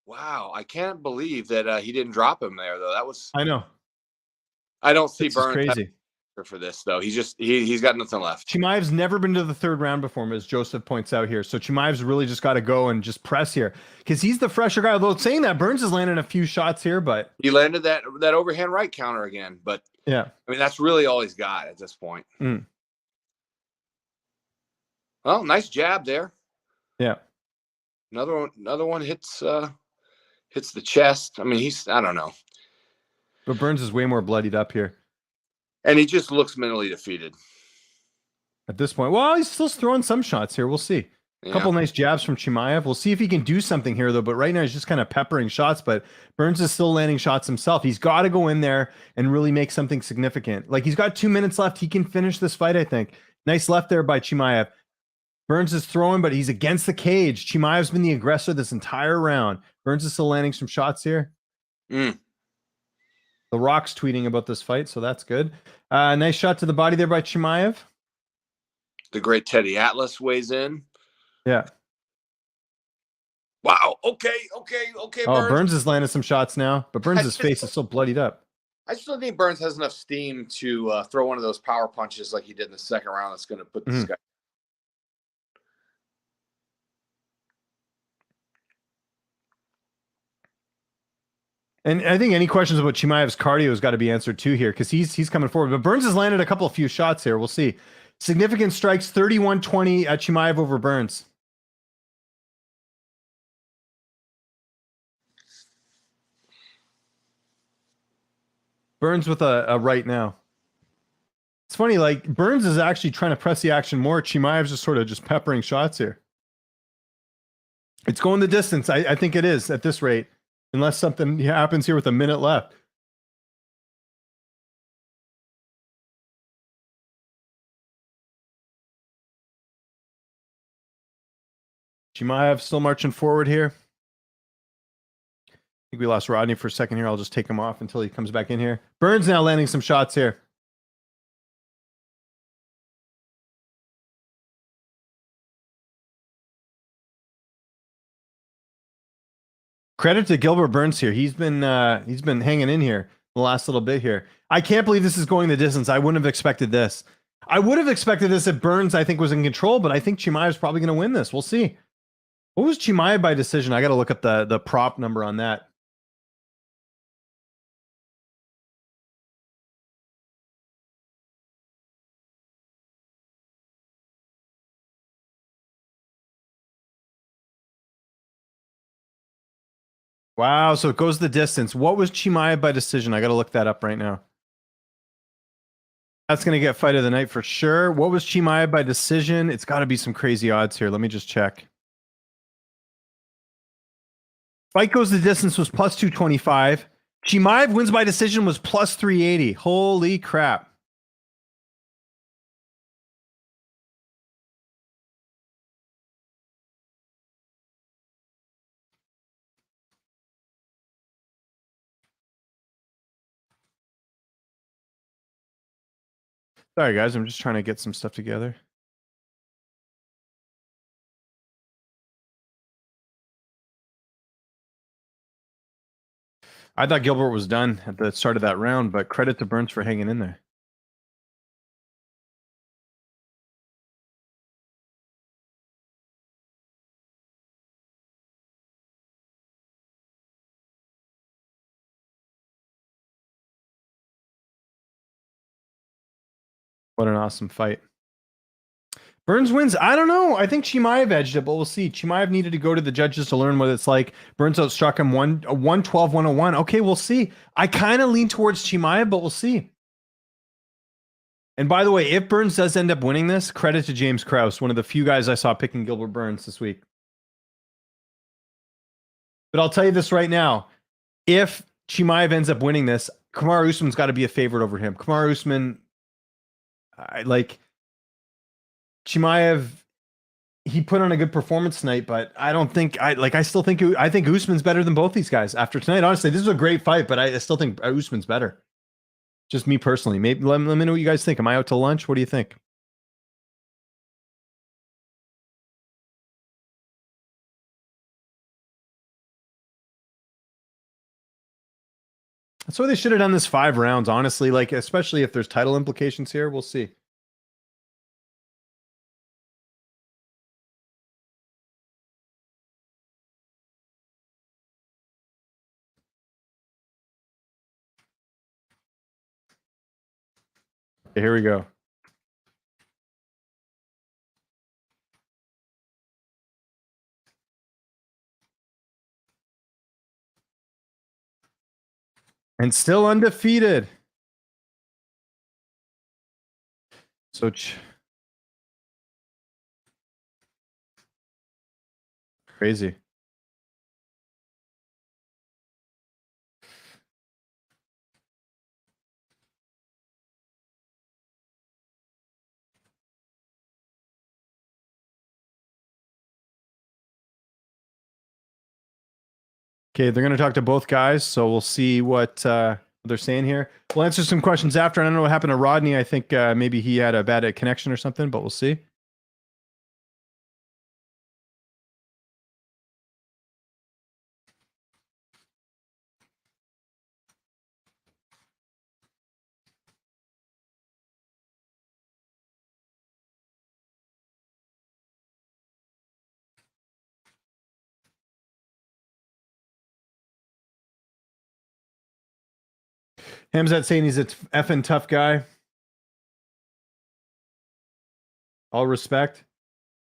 Wow. I can't believe that he didn't drop him there, though. I know. I don't see Burns crazy for this, though. He's got nothing left. Chimaev's never been to the third round before, as Joseph points out here. So Chimaev's really just got to go and just press here because he's the fresher guy. Although saying that, Burns has landed a few shots here, but he landed that overhand right counter again. But yeah, I mean that's really all he's got at this point. Mm. Well, nice jab there. Yeah, another one hits the chest. I mean, I don't know. But Burns is way more bloodied up here. And he just looks mentally defeated. At this point. Well, he's still throwing some shots here. We'll see. A couple nice jabs from Chimaev. We'll see if he can do something here, though. But right now, he's just kind of peppering shots. But Burns is still landing shots himself. He's got to go in there and really make something significant. Like, he's got 2 minutes left. He can finish this fight, I think. Nice left there by Chimaev. Burns is throwing, but he's against the cage. Chimaev's been the aggressor this entire round. Burns is still landing some shots here. The Rock's tweeting about this fight, so that's good. Nice shot to the body there by Chimaev. The great Teddy Atlas weighs in. Yeah. Wow. Okay. Oh, Burns is landing some shots now, but Burns' face is so bloodied up. I still think Burns has enough steam to throw one of those power punches like he did in the second round that's going to put this guy. And I think any questions about Chimaev's cardio has got to be answered too here because he's coming forward. But Burns has landed a few shots here. We'll see. Significant strikes, 31-20 at Chimaev over Burns. Burns with a right now. It's funny, like Burns is actually trying to press the action more. Chimaev's just sort of just peppering shots here. It's going the distance. I think it is at this rate. Unless something happens here with a minute left. Chimaev still marching forward here. I think we lost Rodney for a second here. I'll just take him off until he comes back in here. Burns now landing some shots here. Credit to Gilbert Burns here. He's been hanging in here the last little bit here. I can't believe this is going the distance. I wouldn't have expected this. I would have expected this if Burns, I think, was in control, but I think Chimaev's probably going to win this. We'll see. What was Chimaev by decision? I got to look up the prop number on that. Wow, so it goes the distance. What was Chimaev by decision? I got to look that up right now. That's going to get fight of the night for sure. What was Chimaev by decision? It's got to be some crazy odds here. Let me just check. Fight goes the distance was plus 225. Chimaev wins by decision was plus 380. Holy crap. Sorry, guys. I'm just trying to get some stuff together. I thought Gilbert was done at the start of that round, but credit to Burns for hanging in there. What an awesome fight. Burns wins. I don't know. I think Chimaev edged it, but we'll see. Chimaev needed to go to the judges to learn what it's like. Burns outstruck him 112-101. Okay, we'll see. I kind of lean towards Chimaev, but we'll see. And by the way, if Burns does end up winning this, credit to James Krause, one of the few guys I saw picking Gilbert Burns this week. But I'll tell you this right now. If Chimaev ends up winning this, Kamaru Usman's got to be a favorite over him. Kamaru Usman, Chimaev, he put on a good performance tonight, but I think Usman's better than both these guys after tonight. Honestly, this is a great fight, but I still think Usman's better. Just me personally. Maybe let me know what you guys think. Am I out to lunch? What do you think? That's why they should have done this 5 rounds, honestly. Especially if there's title implications here. We'll see. Okay, here we go. And still undefeated. So crazy. Okay, they're going to talk to both guys, so we'll see what they're saying here. We'll answer some questions after. I don't know what happened to Rodney. I think maybe he had a bad connection or something, but we'll see. Hamzek saying he's a effing tough guy. All respect.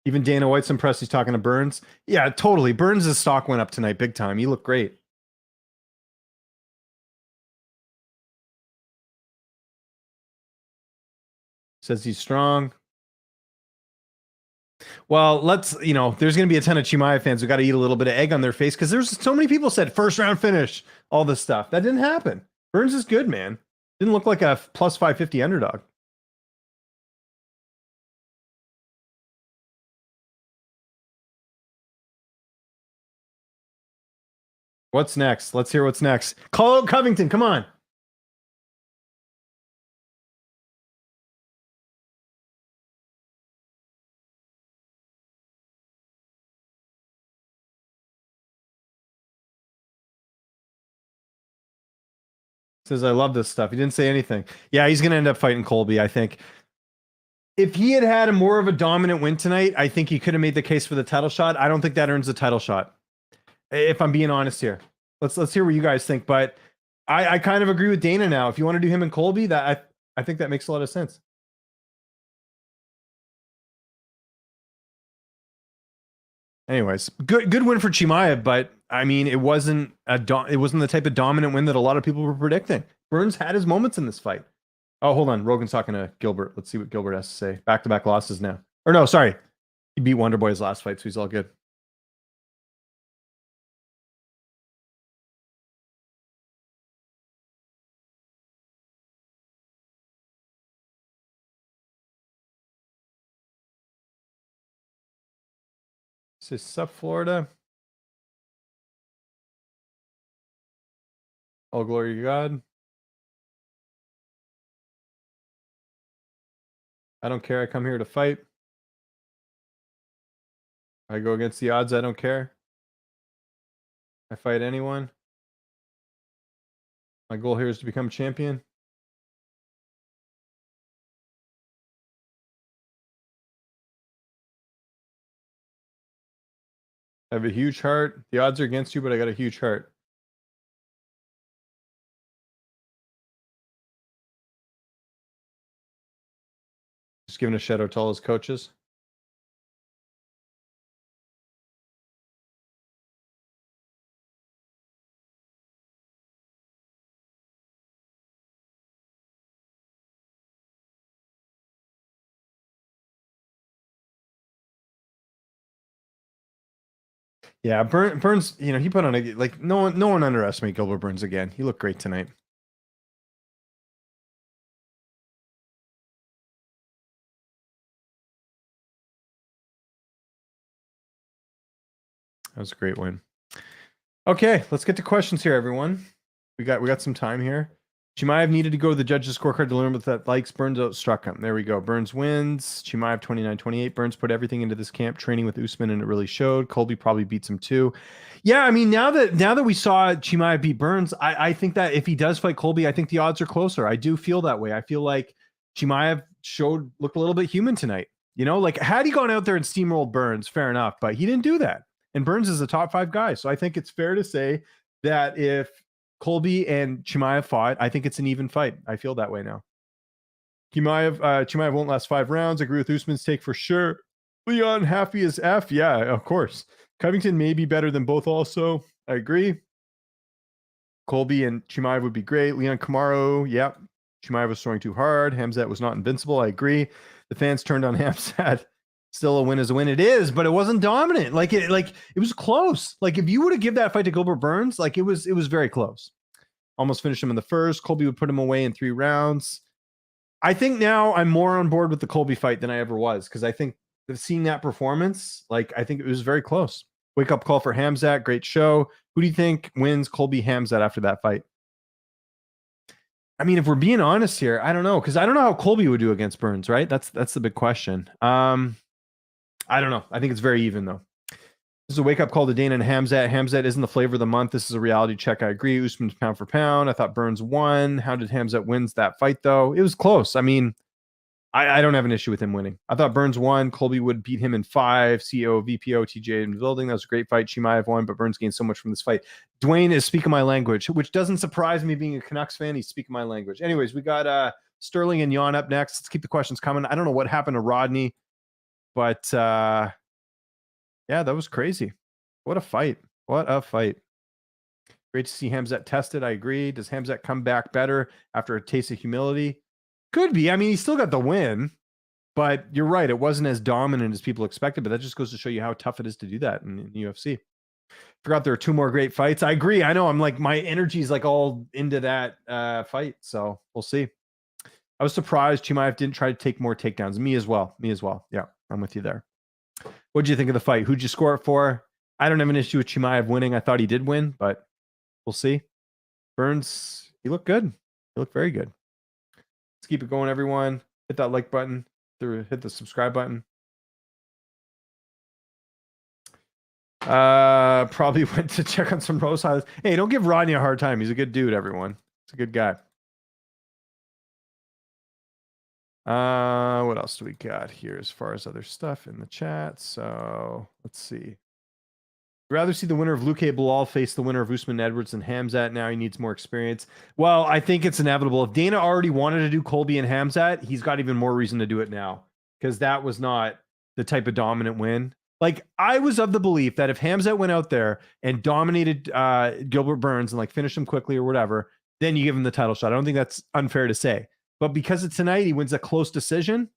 Even Dana White's impressed he's talking to Burns. Yeah, totally. Burns' stock went up tonight big time. He looked great. Says he's strong. Well, there's going to be a ton of Chimaev fans who got to eat a little bit of egg on their face because there's so many people said first round finish, all this stuff. That didn't happen. Burns is good, man. Didn't look like a plus 550 underdog. What's next? Let's hear what's next. Call out Covington. Come on. Says, I love this stuff. He didn't say anything. Yeah, he's going to end up fighting Colby, I think. If he had had a more of a dominant win tonight, I think he could have made the case for the title shot. I don't think that earns the title shot, if I'm being honest here. Let's hear what you guys think. But I kind of agree with Dana now. If you want to do him and Colby, that I think that makes a lot of sense. Anyways, good win for Chimaev, but I mean, it wasn't the type of dominant win that a lot of people were predicting. Burns had his moments in this fight. Oh, hold on. Rogan's talking to Gilbert. Let's see what Gilbert has to say. Back-to-back losses now. Or no, sorry. He beat Wonderboy's last fight, so he's all good. This is Sup, Florida. All glory to God. I don't care. I come here to fight. I go against the odds. I don't care. I fight anyone. My goal here is to become champion. I have a huge heart. The odds are against you, but I got a huge heart. Just giving a shout out to all his coaches. Yeah, Burns, you know, he put on a no one underestimate Gilbert Burns again. He looked great tonight. That was a great win. Okay, let's get to questions here, everyone. We got some time here. Chimaev needed to go to the judges' scorecard to learn what that likes. Burns outstruck him. There we go. Burns wins. Chimaev 29-28. Burns put everything into this camp training with Usman, and it really showed. Colby probably beats him too. Yeah, I mean, now that we saw Chimaev beat Burns, I think that if he does fight Colby, I think the odds are closer. I do feel that way. I feel like Chimaev looked a little bit human tonight. You know, like had he gone out there and steamrolled Burns, fair enough, but he didn't do that. And Burns is a top 5 guy. So I think it's fair to say that if Colby and Chimaev fought, I think it's an even fight. I feel that way now. Chimaev won't last 5 rounds. Agree with Usman's take for sure. Leon, happy as F. Yeah, of course. Covington may be better than both also. I agree. Colby and Chimaev would be great. Leon Camaro, yep. Chimaev was throwing too hard. Hamzat was not invincible. I agree. The fans turned on Hamzat. Still, a win is a win. It is, but it wasn't dominant. It was close. Like if you were to give that fight to Gilbert Burns, like it was very close. Almost finished him in the first. Colby would put him away in 3 rounds. I think now I'm more on board with the Colby fight than I ever was, because I think seeing that performance, like I think it was very close. Wake up call for Hamzat. Great show. Who do you think wins Colby Hamzat after that fight? I mean, if we're being honest here, I don't know, because I don't know how Colby would do against Burns, right? That's the big question. I don't know. I think it's very even, though. This is a wake-up call to Dana and Hamzat. Hamzat isn't the flavor of the month. This is a reality check. I agree. Usman's pound for pound. I thought Burns won. How did Hamzat wins that fight, though? It was close. I mean, I don't have an issue with him winning. I thought Burns won. Colby would beat him in 5. CEO, VPO, TJ in the building. That was a great fight. Chimaev won, but Burns gained so much from this fight. Dwayne is speaking my language, which doesn't surprise me being a Canucks fan. He's speaking my language. Anyways, we got Sterling and Jan up next. Let's keep the questions coming. I don't know what happened to Rodney, but yeah, that was crazy. What a fight. What a fight. Great to see Hamzat tested. I agree. Does Hamzat come back better after a taste of humility? Could be. I mean, he still got the win, but you're right. It wasn't as dominant as people expected, but that just goes to show you how tough it is to do that in the UFC. Forgot there are 2 more great fights. I agree. I know. I'm like, my energy is like all into that fight. So we'll see. I was surprised Chimaev didn't try to take more takedowns. Me as well. Yeah, I'm with you there. What did you think of the fight? Who'd you score it for? I don't have an issue with Chimaev winning. I thought he did win, but We'll see. Burns, he looked good. He looked very good. Let's keep it going, everyone. Hit that like button. Hit the subscribe button. Probably went to check on some Rose highlights. Hey, don't give Rodney a hard time. He's a good dude, everyone. He's a good guy. What else do we got here as far as other stuff in the chat? So let's see. Rather see the winner of Luke Bilal face the winner of Usman Edwards and Hamzat. Now he needs more experience. Well, I think it's inevitable. If Dana already wanted to do Colby and Hamzat, he's got even more reason to do it now, because that was not the type of dominant win. Like, I was of the belief that if Hamzat went out there and dominated Gilbert Burns and like finished him quickly or whatever, then you give him the title shot. I don't think that's unfair to say. But because it's tonight, he wins a close decision.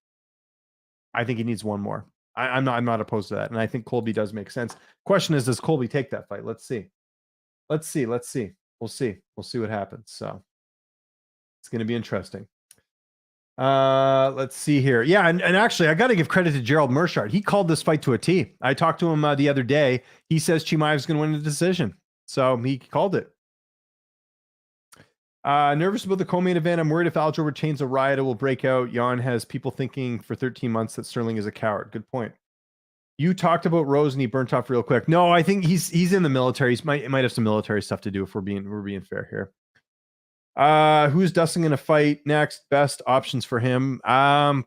I think he needs one more. I'm not opposed to that, and I think Colby does make sense. Question is, does Colby take that fight? Let's see. We'll see. We'll see what happens. So it's going to be interesting. Let's see here. Yeah, and actually, I got to give credit to Gerald Mershard. He called this fight to a T. I talked to him the other day. He says Chimaev's going to win the decision, so he called it. Nervous about the co-main event. I'm worried if Aljo retains a riot, it will break out. Jan has people thinking for 13 months that Sterling is a coward. Good point. You talked about Rose and he burnt off real quick. No, I think he's in the military. He might have some military stuff to do if we're being fair here. Who's Dustin going to fight next? Best options for him. I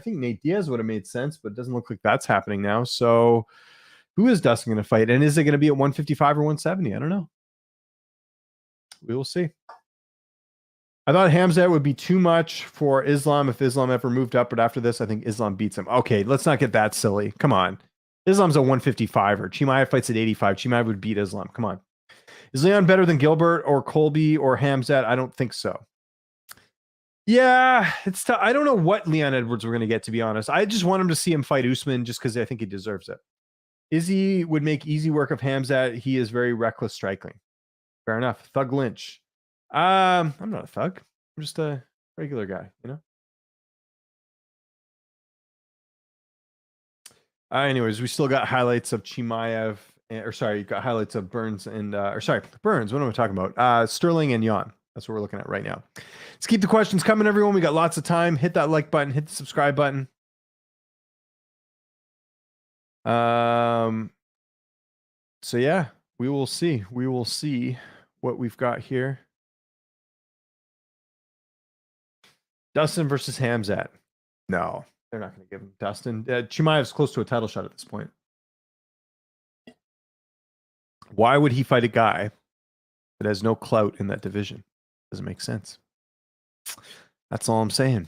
think Nate Diaz would have made sense, but it doesn't look like that's happening now. So who is Dustin going to fight? And is it going to be at 155 or 170? I don't know. We will see. I thought Hamzat would be too much for Islam if Islam ever moved up, but after this, I think Islam beats him. Okay, let's not get that silly. Come on. Islam's a 155er. Chimaev fights at 85. Chimaev would beat Islam. Come on. Is Leon better than Gilbert or Colby or Hamzat? I don't think so. Yeah, it's tough. I don't know what Leon Edwards we're going to get, to be honest. I just want him to see him fight Usman just because I think he deserves it. Izzy would make easy work of Hamzat. He is very reckless striking. Fair enough. Thug Lynch. I'm not a thug. I'm just a regular guy, you know? Anyways, we still got highlights of Chimaev, you got highlights of Burns and, Burns. What am I talking about? Sterling and Jan. That's what we're looking at right now. Let's keep the questions coming, everyone. We got lots of time. Hit that like button, hit the subscribe button. So yeah, we will see. We will see what we've got here. Dustin versus Hamzat. No, they're not going to give him Dustin. Chimaev's close to a title shot at this point. Why would he fight a guy that has no clout in that division? Doesn't make sense. That's all I'm saying.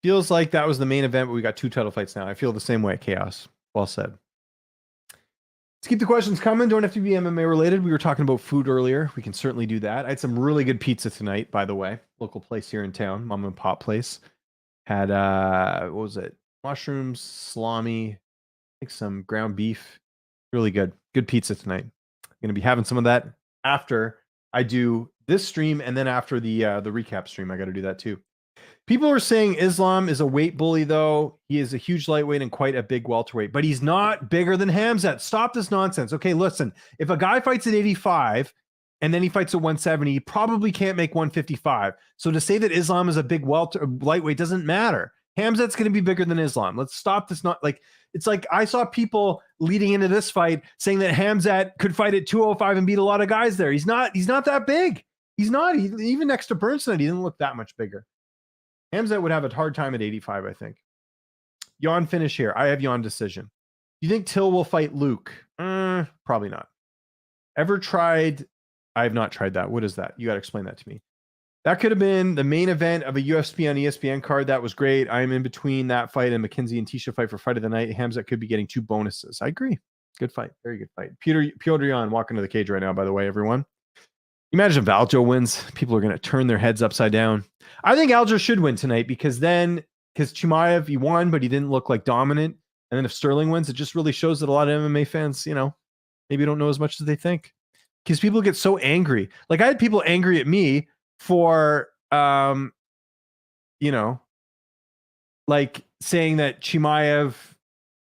Feels like that was the main event, but we got 2 title fights now. I feel the same way. Chaos. Well said. Let's keep the questions coming. Don't have to be MMA related. We were talking about food earlier. We can certainly do that. I had some really good pizza tonight, by the way. Local place here in town, mom and pop place. Had what was it? Mushrooms, salami, I think some ground beef. Really good. Good pizza tonight. I'm gonna be having some of that after I do this stream, and then after the recap stream, I got to do that too. People are saying Islam is a weight bully, though. He is a huge lightweight and quite a big welterweight, but he's not bigger than Hamzat. Stop this nonsense. Okay, listen. If a guy fights at 85 and then he fights at 170, he probably can't make 155. So to say that Islam is a big lightweight doesn't matter. Hamzat's going to be bigger than Islam. Let's stop this. It's like I saw people leading into this fight saying that Hamzat could fight at 205 and beat a lot of guys there. He's not that big. He's not. Even next to Burns tonight, he didn't look that much bigger. Hamzat would have a hard time at 85, I think. Jan finish here. I have Jan decision. Do you think Till will fight Luke? Probably not. Ever tried? I have not tried that. What is that? You got to explain that to me. That could have been the main event of a UFC on ESPN card. That was great. I'm in between that fight and McKenzie and Tisha fight for fight of the night. Hamzat could be getting 2 bonuses. I agree. Good fight. Very good fight. Piotr Jan walking to the cage right now, by the way, everyone. Imagine if Aljo wins. People are going to turn their heads upside down. I think Aljo should win tonight because Chimaev, he won, but he didn't look like dominant. And then if Sterling wins, it just really shows that a lot of MMA fans, maybe don't know as much as they think. Because people get so angry. Like I had people angry at me for, like saying that Chimaev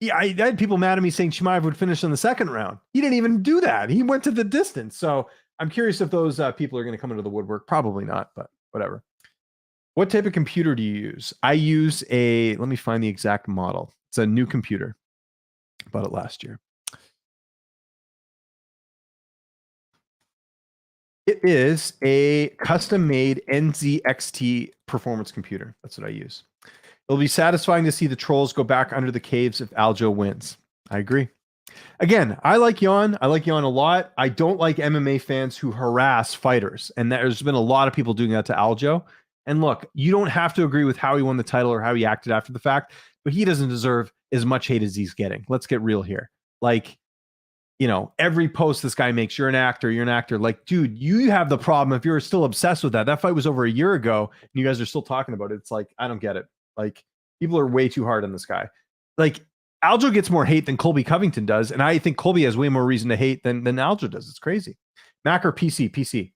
Yeah, I had people mad at me saying Chimaev would finish in the second round. He didn't even do that. He went to the distance. So I'm curious if those people are going to come into the woodwork. Probably not, but whatever. What type of computer do you use? I use let me find the exact model. It's a new computer. Bought it last year. It is a custom-made NZXT performance computer. That's what I use. It'll be satisfying to see the trolls go back under the caves if Aljo wins. I agree. Again, I like Jan. I like Jan a lot. I don't like MMA fans who harass fighters. And there's been a lot of people doing that to Aljo. And look, you don't have to agree with how he won the title or how he acted after the fact, but he doesn't deserve as much hate as he's getting. Let's get real here. Like, you know, every post this guy makes, you're an actor. Like, dude, you have the problem if you're still obsessed with that. That fight was over a year ago, and you guys are still talking about it. It's like, I don't get it. Like, people are way too hard on this guy. Like, Aljo gets more hate than Colby Covington does, and I think Colby has way more reason to hate than Aljo does. It's crazy. Mac or PC? PC.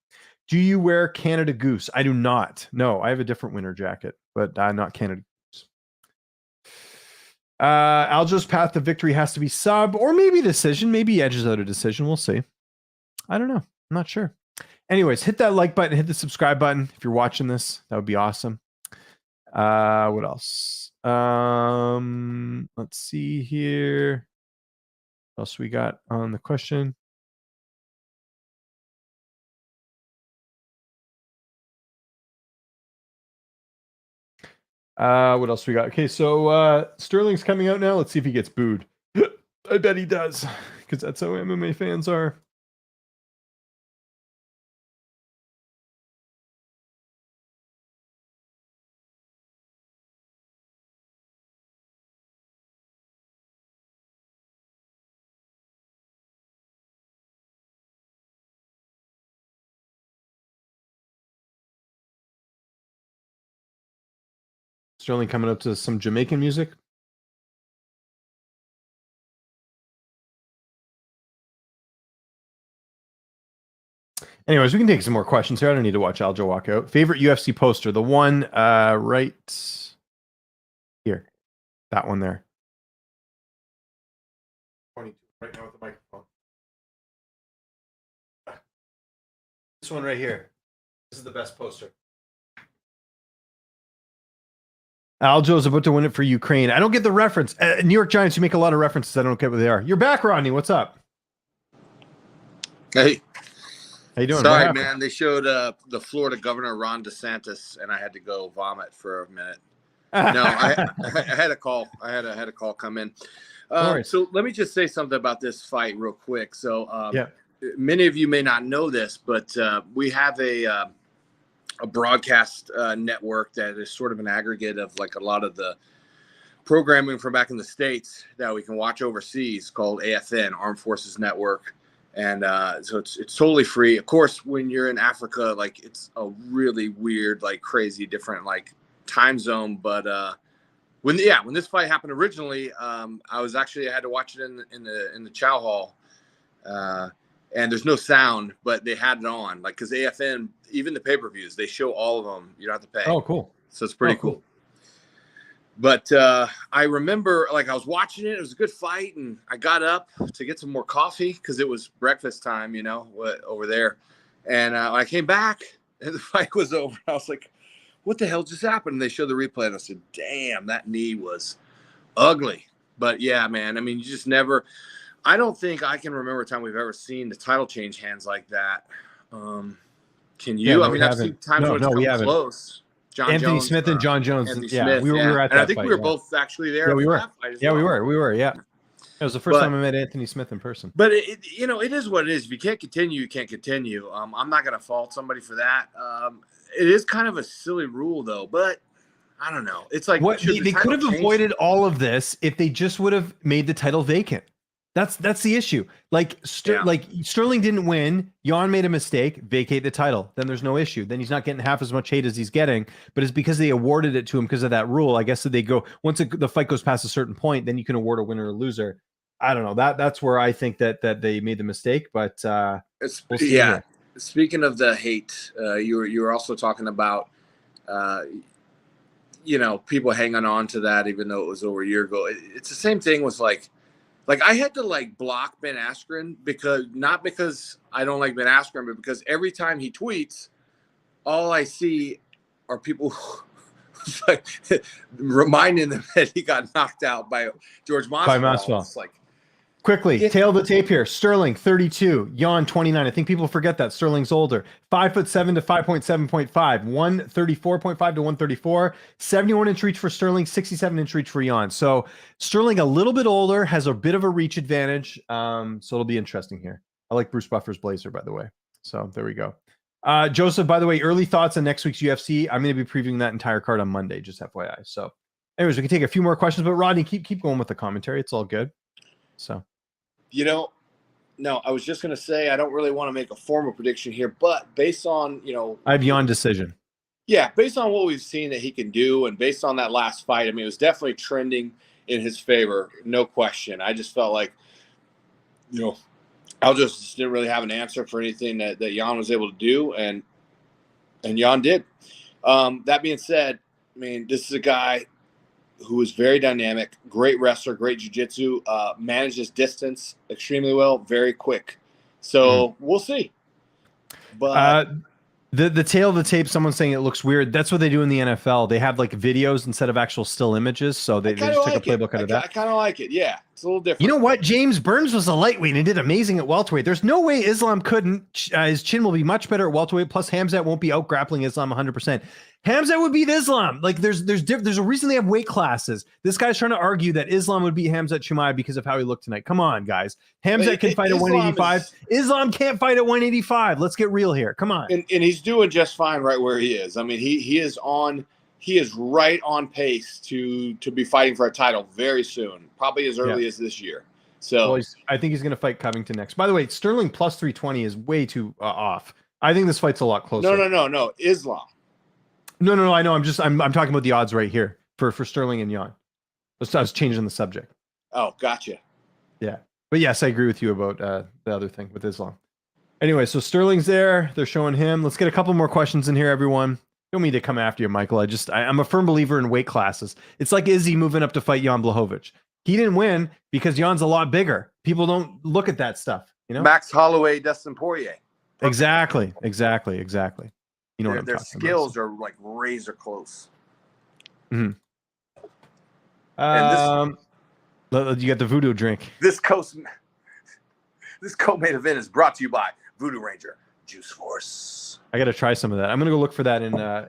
Do you wear Canada Goose? I do not. No, I have a different winter jacket, but not Canada Goose. Aljo's path to victory has to be sub or maybe decision. Maybe he edges out a decision. We'll see. I don't know. I'm not sure. Anyways, hit that like button, hit the subscribe button if you're watching this. That would be awesome. What else? Let's see here. What else we got on the question? What else we got? Okay, so Sterling's coming out now. Let's see if he gets booed. I bet he does, because that's how MMA fans are. Sterling coming up to some Jamaican music. Anyways, we can take some more questions here. I don't need to watch Aljo walk out. Favorite UFC poster? The one right here. That one there. 22 right now with the microphone. This one right here. This is the best poster. Aljo's about to win it for Ukraine. I don't get the reference. New York Giants, you make a lot of references. I don't get what they are. You're back, Rodney. What's up? Hey. How you doing? Sorry, man. They showed the Florida Governor Ron DeSantis, and I had to go vomit for a minute. No, I had a call. I had a call come in. So let me just say something about this fight real quick. So many of you may not know this, but we have a broadcast network that is sort of an aggregate of like a lot of the programming from back in the States that we can watch overseas, called AFN, Armed Forces Network. And so it's totally free. Of course, when you're in Africa, like it's a really weird, like crazy different like time zone. But when this fight happened originally, I had to watch it in the Chow Hall. And there's no sound, but they had it on, like, because AFN, even the pay-per-views, they show all of them. You don't have to pay. Oh, cool. So it's pretty cool. But I remember, like, I was watching it. It was a good fight, and I got up to get some more coffee because it was breakfast time, you know, over there. And when I came back, and the fight was over. I was like, what the hell just happened? And they showed the replay, and I said, damn, that knee was ugly. But, yeah, man, I mean, you just never – I don't think I can remember a time we've ever seen the title change hands like that. Can you? Yeah, no, I mean, I've seen times when it's come close. Anthony Smith and John Jones. Anthony yeah, Smith, we were at that and I think fight, we were both actually there. Yeah, we were. That fight as yeah, well. we were. Yeah, it was the first time I met Anthony Smith in person. But it is what it is. If you can't continue, you can't continue. I'm not going to fault somebody for that. It is kind of a silly rule, though. But I don't know. It's like they could have avoided all of this if they just would have made the title vacant. That's the issue. Like Sterling didn't win. Jan made a mistake. Vacate the title. Then there's no issue. Then he's not getting half as much hate as he's getting. But it's because they awarded it to him because of that rule. I guess that they go once the fight goes past a certain point, then you can award a winner or loser. I don't know. That's where I think that they made the mistake. But we'll see here. Speaking of the hate, you were also talking about people hanging on to that, even though it was over a year ago. It's the same thing with like I had to block Ben Askren not because I don't like Ben Askren, but because every time he tweets, all I see are people reminding them that he got knocked out by George Masvidal. It's like, quickly, tail of the tape here. Sterling, 32. Jan, 29. I think people forget that. Sterling's older. 5'7" to 5.7.5. 134.5 to 134. 71-inch reach for Sterling. 67-inch reach for Jan. So Sterling a little bit older, has a bit of a reach advantage. So it'll be interesting here. I like Bruce Buffer's blazer, by the way. So there we go. Joseph, by the way, early thoughts on next week's UFC. I'm going to be previewing that entire card on Monday, just FYI. So anyways, we can take a few more questions, but Rodney, keep going with the commentary. It's all good. So, no, I was just going to say, I don't really want to make a formal prediction here, but based on, I have Jan decision. Yeah. Based on what we've seen that he can do. And based on that last fight, I mean, it was definitely trending in his favor. No question. I just felt like, Aljo just didn't really have an answer for anything that Jan was able to do. And Jan did. That being said, I mean, this is a guy who is very dynamic, great wrestler, great jiu-jitsu, manages distance extremely well, very quick. So we'll see. But the tail of the tape, someone's saying it looks weird. That's what they do in the NFL. They have videos instead of actual still images. So they just took a playbook out of that. I kind of like it. Yeah, it's a little different. You know what? James Burns was a lightweight and did amazing at welterweight. There's no way Islam couldn't. His chin will be much better at welterweight. Plus, Hamzek won't be out grappling Islam 100%. Hamzek would beat Islam. There's a reason they have weight classes. This guy's trying to argue that Islam would beat Hamzek Chimaev because of how he looked tonight. Come on, guys. Hamzek can fight at 185. Islam can't fight at 185. Let's get real here. Come on. And he's doing just fine right where he is. I mean, he is right on pace to be fighting for a title very soon, probably as early as this year. So I think he's going to fight Covington next. By the way, Sterling plus 320 is way too off. I think this fight's a lot closer. No. Islam. No. I know. I'm talking about the odds right here for Sterling and Jan. I was changing the subject. Oh, gotcha. Yeah, but yes, I agree with you about the other thing with Islam. Anyway, so Sterling's there. They're showing him. Let's get a couple more questions in here, everyone. Don't mean to come after you, Michael. I'm a firm believer in weight classes. It's like Izzy moving up to fight Jan Blachowicz. He didn't win because Jan's a lot bigger. People don't look at that stuff, Max Holloway, Dustin Poirier. Exactly. You know their skills are razor close. Mm-hmm. You got the voodoo drink. This co-main event is brought to you by Voodoo Ranger Juice Force. I got to try some of that. I'm going to go look for that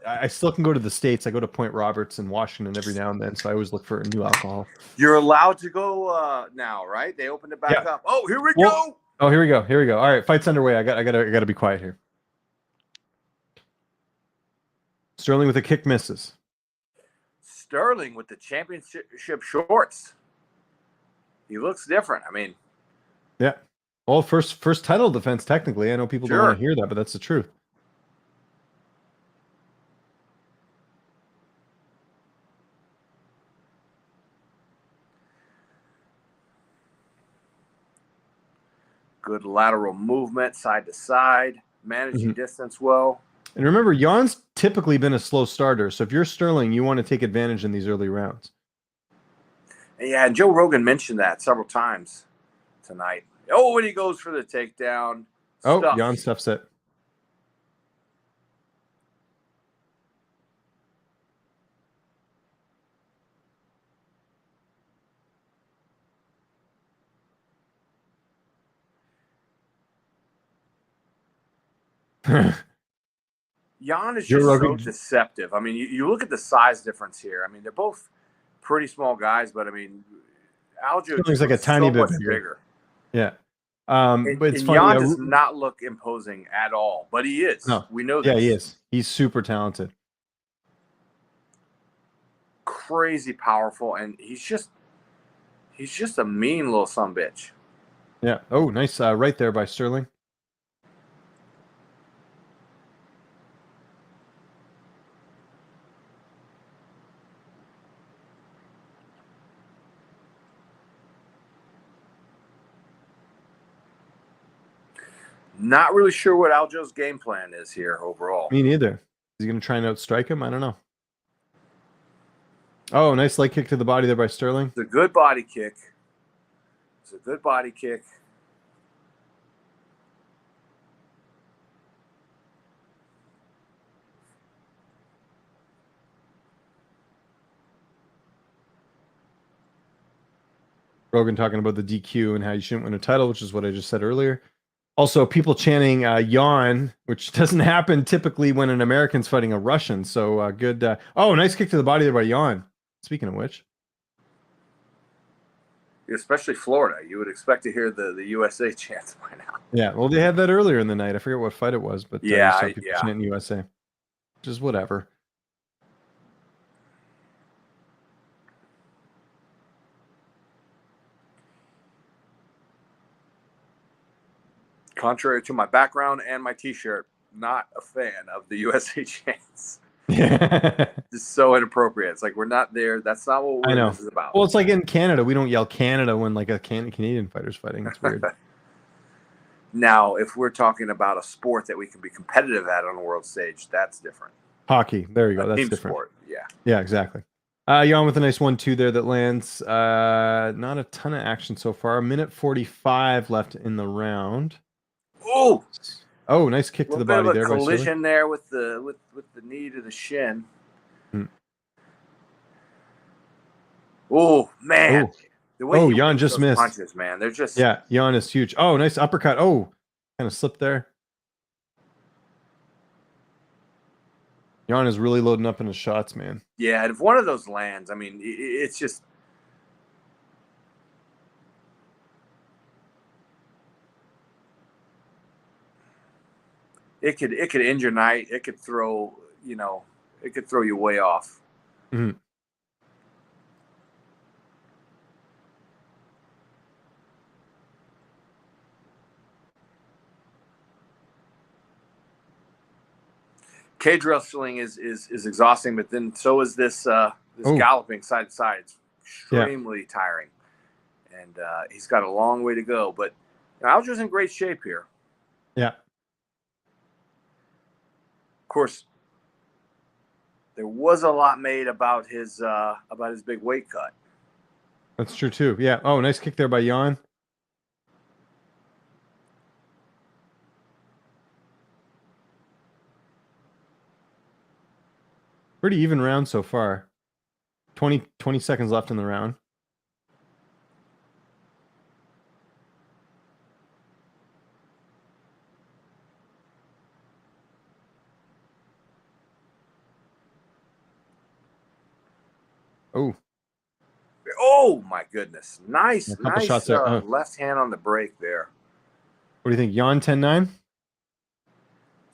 I still can go to the States. I go to Point Roberts in Washington every now and then, so I always look for new alcohol. You're allowed to go now, right? They opened it back up. Oh, here we go. Oh, here we go. All right, fight's underway. I got to be quiet here. Sterling with a kick misses. Sterling with the championship shorts. He looks different. I mean, yeah. Well, first title defense technically. I know people don't want to hear that, but that's the truth. Good lateral movement, side to side, managing distance well. And remember, Jan's typically been a slow starter. So if you're Sterling, you want to take advantage in these early rounds. Yeah, and Joe Rogan mentioned that several times tonight. Oh, and he goes for the takedown. Jan stuffs it. Jan is just so deceptive. I mean, you look at the size difference here. I mean, they're both pretty small guys, but I mean, Aljo looks like a tiny bit bigger. Yeah. But it's funny. Jan does not look imposing at all, but he is. No. We know that. Yeah, he is. He's super talented. Crazy powerful, and he's just a mean little sumbitch. Yeah. Oh, nice right there by Sterling. Not really sure what Aljo's game plan is here overall. Me neither. Is he going to try and outstrike him? I don't know. Oh, nice leg kick to the body there by Sterling. It's a good body kick. It's a good body kick. Rogan talking about the DQ and how you shouldn't win a title, which is what I just said earlier. Also, people chanting yawn, which doesn't happen typically when an American's fighting a Russian. So good. Oh, nice kick to the body there by yawn. Speaking of which. Especially Florida. You would expect to hear the USA chants by now. Yeah, well, they had that earlier in the night. I forget what fight it was, but yeah, people chanting USA. Just whatever. Contrary to my background and my T-shirt, not a fan of the USA chants. Yeah. It's so inappropriate. It's like we're not there. That's not what this is about. Well, it's like in Canada, we don't yell Canada when like a Canadian fighter's fighting. It's weird. Now, if we're talking about a sport that we can be competitive at on the world stage, that's different. Hockey. There you go. That's team different. Sport. Yeah. Yeah, exactly. Yawn with a nice 1-2 there that lands. Not a ton of action so far. A minute 45 left in the round. Oh, nice kick to the body there. Collision there with the knee to the shin. Oh man! The way Jan just missed. Punches, man. They're just Jan is huge. Oh, nice uppercut. Oh, kind of slipped there. Jan is really loading up in his shots, man. Yeah, and if one of those lands, I mean, it's just. It could end your night. It could throw you way off. Mm-hmm. Cage wrestling is exhausting, but then so is this galloping side to side. It's extremely tiring, and he's got a long way to go. But Aljo's in great shape here. Yeah. Of course, there was a lot made about his big weight cut. That's true too. Yeah. Oh, nice kick there by Jan. Pretty even round so far. 20 seconds left in the round. Oh my goodness. Nice shots there. Left hand on the break there. What do you think? Jan 10-9?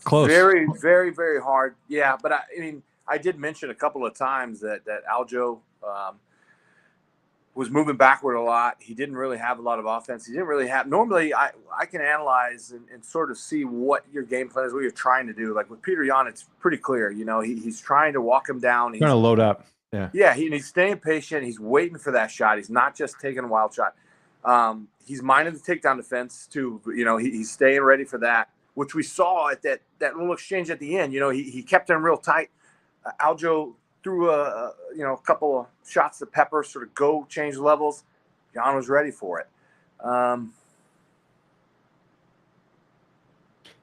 Close. Very, very, very hard. Yeah, but I mean, I did mention a couple of times that Aljo was moving backward a lot. He didn't really have a lot of offense. He didn't really have – normally I can analyze and sort of see what your game plan is, what you're trying to do. Like with Peter Yan, it's pretty clear. He's trying to walk him down. He's trying to load up. Yeah, he's staying patient. He's waiting for that shot. He's not just taking a wild shot. He's minding the takedown defense too. He's staying ready for that, which we saw at that little exchange at the end. He kept him real tight. Aljo threw a couple of shots to Pepper, sort of go change levels. Jan was ready for it.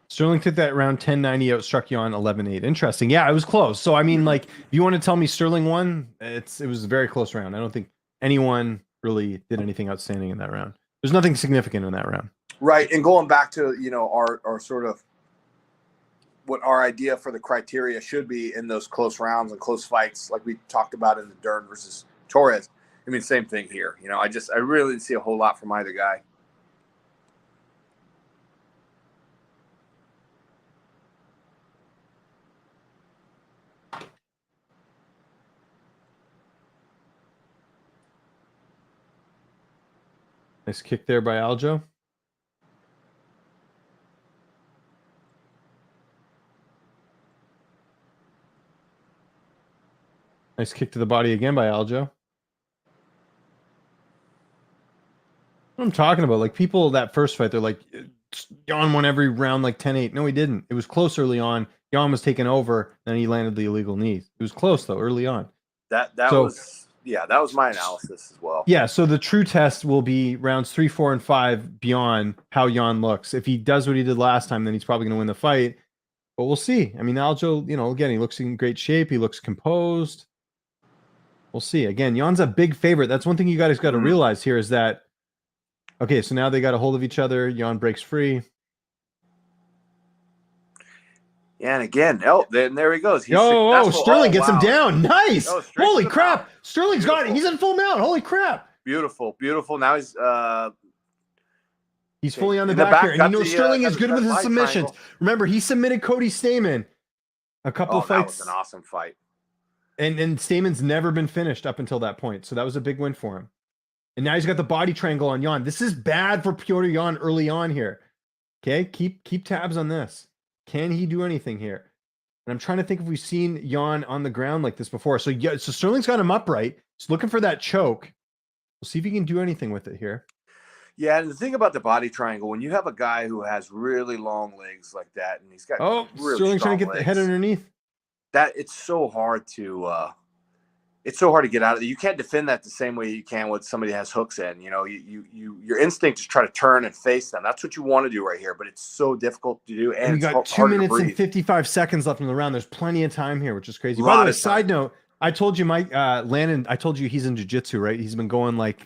Sterling took that round 10-9. He outstruck Jan 11-8. Interesting. Yeah, it was close. So I mean, like, if you want to tell me Sterling won, it was a very close round. I don't think anyone really did anything outstanding in that round. There's nothing significant in that round. Right, and going back to our sort of what our idea for the criteria should be in those close rounds and close fights, like we talked about in the Dern versus Torres. I mean, same thing here. I really didn't see a whole lot from either guy. Nice kick there by Aljo. Nice kick to the body again by Aljo. What I'm talking about, like, people that first fight, they're like, Jan won every round like 10-8. No, he didn't. It was close early on. Jan was taking over, then he landed the illegal knee. It was close though early on. That was yeah, that was my analysis as well. Yeah, so the true test will be rounds 3, 4, and 5 beyond how Jan looks. If he does what he did last time, then he's probably going to win the fight. But we'll see. I mean, Aljo, again, he looks in great shape. He looks composed. We'll see. Again, Jan's a big favorite. That's one thing you guys got to realize here is that, okay, so now they got a hold of each other. Jan breaks free. Yeah, and again, then there he goes. He's Sterling gets him down. Nice. Holy crap. Mount. Sterling's got it. He's in full mount. Holy crap. Beautiful. Now he's fully on the back here. And Sterling is good with his submissions. Triangle. Remember, he submitted Cody Stamen a couple of fights. That was an awesome fight. And Stamen's never been finished up until that point. So that was a big win for him. And now he's got the body triangle on Jan. This is bad for Piotr Jan early on here. Okay, keep tabs on this. Can he do anything here? And I'm trying to think if we've seen Jan on the ground like this before. So Sterling's got him upright. He's looking for that choke. We'll see if he can do anything with it here. Yeah, and the thing about the body triangle, when you have a guy who has really long legs like that, and he's got really Sterling's trying to get the head underneath. It's so hard to get out of it. You can't defend that the same way you can with somebody that has hooks in. Your instinct is try to turn and face them. That's what you want to do right here, but it's so difficult to do. And you got 2 minutes and 55 seconds left in the round. There's plenty of time here, which is crazy. By the way, side note, I told you Mike Landon, I told you he's in jiu-jitsu, right? He's been going like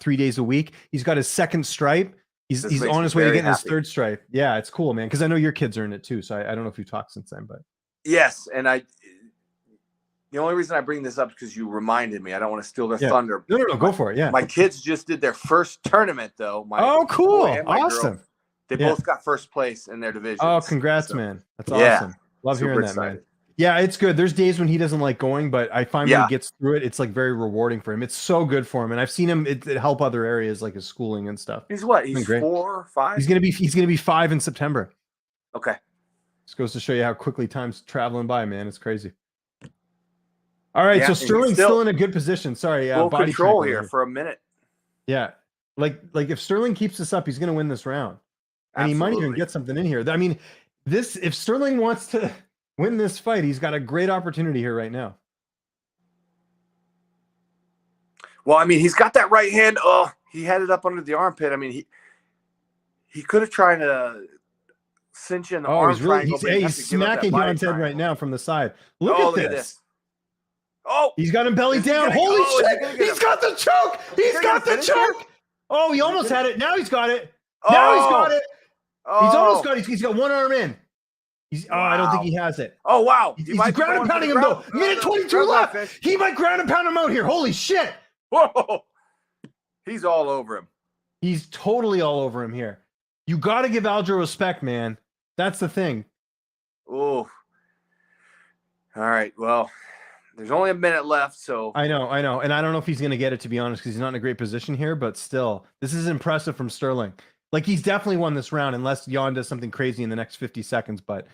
3 days a week. He's got his second stripe. He's on his way to getting his third stripe. Yeah, it's cool, man. Because I know your kids are in it too. So I don't know if you've talked since then, but yes, and the only reason I bring this up is because you reminded me. I don't want to steal their thunder. No, go for it. Yeah. My kids just did their first tournament, though. Cool. Awesome. Girl, they both got first place in their division. Oh, congrats, man. That's awesome. Love hearing that, man. Yeah, it's good. There's days when he doesn't like going, but I find when he gets through it, it's like very rewarding for him. It's so good for him. And I've seen him it help other areas like his schooling and stuff. He's what? He's 4 or 5? He's gonna be 5 in September. Okay. This goes to show you how quickly time's traveling by, man. It's crazy. All right, so Sterling's still in a good position. Sorry, full body control here for a minute. Yeah, like if Sterling keeps this up, he's going to win this round, and he might even get something in here. I mean, if Sterling wants to win this fight, he's got a great opportunity here right now. Well, I mean, he's got that right hand. Oh, he had it up under the armpit. I mean, he could have tried to cinch in the arm triangle. He's smacking Jan's head right now from the side. Look at this. Oh, he's got him belly down. Holy shit. He's got the choke. He's got the choke. Oh, he almost had it. Now he's got it. Now he's got it. He's almost got it. He's got one arm in. I don't think he has it. Oh, wow. He's ground and pounding him, though. Minute 22 left. He might ground and pound him out here. Holy shit. Whoa. He's all over him. He's totally all over him here. You got to give Aljo respect, man. That's the thing. Oh. All right. Well, there's only a minute left, so I know, and I don't know if he's going to get it, to be honest, because he's not in a great position here. But still, this is impressive from Sterling. Like, he's definitely won this round, unless Jan does something crazy in the next 50 seconds. But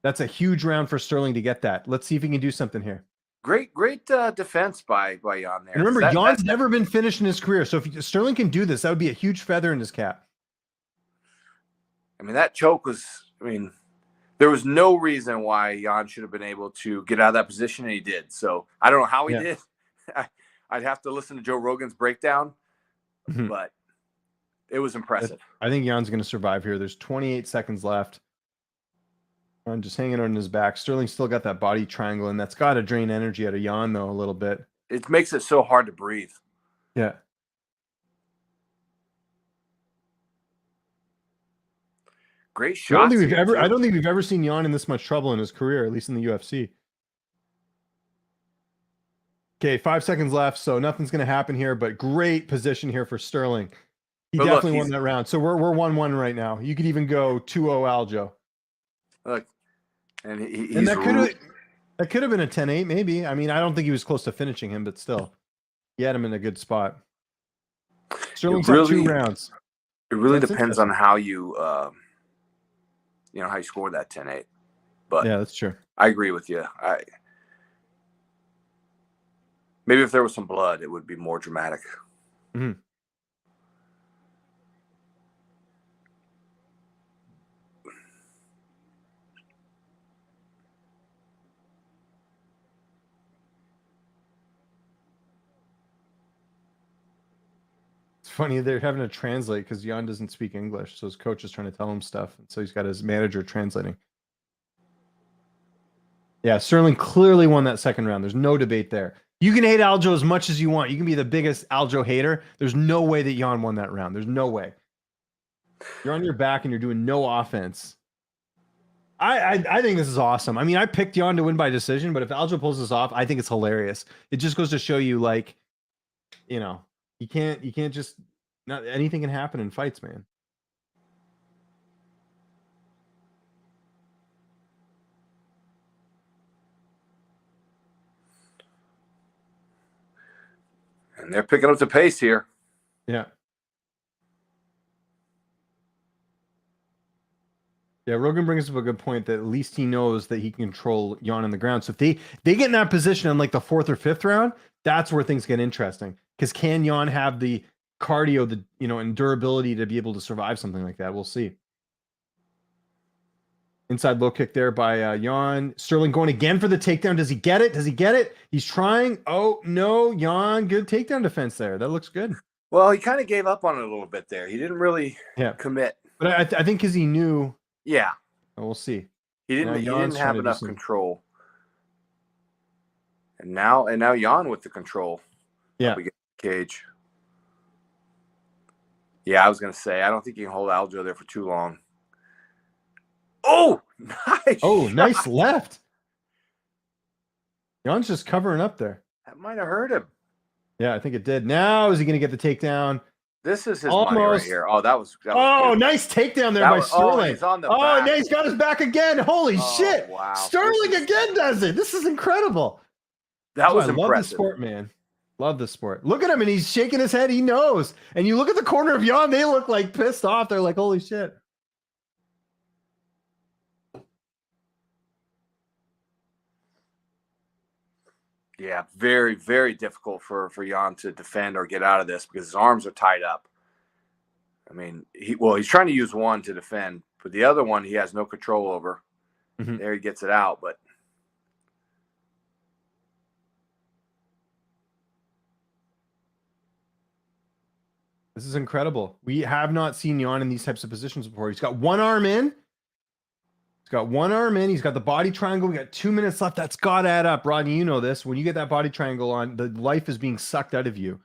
that's a huge round for Sterling to get that. Let's see if he can do something here. Great defense by Jan there. And remember, Jan's never been finished in his career, so if Sterling can do this, that would be a huge feather in his cap. I mean, that choke was. I mean, there was no reason why Jan should have been able to get out of that position, and he did. So I don't know how he did. I'd have to listen to Joe Rogan's breakdown, but it was impressive. I think Jan's going to survive here. There's 28 seconds left. I'm just hanging on his back. Sterling's still got that body triangle, and that's got to drain energy out of Jan, though, a little bit. It makes it so hard to breathe. Yeah. Great shot. I don't think we've ever seen Jan in this much trouble in his career, at least in the UFC. Okay, 5 seconds left, so nothing's going to happen here, but great position here for Sterling. He definitely won that round. So we're 1-1 right now. You could even go 2-0 Aljo. Look, and that could have been a 10-8, maybe. I mean, I don't think he was close to finishing him, but still, he had him in a good spot. Sterling's got 2 rounds. It really depends on how you, how you score that 10-8. But yeah, that's true. I agree with you. Maybe if there was some blood, it would be more dramatic. Mm-hmm. funny. They're having to translate because Jan doesn't speak English, so his coach is trying to tell him stuff, and so he's got his manager translating. Yeah, Sterling clearly won that second round. There's no debate there. You can hate Aljo as much as you want. You can be the biggest Aljo hater. There's no way that Jan won that round. There's no way. You're on your back and you're doing no offense. I think this is awesome. I mean, I picked Jan to win by decision, but if Aljo pulls this off, I think it's hilarious. It just goes to show you, like, you know, you can't just, not anything can happen in fights, man. And they're picking up the pace here. Yeah. Yeah, Rogan brings up a good point that at least he knows that he can control Jan on the ground. So if they get in that position in like the 4th or 5th round, that's where things get interesting. Because can Jan have the cardio, the and durability to be able to survive something like that? We'll see. Inside low kick there by Jan. Sterling going again for the takedown. Does he get it? Does he get it? He's trying. Oh no, Jan, good takedown defense there. That looks good. Well, he kind of gave up on it a little bit there. He didn't really commit. But I think because he knew. Yeah. We'll see. He didn't have enough control. And now Jan with the control. Yeah. We get the cage. Yeah, I was gonna say I don't think you can hold Aljo there for too long. Oh, nice. Oh, nice left. Jan's just covering up there. That might have hurt him. Yeah, I think it did. Now is he gonna get the takedown? This is his money right here. Oh, that was good. Nice takedown there by Sterling. He's on the back. Now he's got his back again. Holy shit. Wow. Sterling again does it. This is incredible. That was impressive. Love the sport, man. Love the sport. Look at him, and he's shaking his head. He knows. And you look at the corner of Jan, they look like pissed off. They're like, holy shit. Yeah, very, very difficult for Jan to defend or get out of this because his arms are tied up. I mean, he's trying to use one to defend, but the other one he has no control over. Mm-hmm. There he gets it out, but this is incredible. We have not seen Jan in these types of positions before. He's got one arm in. He's got one arm in. He's got the body triangle. We got 2 minutes left. That's got to add up. Rodney, you know this. When you get that body triangle on, the life is being sucked out of you.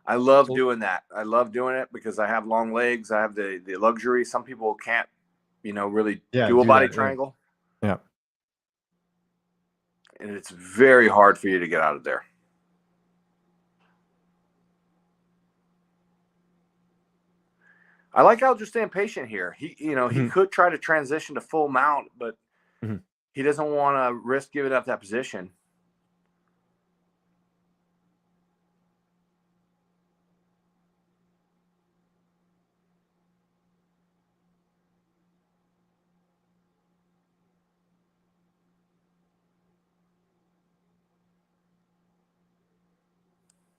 I love doing that. I love doing it because I have long legs. I have the luxury. Some people can't, really do a body triangle. Yeah. And it's very hard for you to get out of there. I like Aljo staying patient here. He could try to transition to full mount, but he doesn't want to risk giving up that position.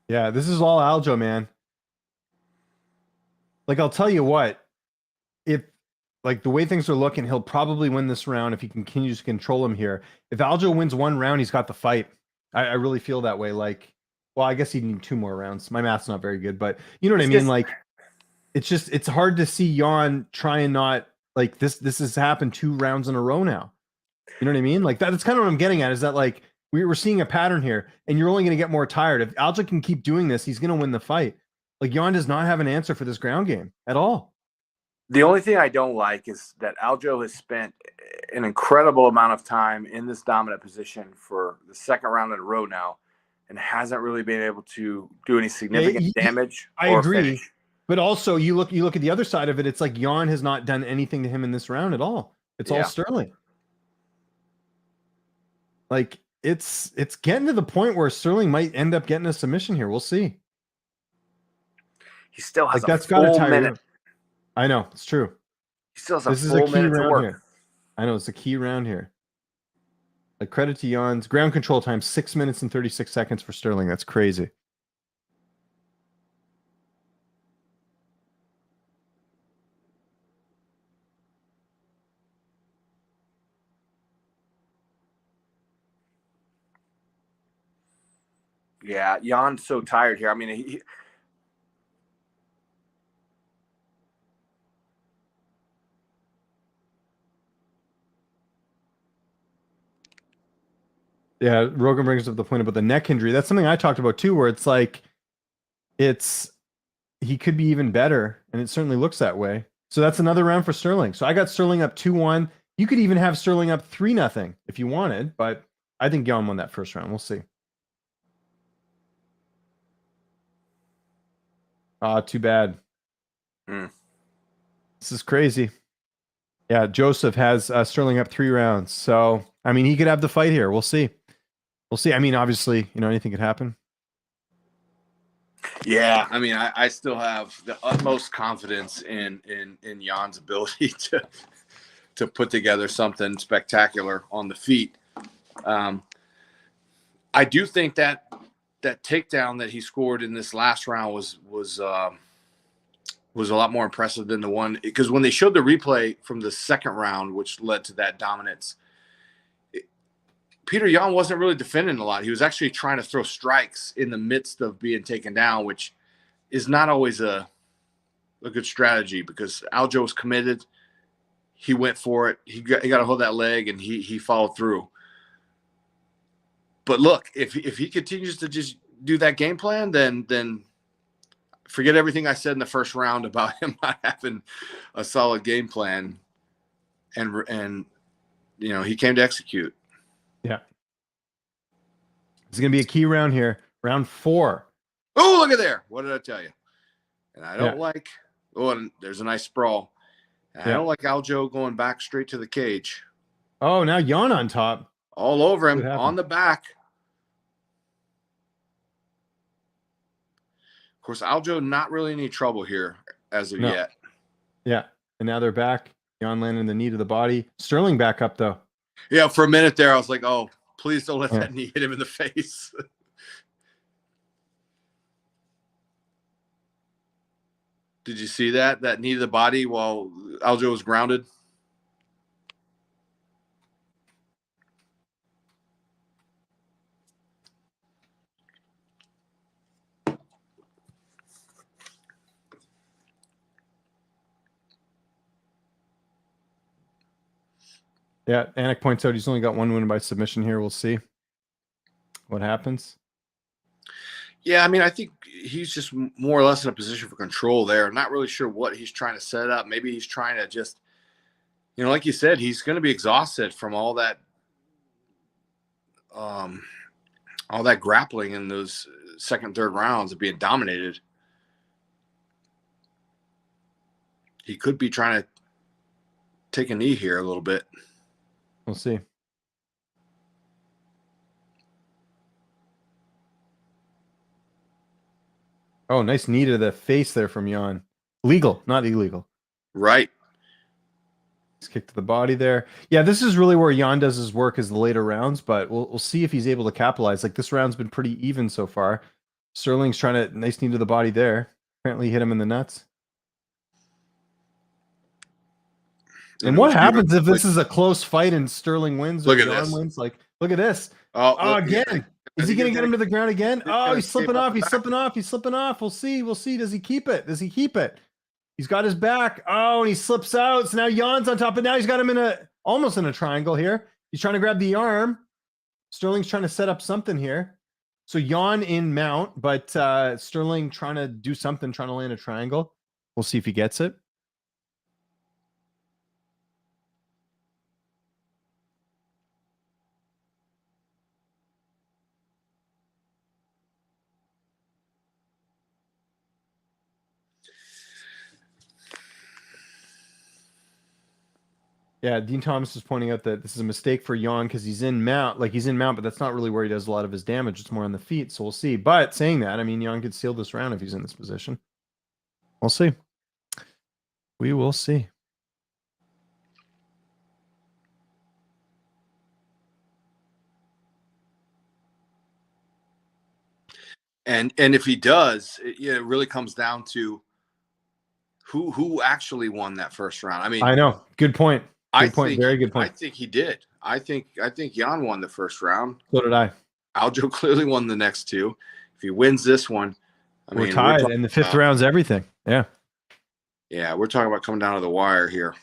Yeah, this is all Aljo, man. Like, I'll tell you what, if like the way things are looking, he'll probably win this round if he continues to control him here. If Aljo wins one round, he's got the fight. I really feel that way. Like, well, I guess he'd need 2 more rounds. My math's not very good, but you know what I mean? Like, it's hard to see Jan try and not, like, this has happened 2 rounds in a row now. You know what I mean? Like, that's kind of what I'm getting at, is that, like, we're seeing a pattern here, and you're only going to get more tired. If Aljo can keep doing this, he's going to win the fight. Like, Jan does not have an answer for this ground game at all. The only thing I don't like is that Aljo has spent an incredible amount of time in this dominant position for the second round in a row now and hasn't really been able to do any significant damage. I agree. Finish. But also, you look at the other side of it, it's like Jan has not done anything to him in this round at all. It's all Sterling. Like, it's getting to the point where Sterling might end up getting a submission here. We'll see. He still has that's got to tire you. I know, it's true. He still has a full minute to work. Here. I know, it's a key round here. Like, credit to Jan's ground control time, 6 minutes and 36 seconds for Sterling. That's crazy. Yeah, Jan's so tired here. I mean, Yeah, Rogan brings up the point about the neck injury. That's something I talked about too, where it's like he could be even better, and it certainly looks that way. So that's another round for Sterling. So I got Sterling up 2-1. You could even have Sterling up 3-0 if you wanted, but I think Jan won that first round. We'll see. Too bad. This is crazy. Yeah, Joseph has Sterling up 3 rounds. So, I mean, he could have the fight here. We'll see. We'll see. I mean, obviously, anything could happen. Yeah, I mean, I still have the utmost confidence in Jan's ability to put together something spectacular on the feet. I do think that takedown that he scored in this last round was a lot more impressive than the one, because when they showed the replay from the second round, which led to that dominance, Peter Yan wasn't really defending a lot. He was actually trying to throw strikes in the midst of being taken down, which is not always a good strategy, because Aljo was committed. He went for it. He got to hold that leg, and he followed through. But look, if he continues to just do that game plan, then forget everything I said in the first round about him not having a solid game plan, and he came to execute. Yeah. It's going to be a key round here. Round 4. Oh, look at there. What did I tell you? And I don't like – and there's a nice sprawl. I don't like Aljo going back straight to the cage. Oh, now Jan on top. All over him, on the back. Of course, Aljo not really any trouble here as of yet. Yeah, and now they're back. Jan landing the knee to the body. Sterling back up, though. Yeah, for a minute there, I was like, oh, please don't let that knee hit him in the face. Did you see that knee to the body while Aljo was grounded? Yeah, Anik points out he's only got 1 win by submission here. We'll see what happens. Yeah, I mean, I think he's just more or less in a position for control there. I'm not really sure what he's trying to set up. Maybe he's trying to just, like you said, he's going to be exhausted from all that grappling in those second, third rounds of being dominated. He could be trying to take a knee here a little bit. We'll see. Oh, nice knee to the face there from Jan. Legal, not illegal. Right. He's kicked to the body there. Yeah, this is really where Jan does his work, is the later rounds, but we'll see if he's able to capitalize. Like, this round's been pretty even so far. Sterling's trying to nice knee to the body there. Apparently hit him in the nuts. And what happens if this is a close fight and Sterling wins or Jan wins? Like, look at this. Oh, again. Is he going to get him to the ground again? Oh, he's slipping off. He's slipping off. He's slipping off. We'll see. We'll see. Does he keep it? Does he keep it? He's got his back. Oh, and he slips out. So now Jan's on top, but now he's got him almost in a triangle here. He's trying to grab the arm. Sterling's trying to set up something here. So Jan in mount, but Sterling trying to do something, trying to land a triangle. We'll see if he gets it. Yeah, Dean Thomas is pointing out that this is a mistake for Jan because he's in mount, but that's not really where he does a lot of his damage. It's more on the feet, so we'll see. But saying that, I mean, Jan could steal this round if he's in this position. We'll see. We will see. And if he does, it really comes down to who actually won that first round. I mean, I know. Good point. Good point. Very good point. I think he did. I think Jan won the first round. So did I. Aljo clearly won the next 2. If he wins this one, we're tied, and the 5th round's everything. Yeah. Yeah, we're talking about coming down to the wire here.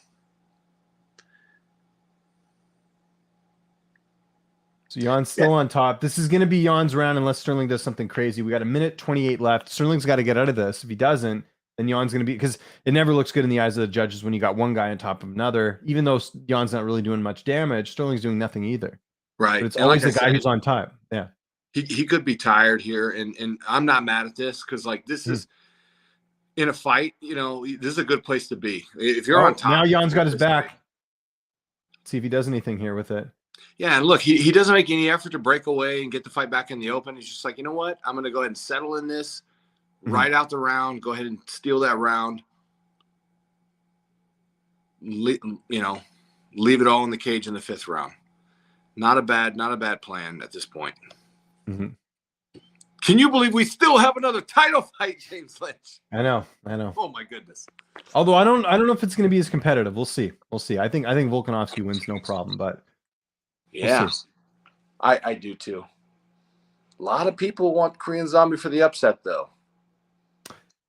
So Jan's still on top. This is going to be Jan's round unless Sterling does something crazy. We got 1:28 left. Sterling's got to get out of this. If he doesn't, then Jan's going to be, because it never looks good in the eyes of the judges when you got one guy on top of another. Even though Jan's not really doing much damage, Sterling's doing nothing either. Right. But it's And always like the I guy said, who's on time. Yeah. He could be tired here, and I'm not mad at this because like this is in a fight, you know, this is a good place to be. If you're on top. Now Jan's got his back. See if he does anything here with it. Yeah, and look, he doesn't make any effort to break away and get the fight back in the open. He's just like, you know what? I'm going to go ahead and settle in this, ride out the round, go ahead and steal that round. You know, leave it all in the cage in the 5th round. Not a bad plan at this point. Can you believe we still have another title fight, James Lynch? I know. Oh my goodness. Although I don't know if it's going to be as competitive. We'll see. I think Volkanovski wins no problem, but yeah, I do too. A lot of people want Korean Zombie for the upset, though.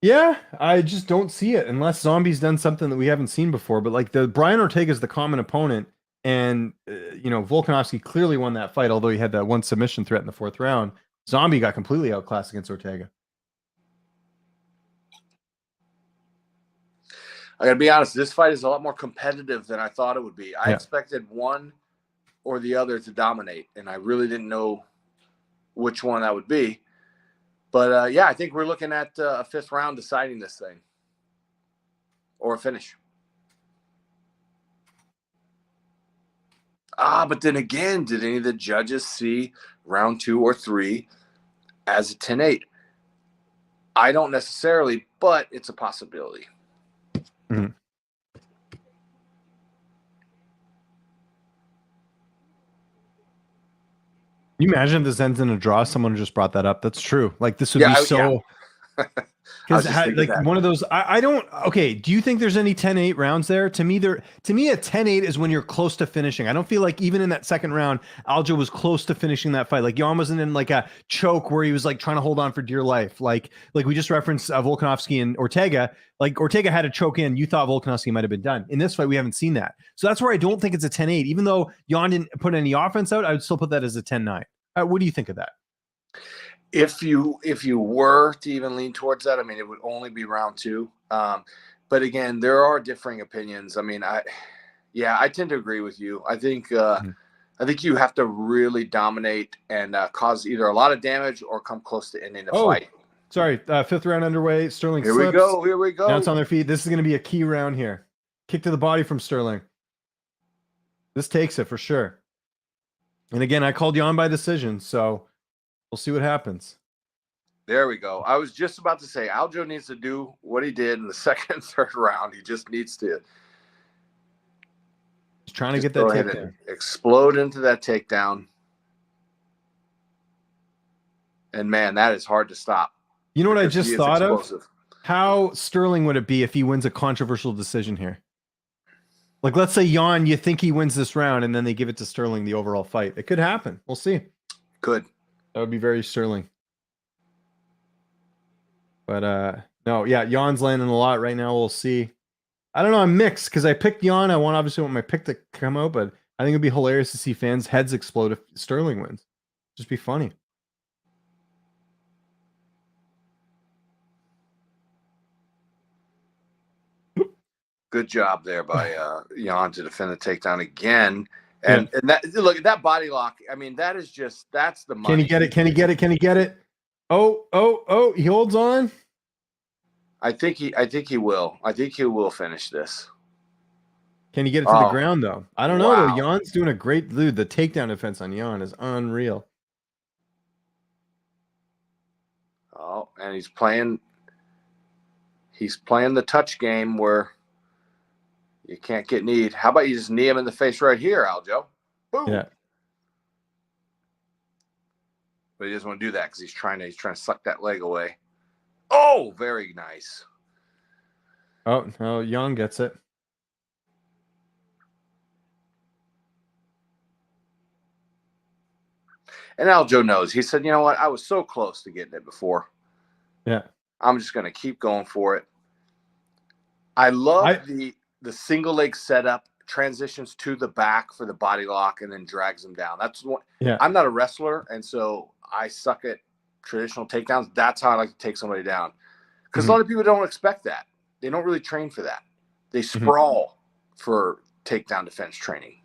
Yeah, I just don't see it unless Zombie's done something that we haven't seen before. But like Brian Ortega is the common opponent, and Volkanovski clearly won that fight, although he had that one submission threat in the 4th round. Zombie got completely outclassed against Ortega. I got to be honest, this fight is a lot more competitive than I thought it would be. I expected one or the other to dominate, and I really didn't know which one that would be. But, yeah, I think we're looking at a 5th round deciding this thing or a finish. But then again, did any of the judges see round 2 or 3 as a 10-8? I don't necessarily, but it's a possibility. Can you imagine if this ends in a draw? Someone just brought that up. That's true. Like this would be so. Because like one of those, I don't. Okay, do you think there's any 10-8 rounds there? To me, a 10-8 is when you're close to finishing. I don't feel like even in that 2nd round, Aljo was close to finishing that fight. Like Jan wasn't in like a choke where he was like trying to hold on for dear life. Like we just referenced Volkanovski and Ortega. Like Ortega had a choke in. You thought Volkanovski might have been done. In this fight, we haven't seen that. So that's where I don't think it's a 10-8. Even though Jan didn't put any offense out, I would still put that as a 10-9. What do you think of that? If you were to even lean towards that, I mean, it would only be round 2. But again, there are differing opinions. I mean, I tend to agree with you. I think you have to really dominate and cause either a lot of damage or come close to ending the fight. Sorry, 5th round underway. Sterling Here slips. Here we go. Now it's on their feet. This is going to be a key round here. Kick to the body from Sterling. This takes it for sure. And again, I called Jan by decision, so we'll see what happens. There we go. I was just about to say, Aljo needs to do what he did in the 2nd and 3rd round. He just needs to. He's trying to get that takedown. Explode into that takedown. And man, that is hard to stop. You know what I just thought of? How Sterling would it be if he wins a controversial decision here? Like, let's say Jan, you think he wins this round, and then they give it to Sterling the overall fight. It could happen. We'll see. Could. That would be very Sterling. But no, yeah, Jan's landing a lot right now. We'll see. I don't know. I'm mixed because I picked Jan. I obviously want my pick to come out, but I think it'd be hilarious to see fans' heads explode if Sterling wins. Just be funny. Good job there by Jan to defend the takedown again. And that, look, that body lock, I mean, that's the money. Can he get it? Can he get it? Can he get it? Oh, he holds on. I think he will. I think he will finish this. Can he get it to the ground though? I don't know though. Jan's doing a great dude. The takedown defense on Jan is unreal. Oh, and he's playing the touch game where you can't get kneed. How about you just knee him in the face right here, Aljo? Boom. Yeah. But he doesn't want to do that because he's trying to suck that leg away. Oh, very nice. Oh, no, Jan gets it. And Aljo knows. He said, you know what? I was so close to getting it before. Yeah. I'm just going to keep going for it. I love the single leg setup, transitions to the back for the body lock and then drags him down. That's what Yeah. I'm not a wrestler, and so I suck at traditional takedowns. That's how I like to take somebody down. Because a lot of people don't expect that. They don't really train for that. They sprawl for takedown defense training.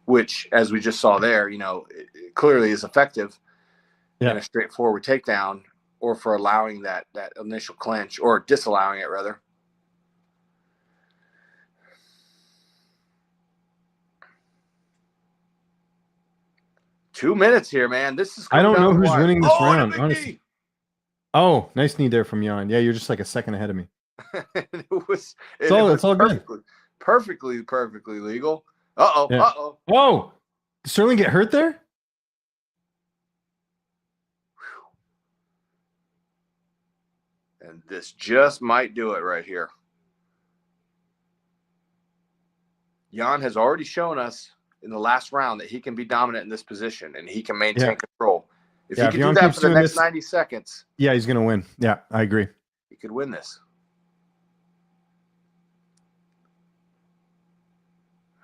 Which, as we just saw there, it clearly is effective in a straightforward takedown, or for allowing that initial clinch, or disallowing it rather. Two minutes here, man. This is. I don't know who's winning this round. round, honestly. Oh, nice knee there from Jan. Yeah, you're just like a second ahead of me. It's all perfectly legal. Uh-oh, yeah. uh-oh. Oh, did Sterling get hurt there? And this just might do it right here. Jan has already shown us in the last round that he can be dominant in this position and he can maintain control. If he can do that for the next 90 seconds. Yeah, he's going to win. Yeah, I agree. He could win this.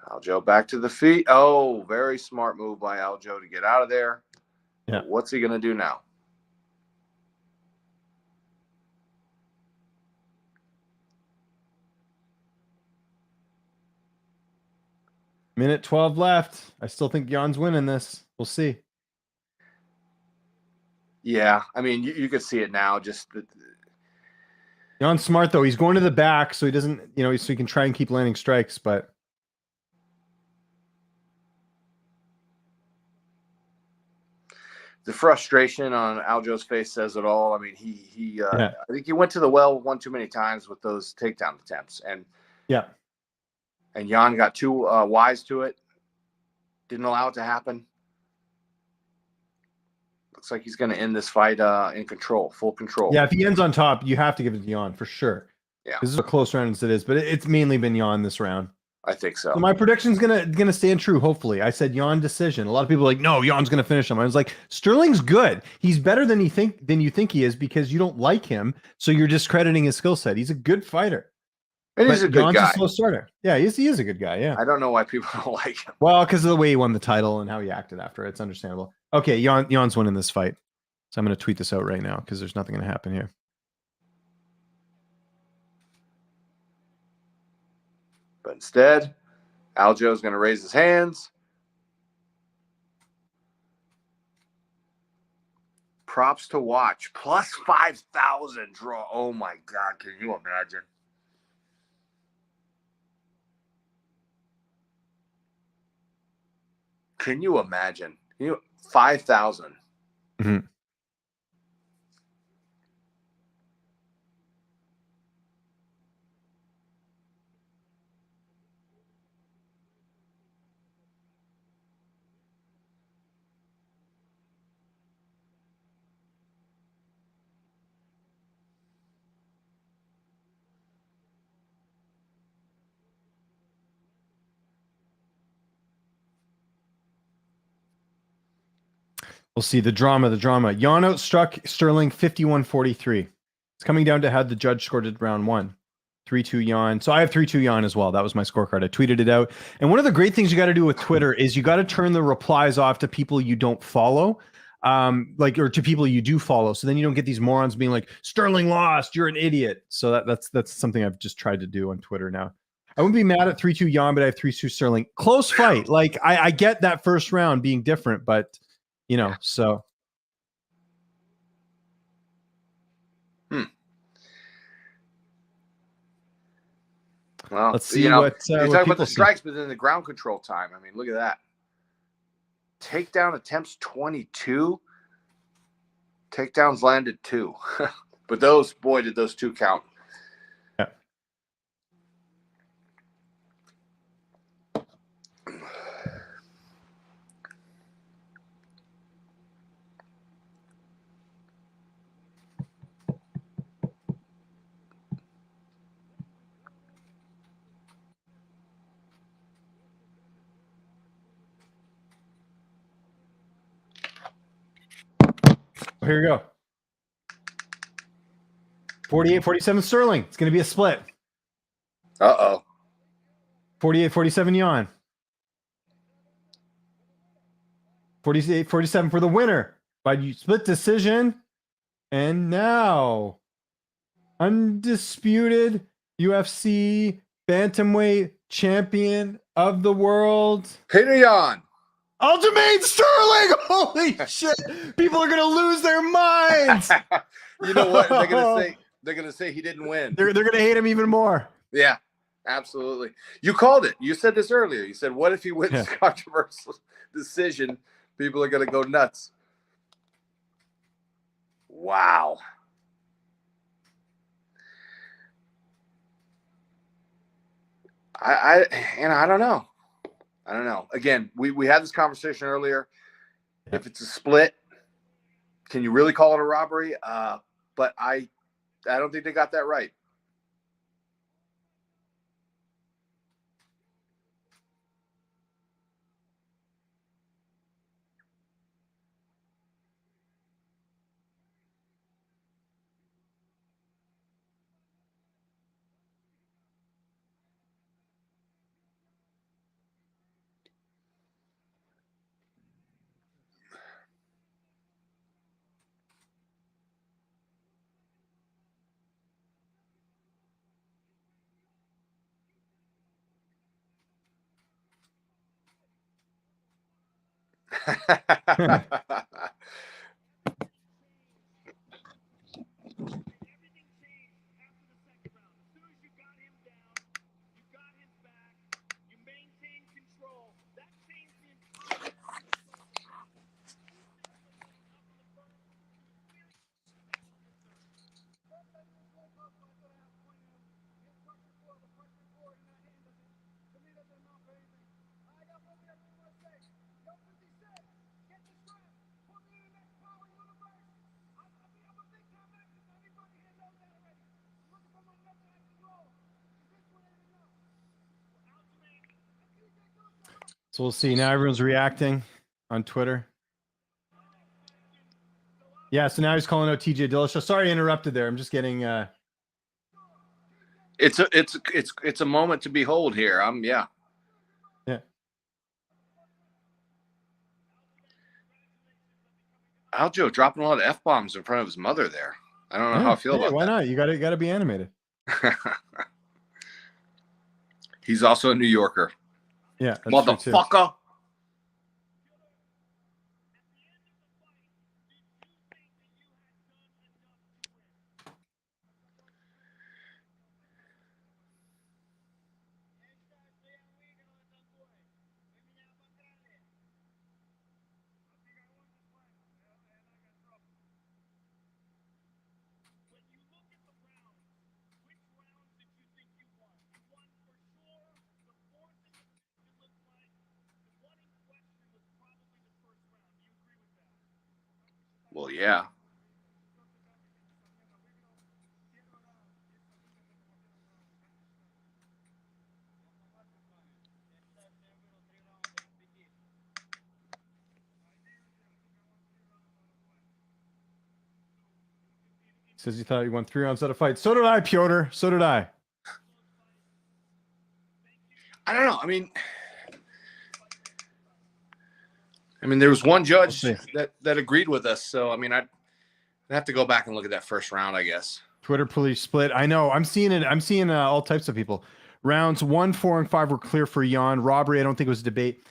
Aljo back to the feet. Oh, very smart move by Aljo to get out of there. Yeah. What's he going to do now? Minute 12 left. I still think Jan's winning this. We'll see. Yeah, I mean, you could see it now. Jan's smart, though. He's going to the back, so he doesn't, so he can try and keep landing strikes, but... The frustration on Aljo's face says it all. I mean, I think he went to the well one too many times with those takedown attempts, and Jan got too wise to it. Didn't allow it to happen. Looks like he's going to end this fight in control, full control. Yeah, if he ends on top, you have to give it to Jan for sure. Yeah, this is a close round as it is, but it's mainly been Jan this round. I think so. So my prediction's gonna stand true. Hopefully, I said Jan decision. A lot of people are like, no, Jan's gonna finish him. I was like, Sterling's good. He's better than you think he is because you don't like him, so you're discrediting his skill set. He's a good fighter, and he's a good guy. A slow starter. Yeah, he is a good guy. Yeah, I don't know why people don't like him. Well, because of the way he won the title and how he acted after it. It's understandable. Okay, Jan's winning this fight, so I'm gonna tweet this out right now because there's nothing gonna happen here. But instead, Aljo's going to raise his hands. Props to watch. Plus 5,000 draw. Oh, my God. Can you imagine? Can you imagine? 5,000. Mm-hmm. We'll see the drama. Jan outstruck Sterling 51-43. It's coming down to how the judge scored it round one. 3-2 Jan. So I have 3-2 Jan as well. That was my scorecard. I tweeted it out. And one of the great things you got to do with Twitter is you got to turn the replies off to people you don't follow. Or to people you do follow. So then you don't get these morons being like, Sterling lost, you're an idiot. So that's something I've just tried to do on Twitter now. I wouldn't be mad at 3-2 Jan, but I have 3-2 Sterling. Close fight. Like I get that first round being different, but so. Well, let's see what you talk about the strikes, but then the ground control time. I mean, look at that. Takedown attempts 22. Takedowns landed 2. But did those 2 count. Yeah. Here you go. 48-47 Sterling. It's going to be a split. 48-47 Jan. 48-47 for the winner by split decision. And now, undisputed UFC bantamweight champion of the world, Peter Yan. Aljamain Sterling. Holy shit! People are gonna lose their minds. You know what? They're gonna say. They're gonna say he didn't win. They're gonna hate him even more. Yeah, absolutely. You called it. You said this earlier. You said, "What if he wins controversial decision? People are gonna go nuts." Wow. I don't know. I don't know. Again, we had this conversation earlier. If it's a split, can you really call it a robbery? But I don't think they got that right. So we'll see. Now everyone's reacting on Twitter. Yeah, so now he's calling out TJ Dillashaw. Sorry I interrupted there. I'm just getting It's a moment to behold here. Yeah. Aljo dropping a lot of F-bombs in front of his mother there. I don't know how I feel about why that. not? You gotta be animated. He's also a New Yorker. Yeah, that's motherfucker. Well, yeah. Says he thought he won 3 rounds out of fight. So did I, Piotr. So did I. I don't know. I mean, there was one judge that agreed with us. So, I mean, I'd have to go back and look at that first round, I guess. Twitter police split. I know. I'm seeing it. I'm seeing all types of people. Rounds 1, 4, and 5 were clear for Jan. Robbery, I don't think it was a debate.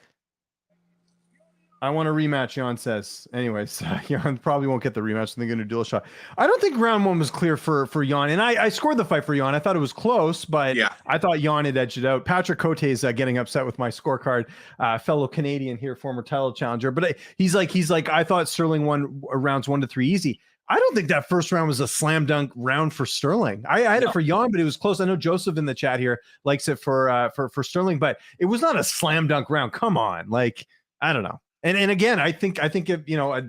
I want a rematch, Jan says. Anyways, Jan probably won't get the rematch. They're going to dual shot. I don't think round 1 was clear for Jan. And I scored the fight for Jan. I thought it was close, but yeah. I thought Jan had edged it out. Patrick Cote is getting upset with my scorecard. Fellow Canadian here, former title challenger. But he's like, I thought Sterling won rounds 1 to 3 easy. I don't think that first round was a slam dunk round for Sterling. I had it for Jan, but it was close. I know Joseph in the chat here likes it for Sterling, but it was not a slam dunk round. Come on. Like, I don't know. And again, I think if,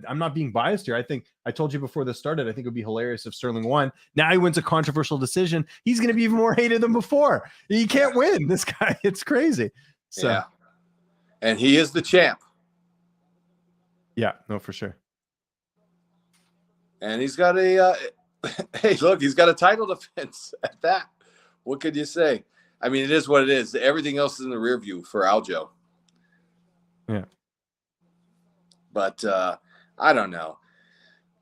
I'm not being biased here. I think I told you before this started, I think it would be hilarious if Sterling won. Now he wins a controversial decision. He's going to be even more hated than before. He can't win. This guy, it's crazy. So, yeah. And he is the champ. Yeah, no, for sure. And he's got a hey, look, he's got a title defense at that. What could you say? I mean, it is what it is. Everything else is in the rear view for Aljo. Yeah. But I don't know.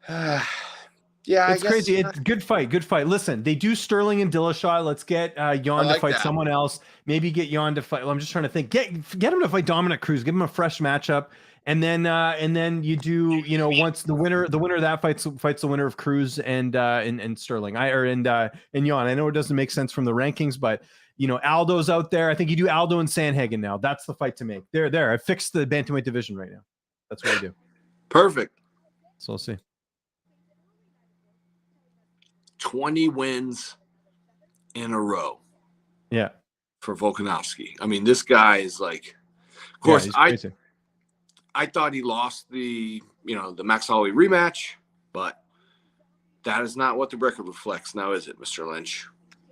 Yeah, it's crazy. It's good fight. Good fight. Listen, they do Sterling and Dillashaw. Let's get Jan to fight someone else. Maybe get Jan to fight. Well, I'm just trying to think. Get him to fight Dominic Cruz. Give him a fresh matchup. And then you do, once the winner of that fights the winner of Cruz and Sterling. And Jan. I know it doesn't make sense from the rankings, but Aldo's out there. I think you do Aldo and Sandhagen now. That's the fight to make. There. I fixed the bantamweight division right now. That's what I do. Perfect. So we'll see. 20 wins in a row. Yeah. For Volkanovski. I mean, this guy is like, of course, I thought he lost the Max Holloway rematch, but that is not what the record reflects now, is it, Mr. Lynch?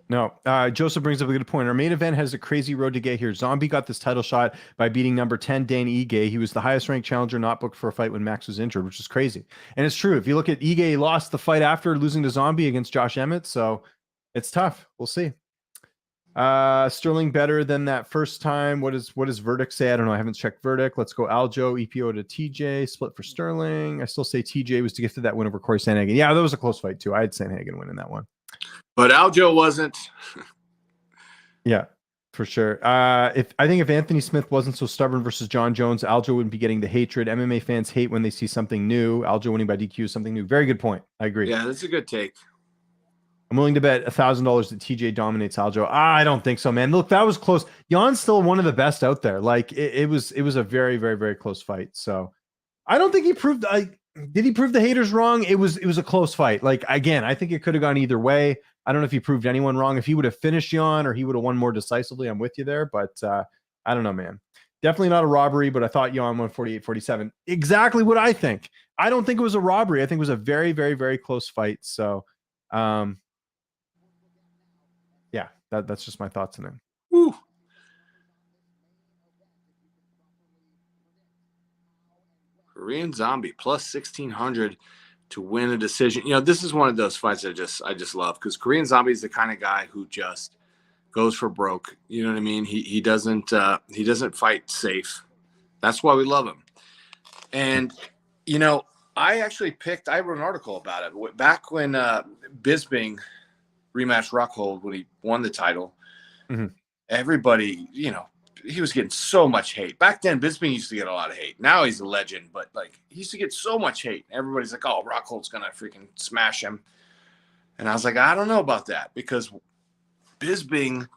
No. Joseph brings up a good point. Our main event has a crazy road to get here. Zombie got this title shot by beating number 10 Dan Ige. He was the highest ranked challenger not booked for a fight when Max was injured, which is crazy. And it's true. If you look at Ige, he lost the fight after losing to Zombie against Josh Emmett, so it's tough. We'll see. Sterling better than that first time. What does Verdict say? I don't know. I haven't checked Verdict. Let's go Aljo, EPO to TJ, split for Sterling. I still say TJ was gifted that win over Corey Sandhagen. Yeah, that was a close fight too. I had Sandhagen winning that one. But Aljo wasn't. Yeah, for sure. I think if Anthony Smith wasn't so stubborn versus John Jones, Aljo wouldn't be getting the hatred. MMA fans hate when they see something new. Aljo winning by DQ is something new. Very good point. I agree. Yeah, that's a good take. I'm willing to bet $1,000 that TJ dominates Aljo. I don't think so, man. Look, that was close. Jan's still one of the best out there. Like it was a very, very, very close fight. So I don't think he proved. Did he prove the haters wrong? It was a close fight. Like again, I think it could have gone either way. I don't know if he proved anyone wrong. If he would have finished Jan or he would have won more decisively, I'm with you there. But I don't know, man. Definitely not a robbery, but I thought Jan won 48-47. Exactly what I think. I don't think it was a robbery. I think it was a very, very, very close fight. So, yeah, that's just my thoughts on it. Woo. Korean Zombie plus 1,600 to win a decision. This is one of those fights I just love because Korean Zombie is the kind of guy who just goes for broke. You know what I mean? He doesn't fight safe. That's why we love him. And I wrote an article about it back when Bisping rematched Rockhold when he won the title. Mm-hmm. Everybody, he was getting so much hate. Back then, Bisping used to get a lot of hate. Now he's a legend, but he used to get so much hate. Everybody's like, oh, Rockhold's going to freaking smash him. And I was like, I don't know about that because Bisping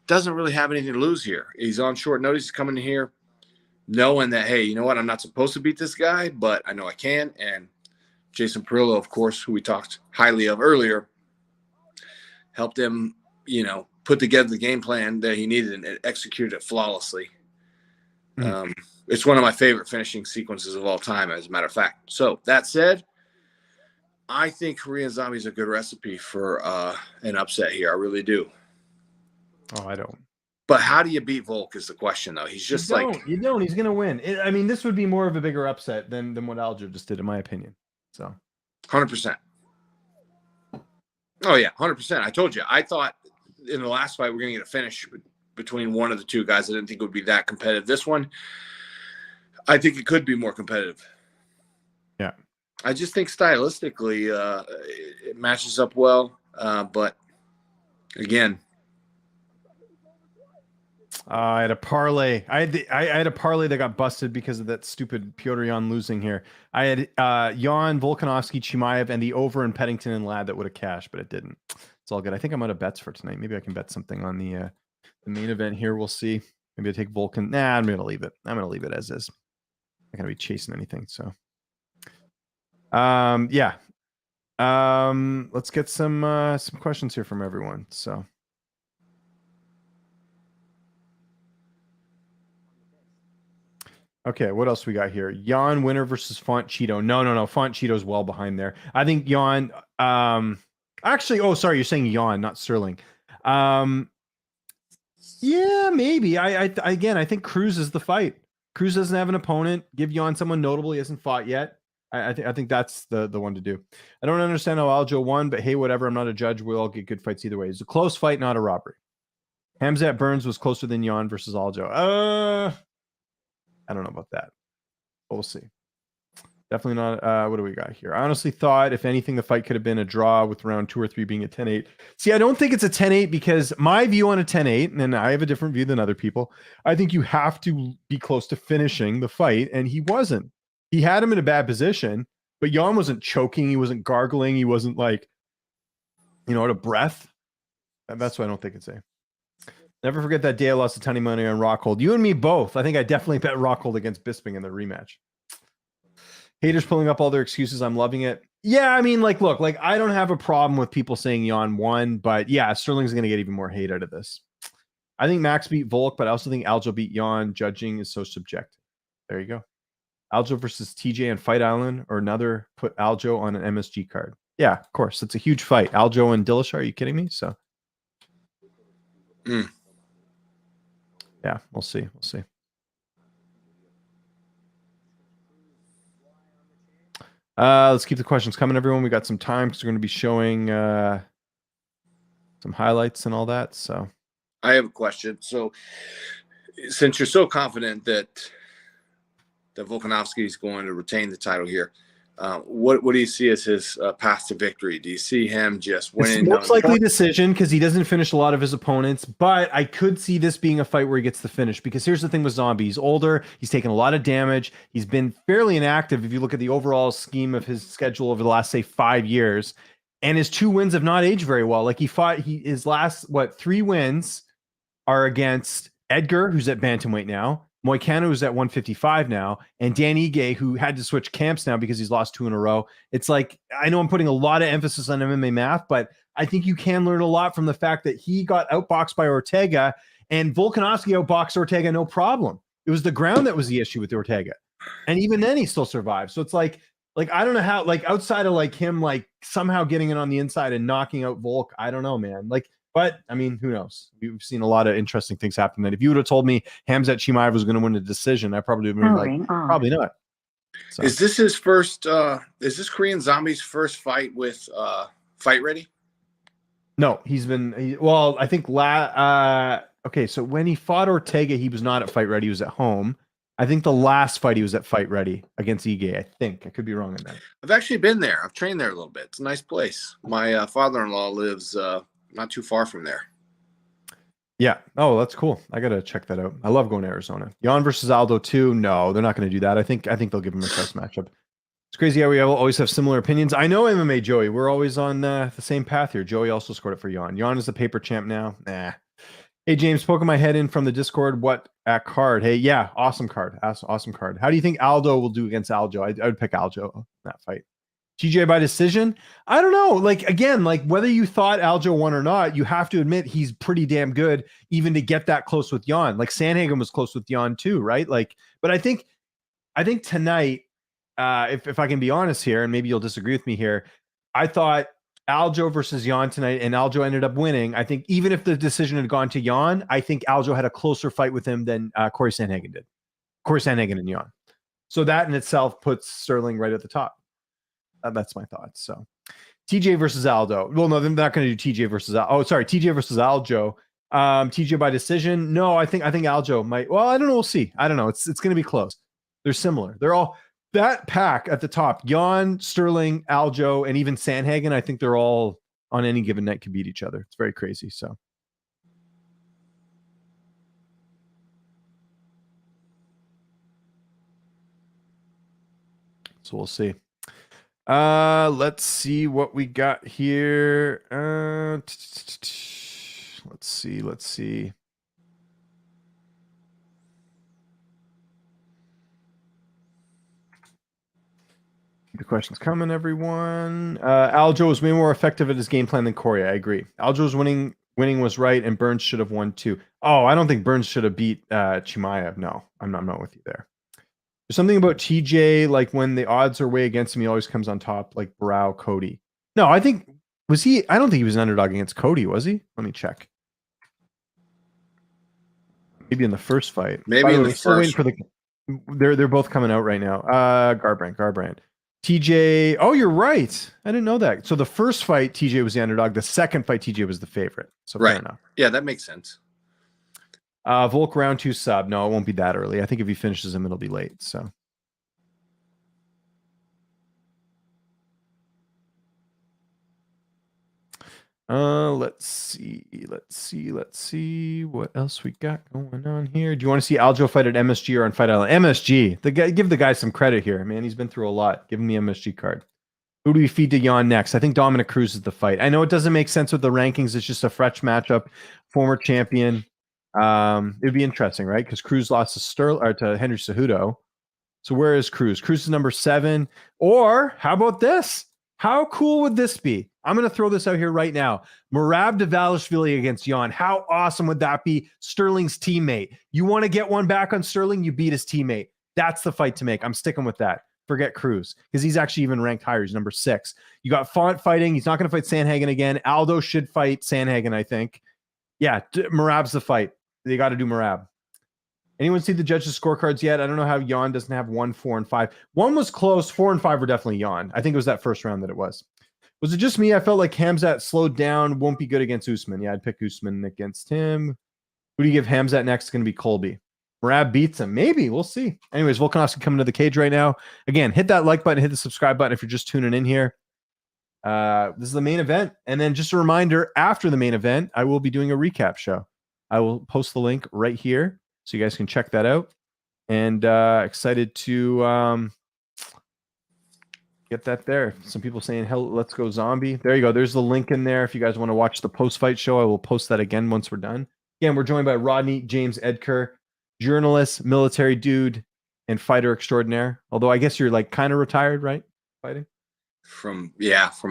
doesn't really have anything to lose here. He's on short notice. He's coming in here knowing that, hey, you know what? I'm not supposed to beat this guy, but I know I can. And Jason Perillo, of course, who we talked highly of earlier, helped him, put together the game plan that he needed and executed it flawlessly. Mm-hmm. It's one of my favorite finishing sequences of all time, as a matter of fact. So that said, I think Korean Zombie is a good recipe for an upset here. I really do. Oh, I don't. But how do you beat Volk is the question, though. He's just you don't. He's going to win. This would be more of a bigger upset than what Aljo just did, in my opinion. So 100%. Oh, yeah, 100%. I told you. I thought in the last fight we're going to get a finish between one of the two guys. I didn't think it would be that competitive. This one, I think it could be more competitive. Yeah. I just think stylistically it matches up well. But, again. I had a parlay. I had a parlay that got busted because of that stupid Piotr Jan losing here. I had Jan, Volkanovski, Chimaev, and the over in Pettington and Ladd that would have cashed, but it didn't. It's all good. I think I'm out of bets for tonight. Maybe I can bet something on the main event here. We'll see. Maybe I take Volkan. Nah, I'm gonna leave it. I'm gonna leave it as is. I'm not gonna be chasing anything. So, yeah. Let's get some questions here from everyone. So. Okay, what else we got here? Jan winner versus Font Cheeto. No. Font Cheeto's well behind there. I think Jan. Actually, oh, sorry, you're saying Jan, not Sterling. Yeah, maybe. I think Cruz is the fight. Cruz doesn't have an opponent. Give Jan someone notable. He hasn't fought yet. I think that's the one to do. I don't understand how Aljo won, but hey, whatever. I'm not a judge. We'll all get good fights either way. It's a close fight, not a robbery. Hamzek Burns was closer than Jan versus Aljo. I don't know about that. But we'll see. Definitely not. What do we got here? I honestly thought, if anything, the fight could have been a draw with round 2 or 3 being a 10-8. See, I don't think it's a 10-8 because my view on a 10-8, and I have a different view than other people, I think you have to be close to finishing the fight, and he wasn't. He had him in a bad position, but Jan wasn't choking. He wasn't gargling. He wasn't like, out of breath. And that's why I don't think it's a. Never forget that day I lost a ton of money on Rockhold. You and me both. I think I definitely bet Rockhold against Bisping in the rematch. Haters pulling up all their excuses. I'm loving it. Yeah, I mean, look, I don't have a problem with people saying Jan won, but yeah, Sterling's going to get even more hate out of this. I think Max beat Volk, but I also think Aljo beat Jan. Judging is so subjective. There you go. Aljo versus TJ and Fight Island, or another, put Aljo on an MSG card. Yeah, of course. It's a huge fight. Aljo and Dillashaw, are you kidding me? So, yeah, we'll see. We'll see. Let's keep the questions coming, everyone. We got some time because we're going to be showing some highlights and all that. So, I have a question. So, since you're so confident that Volkanovski is going to retain the title here, what do you see as his path to victory? Do you see him just winning? It's most likely decision because he doesn't finish a lot of his opponents, but I could see this being a fight where he gets the finish, because here's the thing with Zombie. He's older. He's taken a lot of damage. He's been fairly inactive if you look at the overall scheme of his schedule over the last, say, 5 years, and his 2 wins have not aged very well. Like his last, 3 wins are against Edgar, who's at bantamweight now, Moicano, who's at 155 now, and Dan Ige, who had to switch camps now because he's lost 2 in a row. It's like, I know I'm putting a lot of emphasis on MMA math, but I think you can learn a lot from the fact that he got outboxed by Ortega, and Volkanovski outboxed Ortega no problem. It was the ground that was the issue with Ortega. And even then he still survived. So it's like I don't know how, outside of him somehow getting it on the inside and knocking out Volk, I don't know, man. But I mean, who knows? We've seen a lot of interesting things happen. And if you would have told me Hamzat Chimaev was going to win a decision, I probably would have been probably not. So. Is this his first? Is this Korean Zombie's first fight with Fight Ready? No, I think okay, so when he fought Ortega, he was not at Fight Ready. He was at home. I think the last fight he was at Fight Ready against Ige. I think I could be wrong on that. I've actually been there. I've trained there a little bit. It's a nice place. My father-in-law lives not too far from there. Yeah. Oh, that's cool. I gotta check that out. I love going to Arizona. Jan versus Aldo too. No, they're not going to do that. I think they'll give him a test matchup. It's crazy how we always have similar opinions. I know MMA Joey. We're always on the same path here. Joey also scored it for Jan. Jan is the paper champ now. Nah. Hey James, poking my head in from the Discord. What at card? Hey, yeah, awesome card. Awesome card. How do you think Aldo will do against Aljo? I would pick Aljo in that fight. TJ by decision? I don't know. Again, whether you thought Aljo won or not, you have to admit he's pretty damn good even to get that close with Jan. Sandhagen was close with Jan too, right? But I think tonight, if I can be honest here, and maybe you'll disagree with me here, I thought Aljo versus Jan tonight, and Aljo ended up winning. I think even if the decision had gone to Jan, I think Aljo had a closer fight with him than Corey Sandhagen did. Corey Sandhagen and Jan. So that in itself puts Sterling right at the top. That's my thoughts. So TJ versus Aldo. Well, no, they're not going to do TJ versus TJ versus Aljo. TJ by decision. No, I think Aljo might. Well, I don't know. We'll see. I don't know. It's going to be close. They're similar. They're all that pack at the top. Jan, Sterling, Aljo, and even Sandhagen. I think they're all on any given night can beat each other. It's very crazy. So we'll see. Let's see what we got here. Let's see. The questions coming, everyone. Aljo was way more effective at his game plan than Corey. I agree. Aljo's winning was right, and Burns should have won too. Oh, I don't think Burns should have beat Chimaev. No, I'm not with you there. There's something about TJ, when the odds are way against him, he always comes on top, like Barao, Cody. No, I don't think he was an underdog against Cody, was he? Let me check. Maybe in the first fight. Maybe in the first. They're both coming out right now. Garbrandt. TJ. Oh, you're right. I didn't know that. So the first fight, TJ was the underdog. The second fight, TJ was the favorite. So Right. fair enough. Yeah, that makes sense. Volk round 2 sub. No, it won't be that early. I think if he finishes him, it'll be late. So. Let's see what else we got going on here. Do you want to see Aljo fight at MSG or on Fight Island? MSG. The guy, give the guy some credit here, man. He's been through a lot. Give him the MSG card. Who do we feed to Jan next? I think Dominic Cruz is the fight. I know it doesn't make sense with the rankings. It's just a fresh matchup. Former champion. It'd be interesting, right? Because Cruz lost to Henry Cejudo. So where is Cruz? Cruz is number 7. Or how about this? How cool would this be? I'm going to throw this out here right now. Merab Dvalishvili against Jan. How awesome would that be? Sterling's teammate. You want to get one back on Sterling? You beat his teammate. That's the fight to make. I'm sticking with that. Forget Cruz because he's actually even ranked higher. He's number 6. You got Font fighting. He's not going to fight Sandhagen again. Aldo should fight Sandhagen, I think. Yeah, Merab's the fight. They got to do Merab. Anyone see the judges' scorecards yet? I don't know how Jan doesn't have 1, 4, and 5. 1 was close. 4 and 5 were definitely Jan. I think it was that first round that it was. Was it just me? I felt like Hamzat slowed down. Won't be good against Usman. Yeah, I'd pick Usman against him. Who do you give Hamzat next? It's going to be Colby. Merab beats him. Maybe. We'll see. Anyways, Volkanovski coming to the cage right now. Again, hit that like button. Hit the subscribe button if you're just tuning in here. This is the main event. And then just a reminder, after the main event, I will be doing a recap show. I will post the link right here so you guys can check that out. And excited to get that there. Some people saying, hell, let's go zombie. There you go. There's the link in there. If you guys want to watch the post-fight show, I will post that again once we're done. Again, we're joined by Rodney James Edker, journalist, military dude, and fighter extraordinaire. Although I guess you're like kind of retired, right? Fighting? From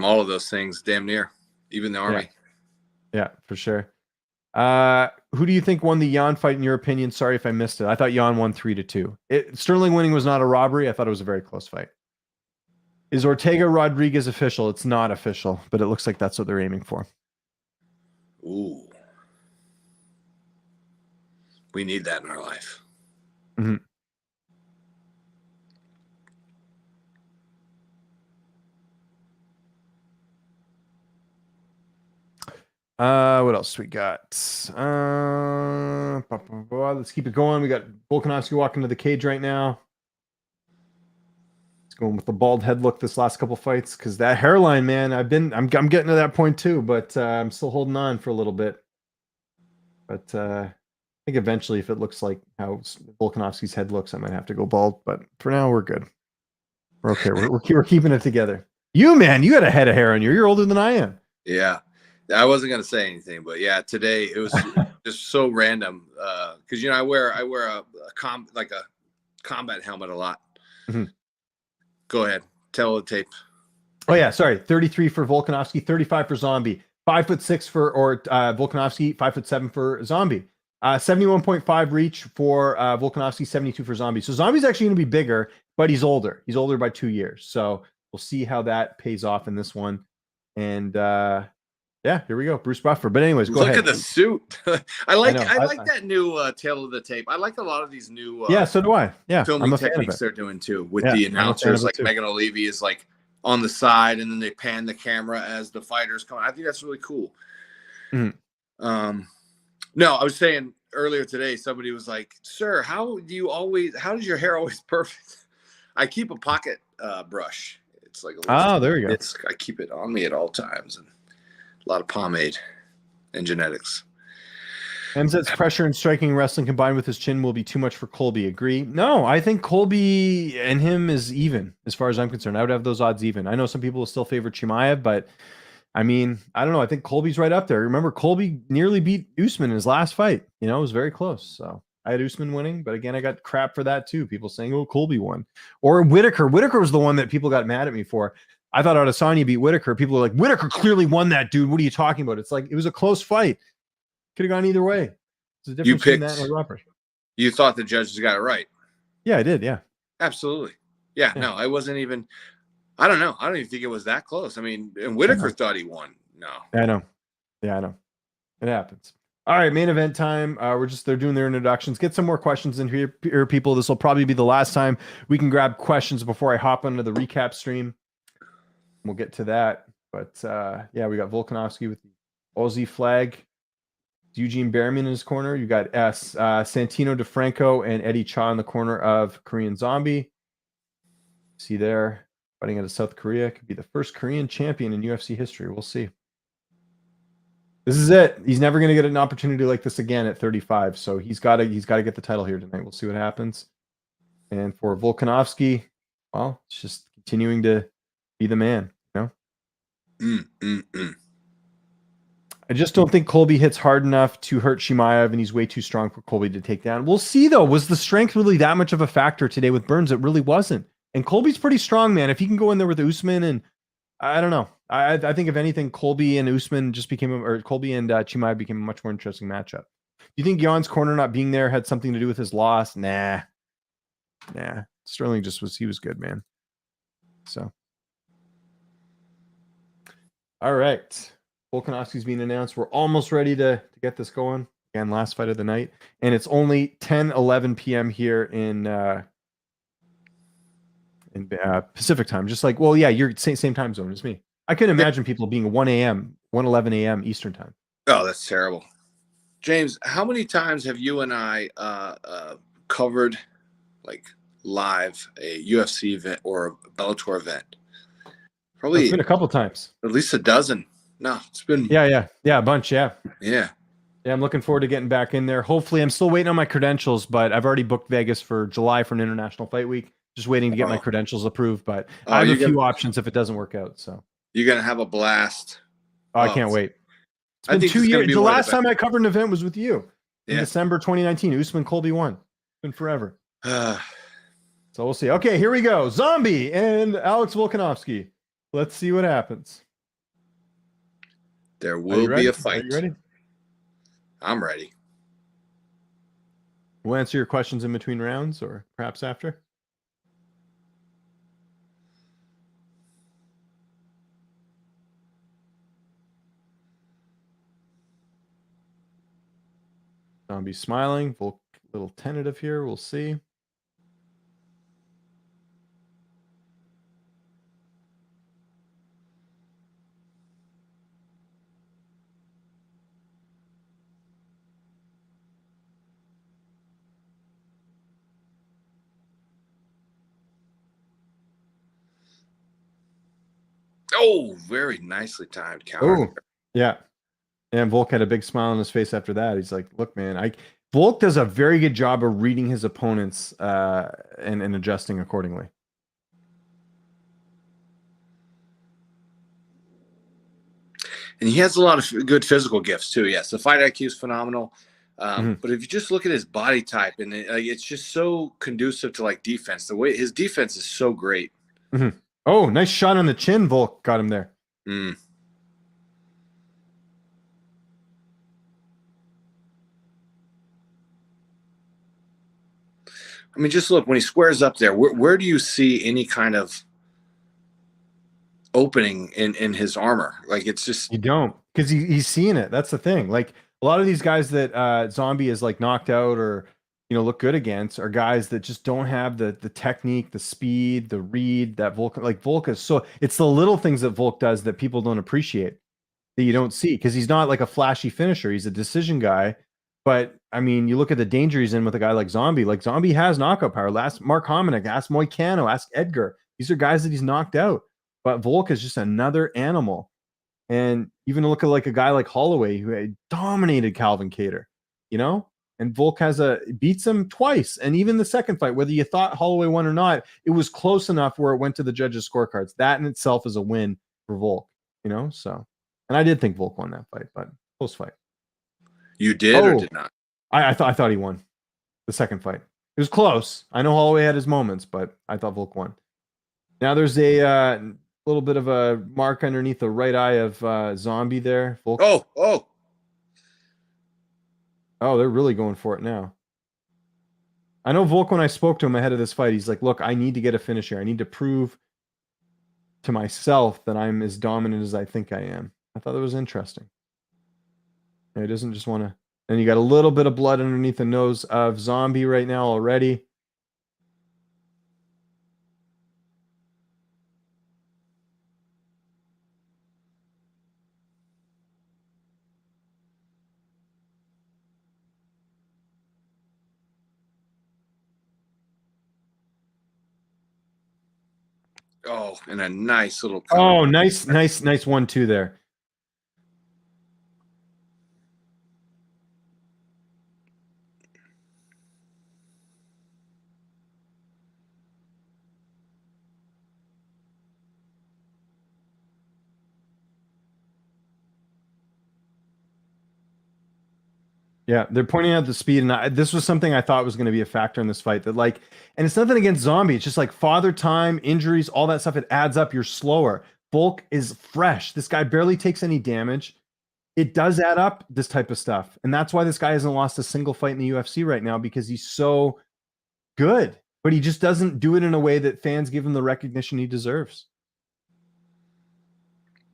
all of those things, damn near. Even the Army. Yeah, for sure. Who do you think won the Jan fight in your opinion? Sorry if I missed it. I thought Jan won 3-2. Sterling winning was not a robbery. I thought it was a very close fight. Is Ortega Rodriguez official? It's not official, but it looks like that's what they're aiming for. Ooh. We need that in our life. Mm-hmm. What else we got? Let's keep it going. We got Volkanovski walking to the cage right now. He's going with the bald head look this last couple fights because that hairline, man. I'm getting to that point too, but I'm still holding on for a little bit. But I think eventually, if it looks like how Volkanovski's head looks, I might have to go bald. But for now, we're good. We're okay. We're keeping it together. You, man, you got a head of hair on you. You're older than I am. Yeah. I wasn't gonna say anything, but yeah, today it was just so random. Because I wear a combat helmet a lot. Mm-hmm. Go ahead, tell the tape. Oh yeah, sorry. 33 for Volkanovski, 35 for Zombie, 5'6" for Volkanovski, 5'7" for Zombie. 71.5 reach for Volkanovski, 72 for Zombie. So Zombie's actually going to be bigger, but he's older. He's older by 2 years. So we'll see how that pays off in this one. And yeah, here we go. Bruce Buffer. But anyways, go ahead. Look at the suit. I like that new tail of the tape. I like a lot of these new yeah, so do I. Yeah, filming techniques they're doing too with the announcers. Like Megan O'Leary is like on the side and then they pan the camera as the fighters come. I think that's really cool. Mm-hmm. No, I was saying earlier today, somebody was like, "Sir, how does your hair always perfect?" I keep a pocket brush. It's like there you go. I keep it on me at all times and a lot of pomade and genetics. Hamzet's pressure and striking wrestling combined with his chin will be too much for Colby. Agree? No, I think Colby and him is even as far as I'm concerned. I would have those odds even. I know some people will still favor Chimaev, but I mean, I don't know. I think Colby's right up there. Remember, Colby nearly beat Usman in his last fight. It was very close. So I had Usman winning, but again, I got crap for that too. People saying, "Oh, Colby won," or Whitaker. Whitaker was the one that people got mad at me for. I thought Adesanya beat Whitaker. People were like, "Whitaker clearly won that, dude. What are you talking about?" It's like it was a close fight. Could have gone either way. It's a difference between that and a rubber. You thought the judges got it right? Yeah, I did. Yeah, absolutely. Yeah. No, I wasn't even. I don't know. I don't even think it was that close. I mean, and Whitaker thought he won. No. I know. Yeah, I know. It happens. All right, main event time. They're doing their introductions. Get some more questions in here, people. This will probably be the last time we can grab questions before I hop onto the recap stream. We'll get to that. But yeah, we got Volkanovski with the Aussie flag. Eugene Behrman in his corner. You got Santino DeFranco and Eddie Cha in the corner of Korean Zombie. See there, fighting out of South Korea. Could be the first Korean champion in UFC history. We'll see. This is it. He's never going to get an opportunity like this again at 35. So he's got to get the title here tonight. We'll see what happens. And for Volkanovski, well, it's just continuing to be the man. You know. I just don't think Colby hits hard enough to hurt Chimaev, and he's way too strong for Colby to take down. We'll see, though. Was the strength really that much of a factor today with Burns? It really wasn't. And Colby's pretty strong, man. If he can go in there with Usman, and I don't know. I think if anything, Colby and Usman Colby and Chimaev became a much more interesting matchup. Do you think Jan's corner not being there had something to do with his loss? Nah. Sterling he was good, man. So. All right. Volkanovski's being announced. We're almost ready to get this going. Again, last fight of the night. And it's only 11 p.m. here in Pacific time. Just like, well, yeah, you're same time zone as me. I couldn't imagine people being 1:11 a.m. Eastern time. Oh, that's terrible. James, how many times have you and I covered like live a UFC event or a Bellator event? Probably It's been a couple times. At least a dozen. No, it's been yeah, a bunch, yeah. Yeah, I'm looking forward to getting back in there. Hopefully, I'm still waiting on my credentials, but I've already booked Vegas for July for an international fight week. Just waiting to get my credentials approved, but I have a few options if it doesn't work out. So you're gonna have a blast. I can't wait. It's been 2 years. The last time I covered an event was with you in December 2019. Usman Colby won. It's been forever. So we'll see. Okay, here we go. Zombie and Alex Volkanovski. Let's see what happens. There will be a fight. Are you ready? I'm ready. We'll answer your questions in between rounds or perhaps after. Zombie smiling. Volk a little tentative here. We'll see. Oh, very nicely timed counter. Oh, yeah. And Volk had a big smile on his face after that. He's like, look, man, Volk does a very good job of reading his opponents and adjusting accordingly. And he has a lot of good physical gifts too. Yes, the fight IQ is phenomenal. But if you just look at his body type, and it's just so conducive to like defense. The way his defense is so great. Mm-hmm. Oh, nice shot on the chin. Volk got him there. I mean, just look when he squares up there. Where do you see any kind of opening in his armor? Like it's just you don't, because he's seeing it. That's the thing. Like a lot of these guys that Zombie is like knocked out or look good against are guys that just don't have the technique, the speed, the read that Volk is. So it's the little things that Volk does that people don't appreciate, that you don't see, because he's not like a flashy finisher. He's a decision guy. But I mean, you look at the danger he's in with a guy like Zombie. Like Zombie has knockout power. Ask Mark Hominick, ask Moicano, ask Edgar. These are guys that he's knocked out. But Volk is just another animal. And even look at like a guy like Holloway who had dominated Calvin Kattar, and Volk beats him twice. And even the second fight, whether you thought Holloway won or not, it was close enough where it went to the judges' scorecards. That in itself is a win for Volk, so. And I did think Volk won that fight, but close fight. You did or did not? I thought he won the second fight. It was close. I know Holloway had his moments, but I thought Volk won. Now there's a little bit of a mark underneath the right eye of Zombie there. Volk. Oh, they're really going for it now. I know Volk, when I spoke to him ahead of this fight, he's like, look, I need to get a finish here. I need to prove to myself that I'm as dominant as I think I am. I thought that was interesting. He doesn't just want to And you got a little bit of blood underneath the nose of Zombie right now already. Oh, and a nice little cover. Oh, nice 1-2 there. Yeah, they're pointing out the speed, and this was something I thought was going to be a factor in this fight. That like, and it's nothing against Zombie. It's just like father time, injuries, all that stuff. It adds up. You're slower. Volk is fresh. This guy barely takes any damage. It does add up, this type of stuff, and that's why this guy hasn't lost a single fight in the UFC right now, because he's so good, but he just doesn't do it in a way that fans give him the recognition he deserves.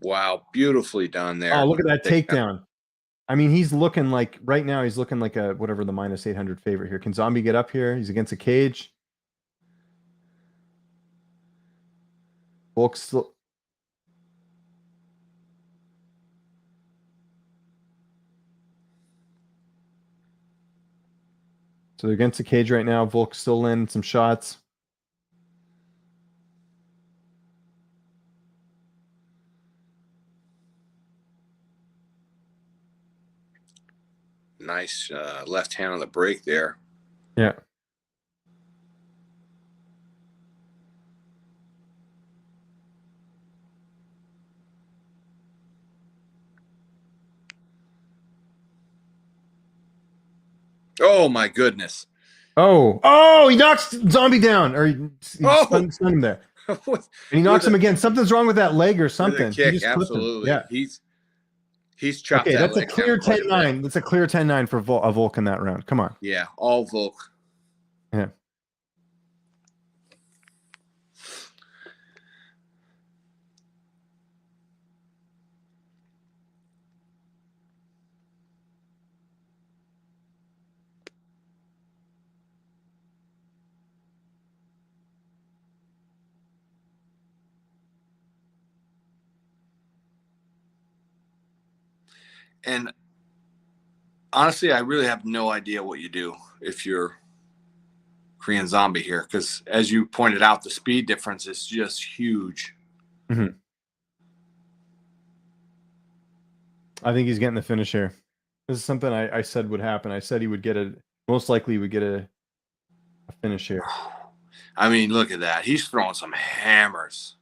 Wow, beautifully done there. Oh, look at that takedown. I mean, he's looking like, right now, he's looking like a whatever the minus 800 favorite here. Can Zombie get up here? He's against a cage. Volk's still. So they're against the cage right now. Volk's still landing some shots. Nice left hand on the break there. Yeah. Oh my goodness. Oh, he knocks Zombie down, or he stunned him there. And he knocks him again. Something's wrong with that leg or something. With a kick, absolutely. Yeah. He's chopped okay, that that's a clear 10-9. That's a clear 10-9 for Volk in that round. Come on. Yeah, all Volk. Yeah. And honestly, I really have no idea what you do if you're Korean Zombie here, because as you pointed out, the speed difference is just huge. Mm-hmm. I think he's getting the finish here. This is something I said would happen. I said he would get most likely he would get a finish here. I mean, look at that. He's throwing some hammers.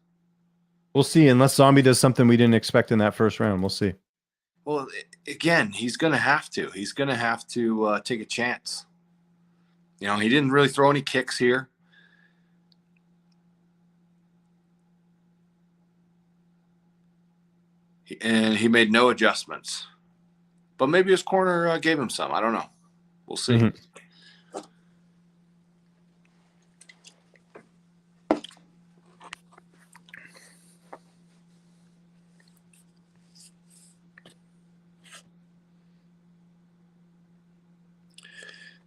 We'll see, unless Zombie does something we didn't expect in that first round. We'll see. Well, again, he's going to have to. He's going to have to take a chance. You know, he didn't really throw any kicks here. And he made no adjustments. But maybe his corner gave him some. I don't know. We'll see. Mm-hmm.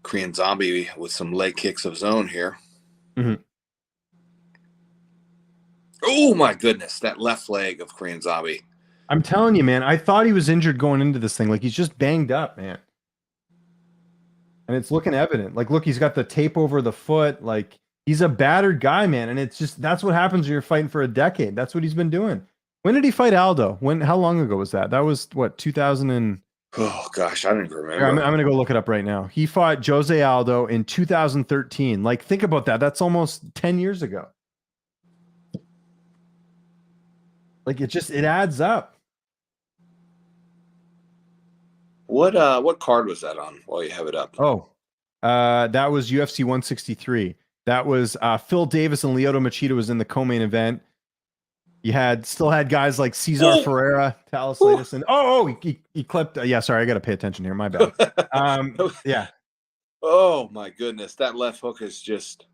Korean Zombie with some leg kicks of his own here. Mm-hmm. Oh, my goodness. That left leg of Korean Zombie. I'm telling you, man. I thought he was injured going into this thing. Like, he's just banged up, man. And it's looking evident. Like, look, he's got the tape over the foot. Like, he's a battered guy, man. And it's just, that's what happens when you're fighting for a decade. That's what he's been doing. When did he fight Aldo? How long ago was that? That was, what, 2000 and... Oh, gosh, I don't even remember. I'm going to go look it up right now. He fought Jose Aldo in 2013. Like, think about that. That's almost 10 years ago. Like, it adds up. What card was that on while you have it up? Oh, that was UFC 163. That was Phil Davis and Lyoto Machida was in the co-main event. You still had guys like Cesar Ferreira, Talis Latis, and he clipped. Yeah, sorry, I got to pay attention here. My bad. Yeah. Oh my goodness, that left hook is just.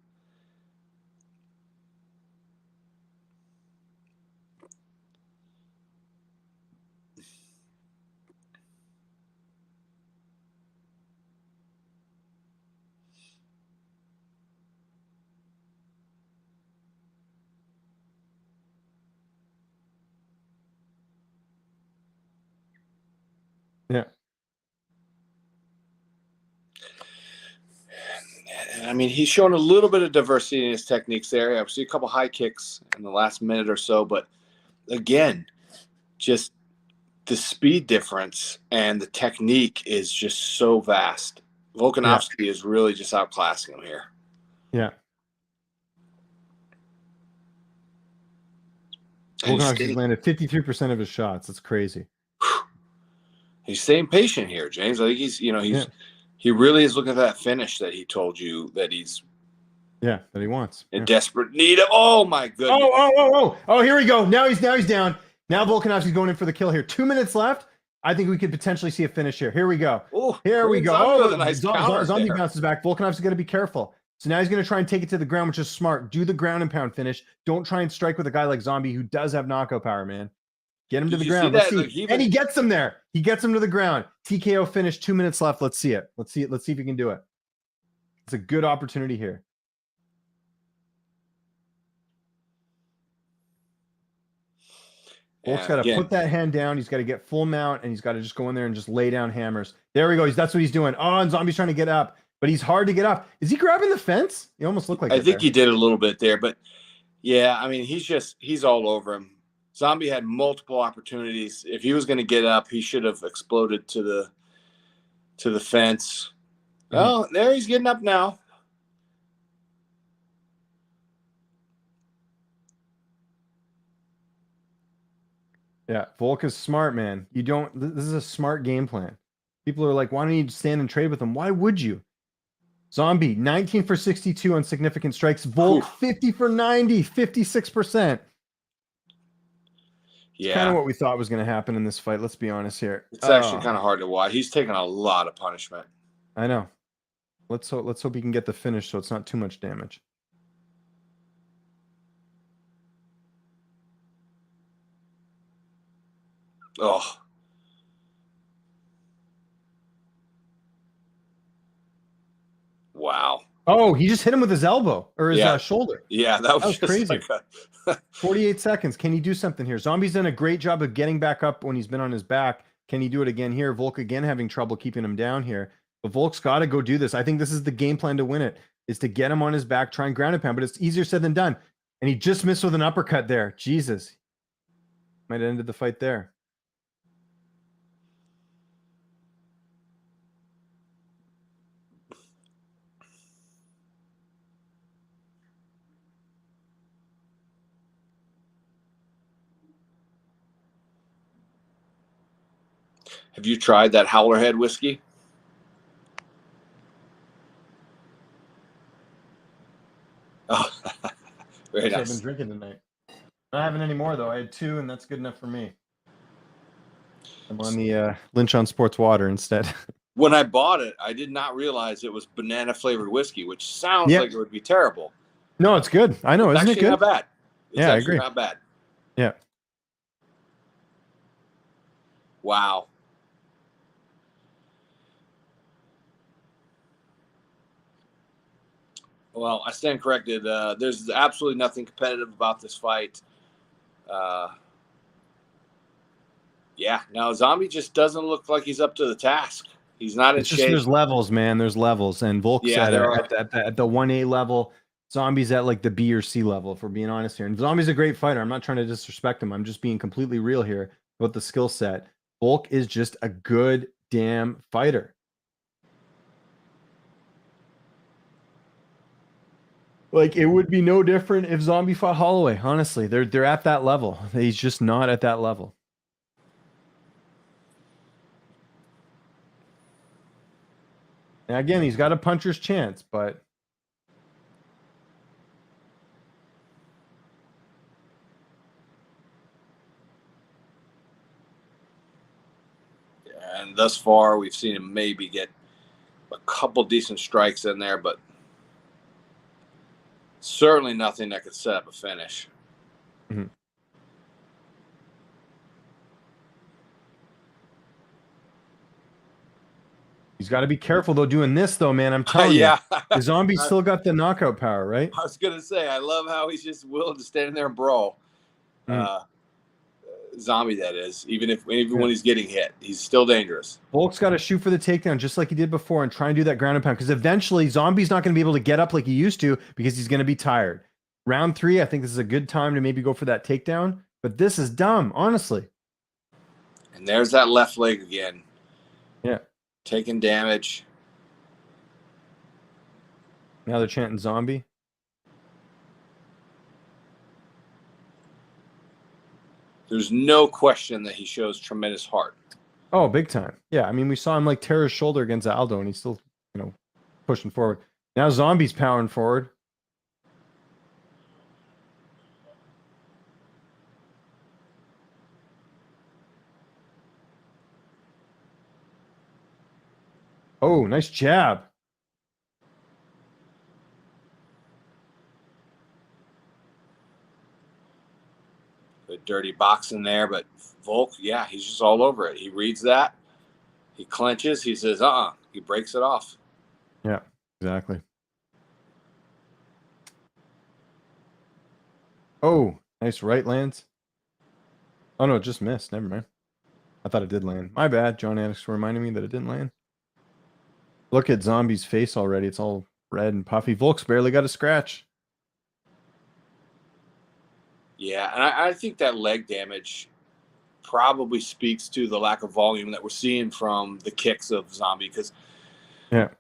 Yeah. I mean, he's shown a little bit of diversity in his techniques there. I've seen a couple high kicks in the last minute or so, but again, just the speed difference and the technique is just so vast. Volkanovski is really just outclassing him here. Yeah. Volkanovski's landed 53% of his shots. That's crazy. He's staying patient here, James. I think he really is looking at that finish that he told you that he's that he wants in desperate need of. Oh my goodness! Oh! Here we go. Now he's down. Now Volkanovski's going in for the kill here. 2 minutes left. I think we could potentially see a finish here. Here we go. Here we go. Oh, nice Zombie bounces back. Volkanovski's got to be careful. So now he's going to try and take it to the ground, which is smart. Do the ground and pound finish. Don't try and strike with a guy like Zombie who does have knockout power, man. Get him to the ground. Let's see. And he gets him there. He gets him to the ground. TKO finish. 2 minutes left. Let's see it. Let's see if he can do it. It's a good opportunity here. Volk's got to put that hand down. He's got to get full mount, and he's got to just go in there and just lay down hammers. There we go. That's what he's doing. Oh, and Zombie's trying to get up, but he's hard to get up. Is he grabbing the fence? He almost looked like I think he did a little bit there, but yeah, I mean, he's all over him. Zombie had multiple opportunities. If he was going to get up, he should have exploded to the fence. Oh, there he's getting up now. Yeah, Volk is smart, man. This is a smart game plan. People are like, why don't you stand and trade with him? Why would you? Zombie, 19 for 62 on significant strikes. Volk, 50 for 90, 56%. Yeah. Kind of what we thought was going to happen in this fight. Let's be honest here. It's actually kind of hard to watch. He's taking a lot of punishment. I know. Let's hope he can get the finish so it's not too much damage. Oh. Wow. Oh, he just hit him with his elbow or his shoulder. Yeah, that was crazy. 48 seconds. Can he do something here? Zombie's done a great job of getting back up when he's been on his back. Can he do it again here? Volk again having trouble keeping him down here. But Volk's got to go do this. I think this is the game plan to win it, is to get him on his back, try and ground and pound. But it's easier said than done. And he just missed with an uppercut there. Jesus. Might have ended the fight there. Have you tried that Howlerhead whiskey? Oh, very nice. I've been drinking tonight. Not having any more, though. I had 2, and that's good enough for me. I'm on the Lynch on Sports Water instead. When I bought it, I did not realize it was banana-flavored whiskey, which sounds like it would be terrible. No, it's good. I know. Isn't it good? Not bad. It's I agree. Not bad. Yeah. Wow. Well, I stand corrected. There's absolutely nothing competitive about this fight. No, Zombie just doesn't look like he's up to the task. He's not in shape. There's levels, man. There's levels. And Volk's at the 1A level. Zombie's at like the B or C level, if we're being honest here. And Zombie's a great fighter. I'm not trying to disrespect him. I'm just being completely real here about the skill set. Volk is just a good damn fighter. Like, it would be no different if Zombie fought Holloway. Honestly, they're at that level. He's just not at that level. Now, again, he's got a puncher's chance, but and thus far, we've seen him maybe get a couple decent strikes in there, but certainly nothing that could set up a finish. Mm-hmm. He's got to be careful, though, doing this, though, man. I'm telling you. The Zombie's still got the knockout power, right? I was going to say, I love how he's just willing to stand in there and brawl. Zombie, that is. Even when he's getting hit, he's still dangerous. Volk's got to shoot for the takedown just like he did before and try and do that ground and pound, because eventually Zombie's not going to be able to get up like he used to because he's going to be tired. Round 3, I think this is a good time to maybe go for that takedown, but this is dumb, honestly. And there's that left leg again. Yeah. Taking damage. Now they're chanting Zombie. There's no question that he shows tremendous heart. Oh, big time. Yeah, I mean, we saw him like tear his shoulder against Aldo, and he's still, pushing forward. Now Zombie's powering forward. Oh, nice jab. Good dirty boxing there, but Volk, yeah, he's just all over it. He reads that. He clenches. He says, He breaks it off. Yeah, exactly. Oh, nice right lands. Oh, no, it just missed. Never mind. I thought it did land. My bad. John Addicks reminded me that it didn't land. Look at Zombie's face already. It's all red and puffy. Volk's barely got a scratch. Yeah, and I think that leg damage probably speaks to the lack of volume that we're seeing from the kicks of Zombie, because that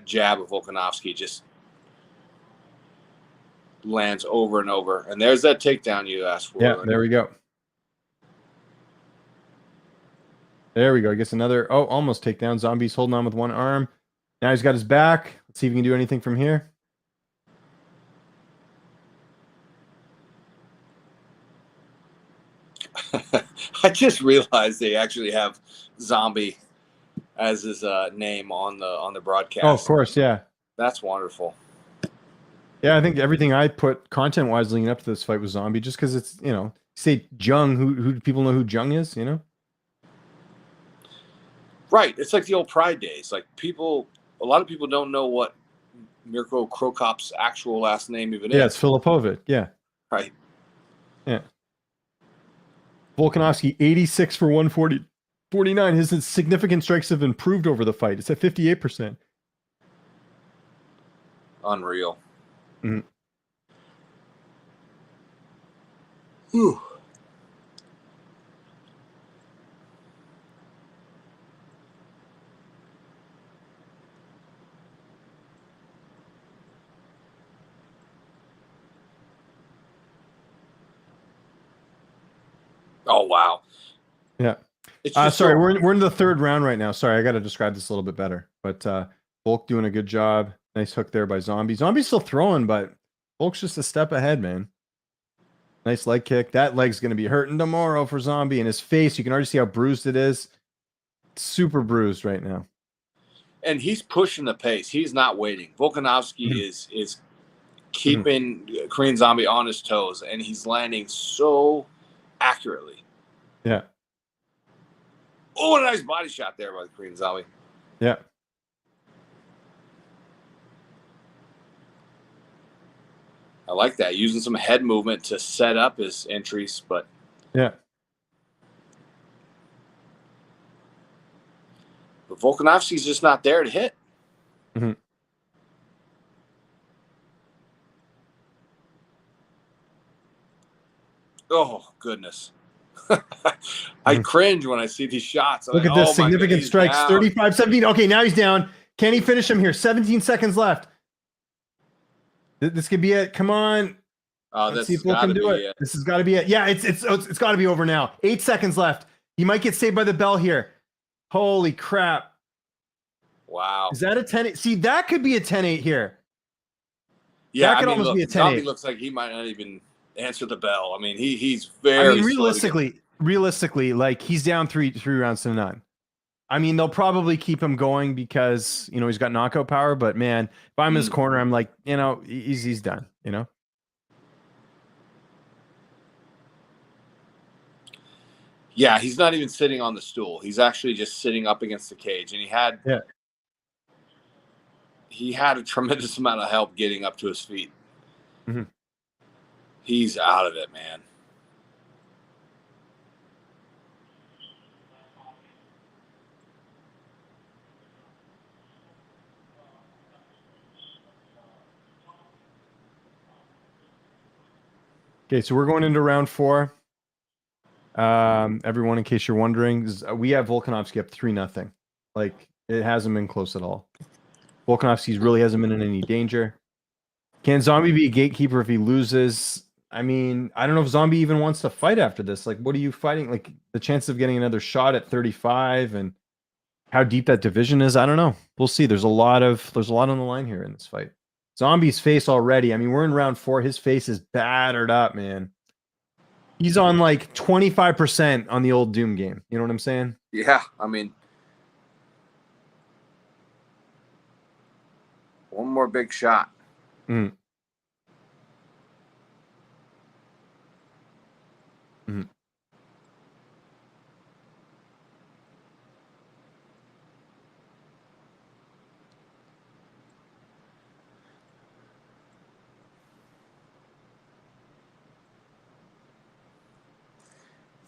jab of Volkanovski just lands over and over. And there's that takedown you asked for. Yeah, there we go. There we go. I guess another, almost takedown. Zombie's holding on with one arm. Now he's got his back. Let's see if he can do anything from here. I just realized they actually have Zombie as his name on the broadcast. Oh, of course, yeah. That's wonderful. Yeah, I think everything I put content-wise leading up to this fight was Zombie, just because it's, say Jung, who do people know who Jung is, Right. It's like the old Pride days. Like a lot of people don't know what Mirko Krokop's actual last name even is. Yeah, it's Filipovic. Yeah. Right. Yeah. Volkanovski, 86 for 149. His significant strikes have improved over the fight. It's at 58%. Unreal. Mm-hmm. Whew. Oh, wow. Yeah. It's sorry, we're in the third round right now. Sorry, I got to describe this a little bit better. But Volk doing a good job. Nice hook there by Zombie. Zombie's still throwing, but Volk's just a step ahead, man. Nice leg kick. That leg's going to be hurting tomorrow for Zombie. And his face, you can already see how bruised it is. It's super bruised right now. And he's pushing the pace. He's not waiting. Volkanovski is keeping Korean Zombie on his toes, and he's landing so accurately. Yeah. Oh, a nice body shot there by the Korean Zombie. Yeah. I like that. Using some head movement to set up his entries, but yeah. But Volkanovski's just not there to hit. Mm-hmm. Oh, goodness. I cringe when I see these shots. Look at this significant strikes. 35-17. Okay, now he's down. Can he finish him here? 17 seconds left. This could be it. Come on. Let's see if we can do it. This has got to be it. Yeah, it's got to be over now. 8 seconds left. He might get saved by the bell here. Holy crap. Wow. Is that a 10-8? See, that could be a 10-8 here. Yeah, that could almost be a 10-8. Zombie looks like he might not even answer the bell. I mean, he's very. I mean, realistically, like he's down three rounds to none. I mean, they'll probably keep him going because he's got knockout power. But man, if I'm in his corner, I'm like, he's done. Yeah, he's not even sitting on the stool. He's actually just sitting up against the cage, and he had a tremendous amount of help getting up to his feet. Mm-hmm. He's out of it, man. Okay, so we're going into round 4. Everyone, in case you're wondering, we have Volkanovski up 3-0. Like, it hasn't been close at all. Volkanovski really hasn't been in any danger. Can Zombie be a gatekeeper if he loses? I mean, I don't know if Zombie even wants to fight after this. Like, what are you fighting? Like, the chance of getting another shot at 35 and how deep that division is, I don't know. We'll see. There's a lot on the line here in this fight. Zombie's face already. I mean, we're in round 4. His face is battered up, man. He's on like 25% on the old Doom game. You know what I'm saying? Yeah, I mean, one more big shot. Mm. Mm.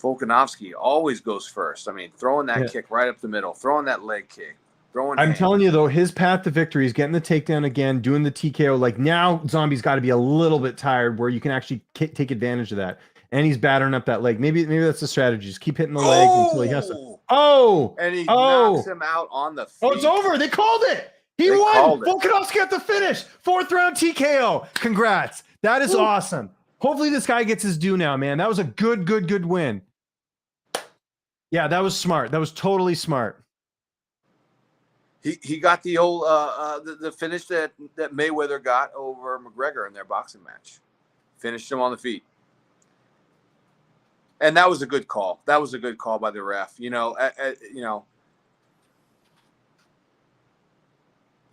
Volkanovski always goes first. I mean, throwing that kick right up the middle, throwing that leg kick, throwing. I'm telling you though, his path to victory is getting the takedown again, doing the TKO. Like now, Zombie's got to be a little bit tired where you can actually take advantage of that. And he's battering up that leg. Maybe that's the strategy. Just keep hitting the leg until he has to. Oh, and he knocks him out on the feet. Oh, it's over. They called it. He won. Volkanovski got the finish. 4th round TKO. Congrats. That is awesome. Hopefully this guy gets his due now, man. That was a good win. Yeah, that was smart. That was totally smart. He got the old the finish that Mayweather got over McGregor in their boxing match. Finished him on the feet. And that was a good call. That was a good call by the ref. You know,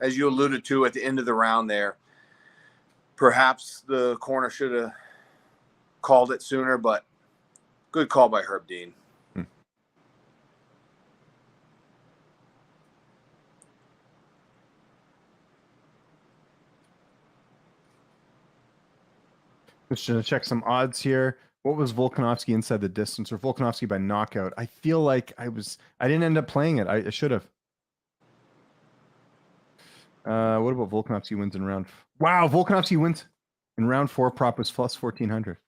as you alluded to at the end of the round there, perhaps the corner should have called it sooner, but good call by Herb Dean. Just gonna check some odds here. What was Volkanovski inside the distance, or Volkanovski by knockout? I feel like I didn't end up playing it. I should have. What about Volkanovski wins in round? Wow, Volkanovski wins in round 4. Prop was plus 1400.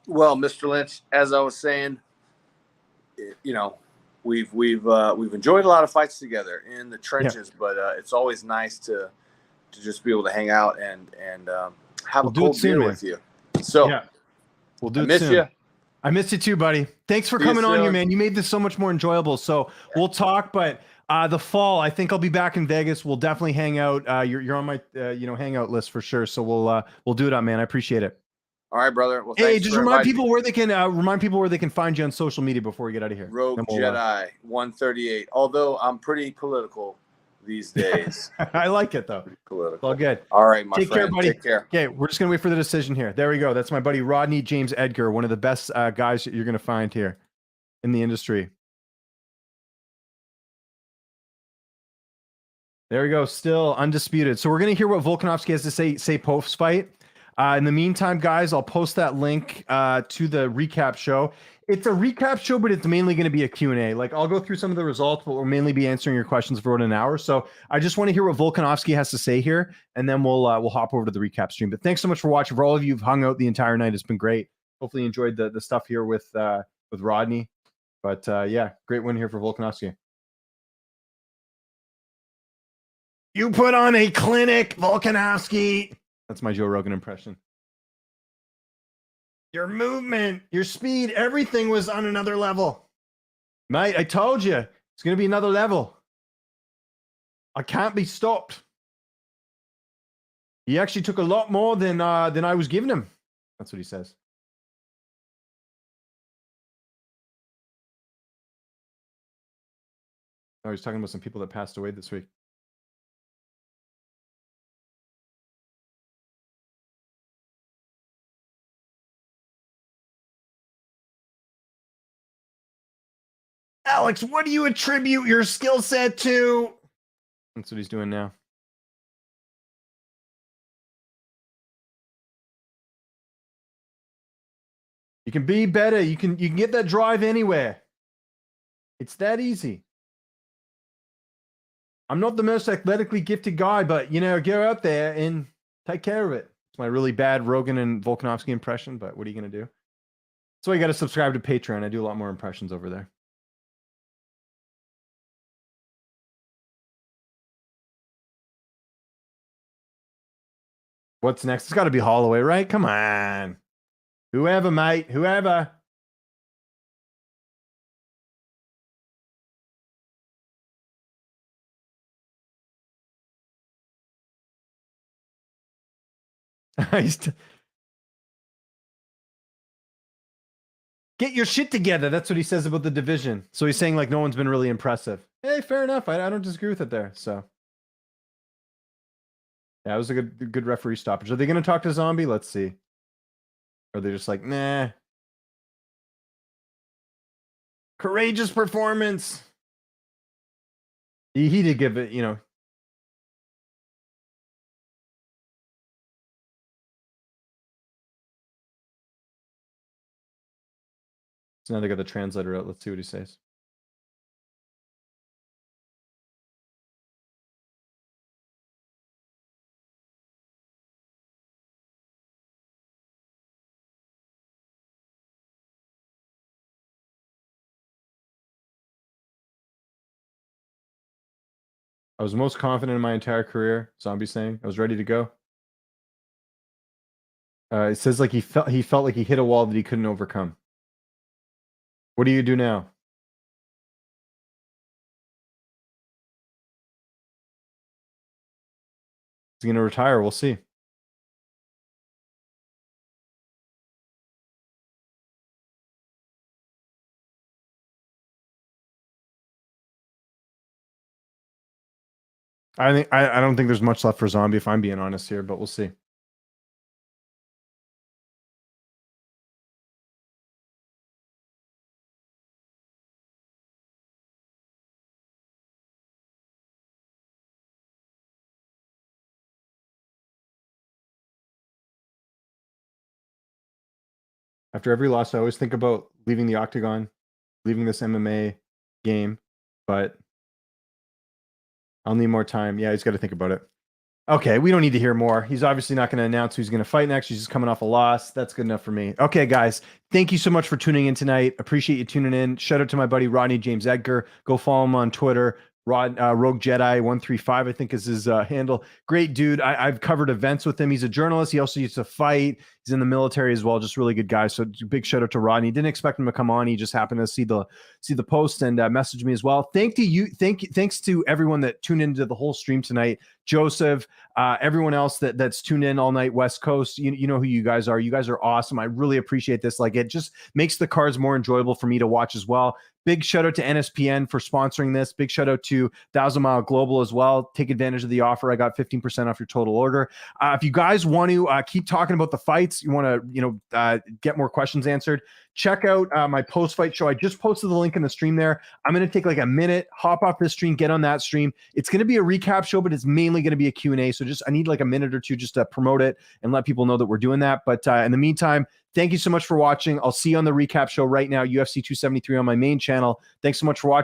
Well, Mr. Lynch, as I was saying, you know, we've enjoyed a lot of fights together in the trenches, but it's always nice to just be able to hang out and have a cold beer with you. So yeah, we'll do I it miss soon. you. I missed you too, buddy. Thanks for coming on here, man. You made this so much more enjoyable. So we'll talk, but the fall, I think I'll be back in Vegas. We'll definitely hang out. You're on my hangout list for sure. So we'll do it up, man. I appreciate it. All right, brother. Well, hey, just remind people where they can find you on social media before we get out of here. Rogue Jedi 138. Although I'm pretty political these days. I like it though. Political. All good. All right, my friend. Take care, buddy. Take care. Okay, we're just gonna wait for the decision here. There we go. That's my buddy Rodney James Edgar, one of the best guys that you're gonna find here in the industry. There we go. Still undisputed. So we're gonna hear what Volkanovski has to say post fight. In the meantime, guys, I'll post that link to the recap show. It's a recap show, but it's mainly going to be a Q&A. Like, I'll go through some of the results, but we'll mainly be answering your questions for about an hour. So I just want to hear what Volkanovski has to say here, and then we'll hop over to the recap stream. But thanks so much for watching. For all of you who've hung out the entire night, it's been great. Hopefully you enjoyed the stuff here with Rodney. But yeah, great win here for Volkanovski. You put on a clinic, Volkanovski. That's my Joe Rogan impression. Your movement, your speed, everything was on another level. Mate, I told you, it's going to be another level. I can't be stopped. He actually took a lot more than I was giving him. That's what he says. Oh, he's talking about some people that passed away this week. Alex, what do you attribute your skill set to? That's what he's doing now. You can be better. You can get that drive anywhere. It's that easy. I'm not the most athletically gifted guy, but go out there and take care of it. It's my really bad Rogan and Volkanovski impression, but what are you gonna do? That's why you got to subscribe to Patreon. I do a lot more impressions over there. What's next? It's got to be Holloway, right? Come on. Whoever, mate. Whoever. Get your shit together. That's what he says about the division. So he's saying like no one's been really impressive. Hey, fair enough. I don't disagree with it there. So yeah, it was a good referee stoppage. Are they going to talk to Zombie? Let's see. Or are they just like, nah. Courageous performance. He did give it, It's now they got the translator out. Let's see what he says. I was most confident in my entire career. Zombie saying I was ready to go. It says like he felt like he hit a wall that he couldn't overcome. What do you do now? He's gonna retire. We'll see. I don't think there's much left for Zombie if I'm being honest here, but we'll see. After every loss, I always think about leaving the octagon, leaving this MMA game, but I'll need more time. Yeah, he's got to think about it. Okay, we don't need to hear more. He's obviously not going to announce who's going to fight next. He's just coming off a loss. That's good enough for me. Okay, guys, thank you so much for tuning in tonight. Appreciate you tuning in. Shout out to my buddy Rodney James Edgar. Go follow him on Twitter. Rogue Jedi 135, I think is his handle. Great dude. I've covered events with him. He's a journalist. He also used to fight. He's in the military as well. Just really good guy. So big shout out to Rodney. Didn't expect him to come on. He just happened to see the post and message me as well. Thanks to everyone that tuned into the whole stream tonight. Joseph, everyone else that's tuned in all night, West Coast. You know who you guys are. You guys are awesome. I really appreciate this. Like, it just makes the cards more enjoyable for me to watch as well. Big shout out to NSPN for sponsoring this. Big shout out to 1000 Mile Global as well. Take advantage of the offer. I got 15% off your total order. If you guys want to keep talking about the fights, you want to get more questions answered, check out my post-fight show. I just posted the link in the stream there. I'm going to take like a minute, hop off this stream, get on that stream. It's going to be a recap show, but it's mainly going to be a Q&A. So I need like a minute or two just to promote it and let people know that we're doing that. But in the meantime, thank you so much for watching. I'll see you on the recap show right now, UFC 273 on my main channel. Thanks so much for watching.